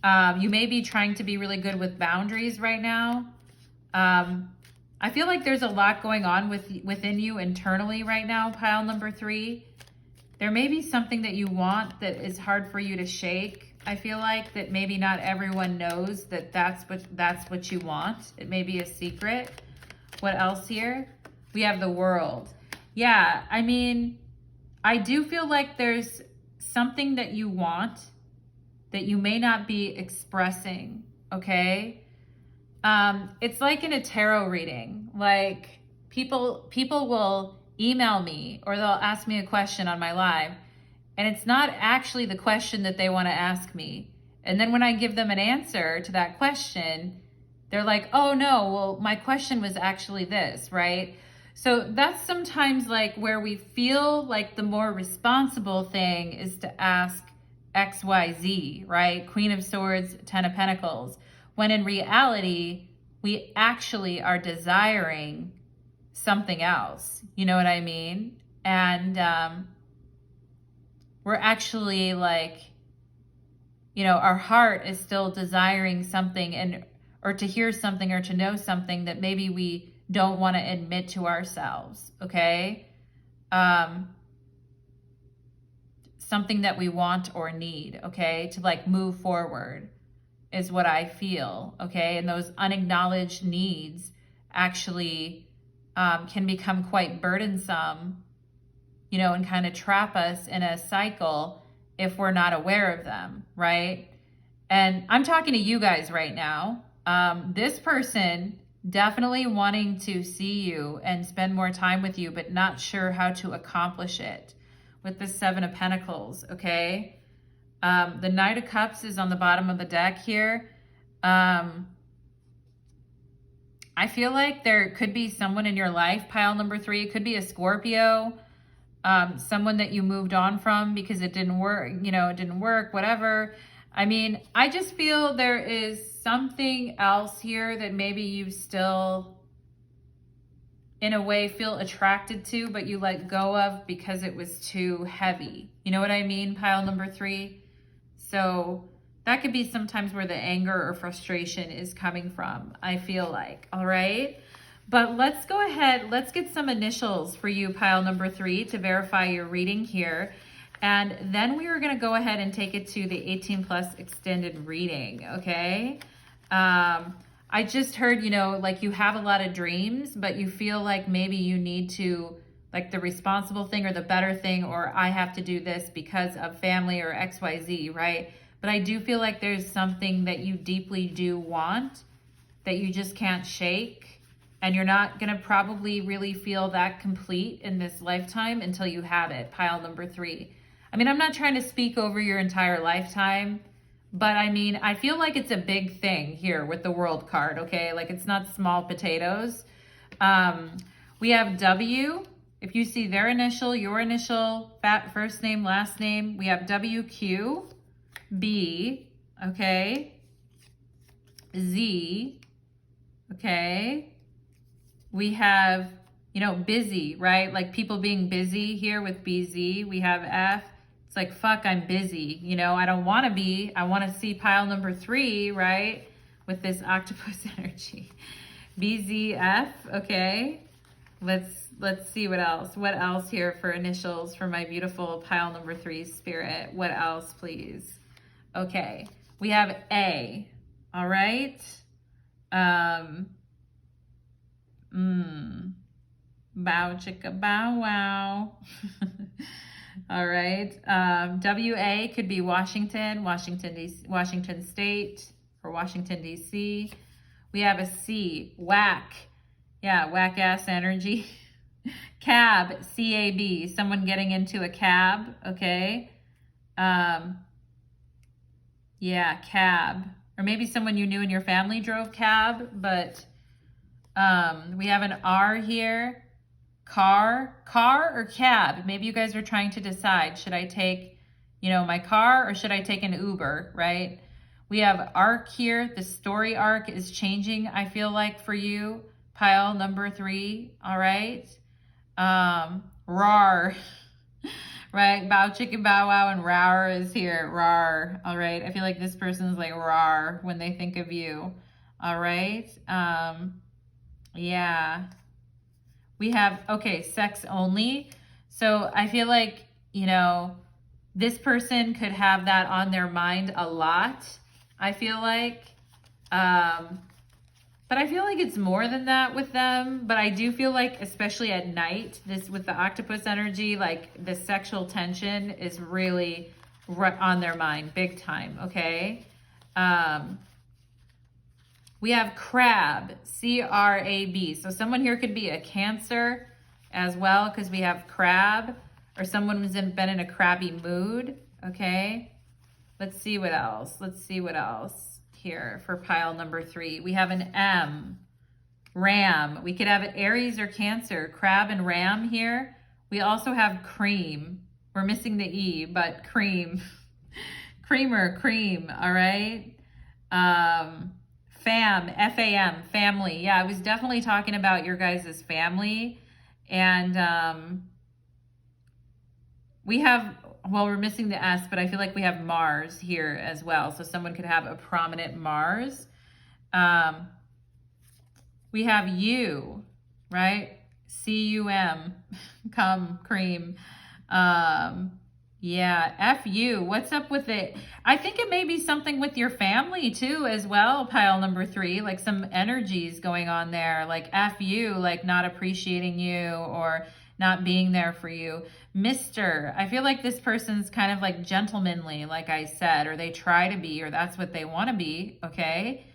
You may be trying to be really good with boundaries right now. I feel like there's a lot going on within you internally right now, pile number 3. There may be something that you want that is hard for you to shake. I feel like that maybe not everyone knows that that's what you want. It may be a secret. What else here? We have the World. Yeah, I mean, I do feel like there's something that you want that you may not be expressing, okay? It's like in a tarot reading. Like, people will email me or they'll ask me a question on my live, and it's not actually the question that they want to ask me. And then when I give them an answer to that question, they're like, oh no, well, my question was actually this, right? So that's sometimes like where we feel like the more responsible thing is to ask XYZ, right? Queen of Swords, 10 of Pentacles. When in reality, we actually are desiring something else. You know what I mean? And we're actually like, you know, our heart is still desiring something, or to hear something or to know something that maybe we don't want to admit to ourselves, okay? Something that we want or need, okay? To like move forward is what I feel, okay? And those unacknowledged needs actually can become quite burdensome, you know, and kind of trap us in a cycle if we're not aware of them, right? And I'm talking to you guys right now. This person definitely wanting to see you and spend more time with you, but not sure how to accomplish it with the 7 of Pentacles, okay? The Knight of Cups is on the bottom of the deck here. I feel like there could be someone in your life, pile number 3. It could be a Scorpio, someone that you moved on from because it didn't work, you know, it didn't work, whatever. I mean, I just feel there is something else here that maybe you still, in a way, feel attracted to, but you let go of because it was too heavy. You know what I mean, pile number 3? So that could be sometimes where the anger or frustration is coming from, I feel like, all right? But let's go ahead, let's get some initials for you, pile number 3, to verify your reading here. And then we are going to go ahead and take it to the 18 plus extended reading, okay? I just heard, you know, like you have a lot of dreams, but you feel like maybe you need to, like the responsible thing or the better thing, or I have to do this because of family or XYZ, right? But I do feel like there's something that you deeply do want that you just can't shake. And you're not going to probably really feel that complete in this lifetime until you have it, pile number 3. I mean, I'm not trying to speak over your entire lifetime, but I mean, I feel like it's a big thing here with the World card, okay? Like it's not small potatoes. We have W. If you see their initial, your initial, first name, last name, we have WQ, B, okay? Z, okay? We have, you know, busy, right? Like people being busy here with BZ. We have F. It's like, fuck, I'm busy. You know, I don't want to be. I want to see pile number 3, right? With this octopus energy. BZF, okay. Let's see what else. What else here for initials for my beautiful pile number 3 spirit? What else, please? Okay. We have A. All right. Bow chicka bow wow. All right. WA could be Washington State, or Washington, D.C. We have a C, whack. Yeah, whack ass energy. Cab, CAB, someone getting into a cab, okay? Yeah, cab. Or maybe someone you knew in your family drove cab, but we have an R here. Car or cab? Maybe you guys are trying to decide, should I take, you know, my car or should I take an Uber, right? We have arc here. The story arc is changing, I feel like, for you. pile number 3, all right? Rawr, right? Bow chicken bow wow, and rawr is here, rawr, all right? I feel like this person's like rawr when they think of you, all right? Yeah. We have, okay, sex only. So I feel like, you know, this person could have that on their mind a lot, I feel like. But I feel like it's more than that with them. But I do feel like, especially at night, this with the octopus energy, like the sexual tension is really on their mind, big time, okay? We have crab, C-R-A-B. So someone here could be a Cancer as well, because we have crab, or someone who's been in a crabby mood, okay? Let's see what else. Let's see what else here for pile number 3. We have an M, ram. We could have an Aries or Cancer, crab and ram here. We also have cream. We're missing the E, but cream. Creamer, cream, all right? Fam, F-A-M, family. Yeah, I was definitely talking about your guys' family. And we have, well, we're missing the S, but I feel like we have Mars here as well. So someone could have a prominent Mars. We have U, right? C-U-M, cum, cream. Yeah, F-U, what's up with it? I think it may be something with your family too as well, pile number 3, like some energies going on there, like F-U, like not appreciating you or not being there for you. Mr., I feel like this person's kind of like gentlemanly, like I said, or they try to be, or that's what they want to be, okay?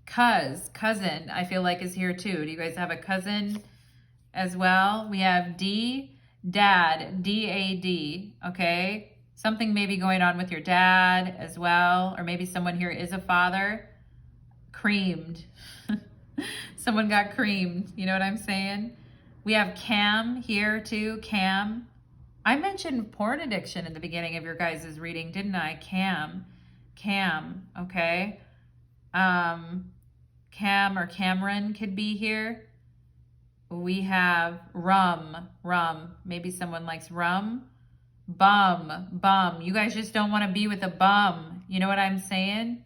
Cousin, I feel like is here too. Do you guys have a cousin as well? We have D, dad, D-A-D, okay? Something maybe going on with your dad as well, or maybe someone here is a father. Creamed. Someone got creamed, you know what I'm saying? We have Cam here too, Cam. I mentioned porn addiction in the beginning of your guys' reading, didn't I? Cam, okay? Cam or Cameron could be here. We have rum. Maybe someone likes rum. Bum. You guys just don't want to be with a bum. You know what I'm saying?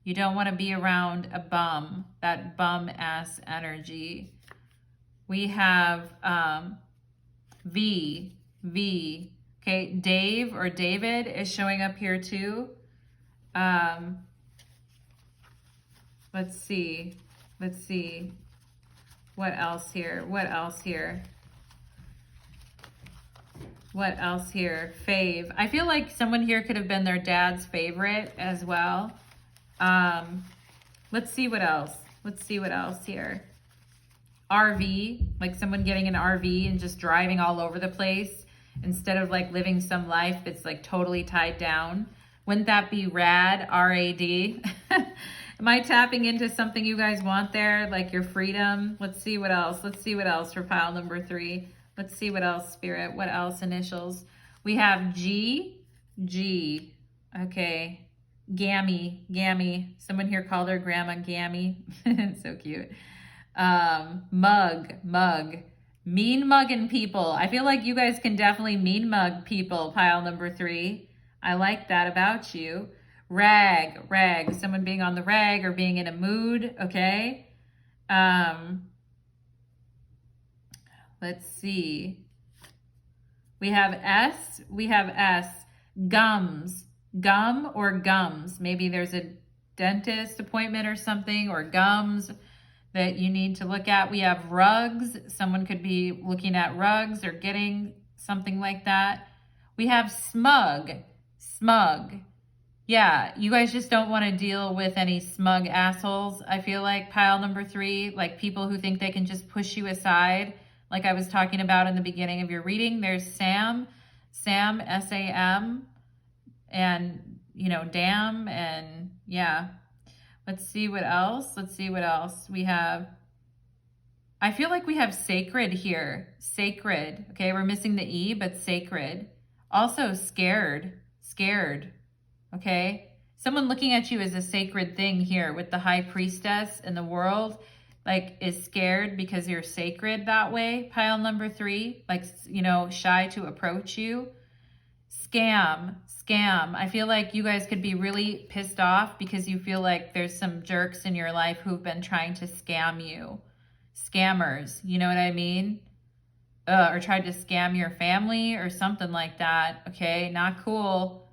You don't want to be around a bum, that bum ass energy. We have V. Okay, Dave or David is showing up here too. Let's see. What else here? Fave. I feel like someone here could have been their dad's favorite as well. Let's see what else here. RV, like someone getting an RV and just driving all over the place instead of like living some life that's like totally tied down. Wouldn't that be rad? R-A-D. Am I tapping into something you guys want there? Like your freedom? Let's see what else for pile number 3. Let's see what else, Spirit. What else initials? We have G. Okay. Gammy. Someone here called her grandma Gammy. So cute. Mug. Mean mugging people. I feel like you guys can definitely mean mug people, pile number 3. I like that about you. Rag. Someone being on the rag or being in a mood, okay? Let's see. We have S. Gums. Gum or gums. Maybe there's a dentist appointment or something, or gums that you need to look at. We have rugs. Someone could be looking at rugs or getting something like that. We have smug. Yeah, you guys just don't want to deal with any smug assholes, I feel like, pile number 3, like people who think they can just push you aside, like I was talking about in the beginning of your reading. There's Sam, S-A-M, and, you know, damn, and yeah. Let's see what else. We have, I feel like we have sacred here. Sacred, okay? We're missing the E, but sacred. Also scared, okay? someone looking at you as a sacred thing here with the high priestess in the world, like is scared because you're sacred that way. Pile number 3, like, you know, shy to approach you. Scam. I feel like you guys could be really pissed off because you feel like there's some jerks in your life who've been trying to scam you. Scammers, you know what I mean? Or tried to scam your family or something like that. Okay, not cool.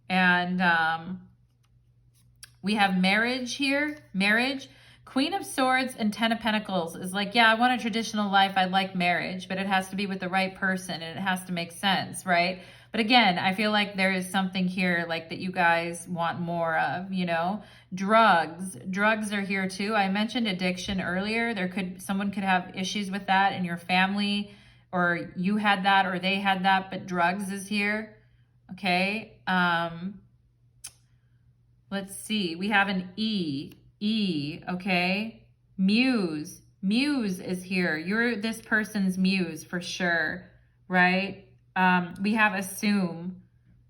And we have marriage here. Marriage. Queen of Swords and 10 of Pentacles is like, yeah, I want a traditional life. I like marriage, but it has to be with the right person and it has to make sense, right? But again, I feel like there is something here like that you guys want more of, you know. Drugs are here too. I mentioned addiction earlier. Someone could have issues with that in your family, or you had that or they had that, but drugs is here. Okay. Let's see. We have an E, okay? Muse is here. You're this person's muse for sure, right? We have assume.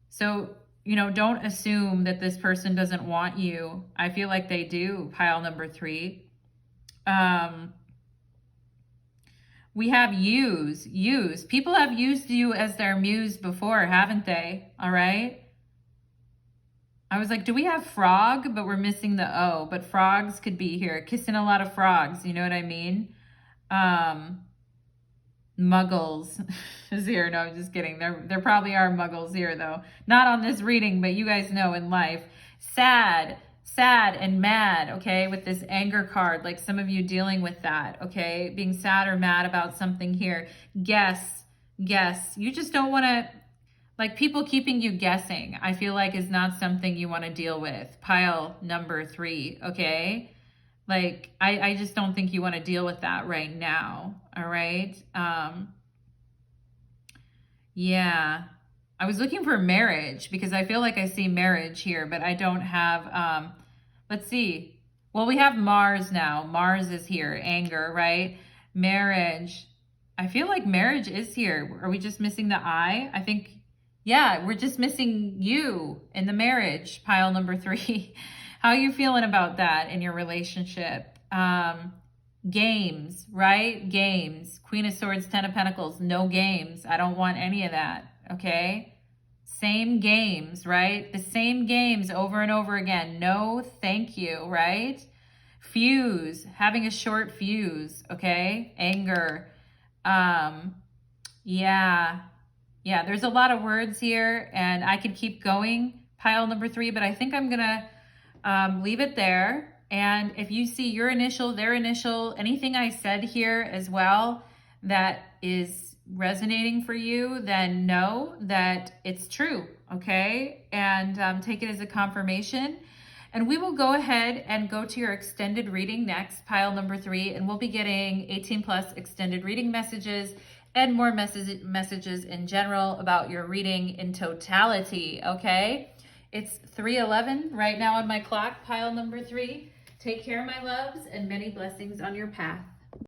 So, you know, don't assume that this person doesn't want you. I feel like they do, pile number 3. We have use. People have used you as their muse before, haven't they? All right. I was like, do we have frog? But we're missing the O. But frogs could be here. Kissing a lot of frogs. You know what I mean? Muggles is here. No, I'm just kidding. There probably are muggles here, though. Not on this reading, but you guys know in life. Sad and mad, okay, with this anger card. Like some of you dealing with that, okay? Being sad or mad about something here. Guess. You just don't want to... Like people keeping you guessing, I feel like is not something you want to deal with. Pile number 3, okay? Like, I just don't think you want to deal with that right now, all right? Yeah. I was looking for marriage because I feel like I see marriage here, but I don't have, let's see. Well, we have Mars now. Mars is here, anger, right? Marriage. I feel like marriage is here. Are we just missing the I? I think... Yeah, we're just missing you in the marriage, pile number 3. How are you feeling about that in your relationship? Games, right? Games. Queen of Swords, 10 of Pentacles. No games. I don't want any of that, okay? Same games, right? The same games over and over again. No, thank you, right? Fuse. Having a short fuse, okay? Anger. Yeah, there's a lot of words here, and I could keep going, pile number 3, but I think I'm going to leave it there. And if you see your initial, their initial, anything I said here as well that is resonating for you, then know that it's true, okay? And take it as a confirmation. And we will go ahead and go to your extended reading next, pile number 3, and we'll be getting 18+ extended reading messages and more messages in general about your reading in totality, okay? It's 3:11 right now on my clock, pile number 3. Take care, my loves, and many blessings on your path.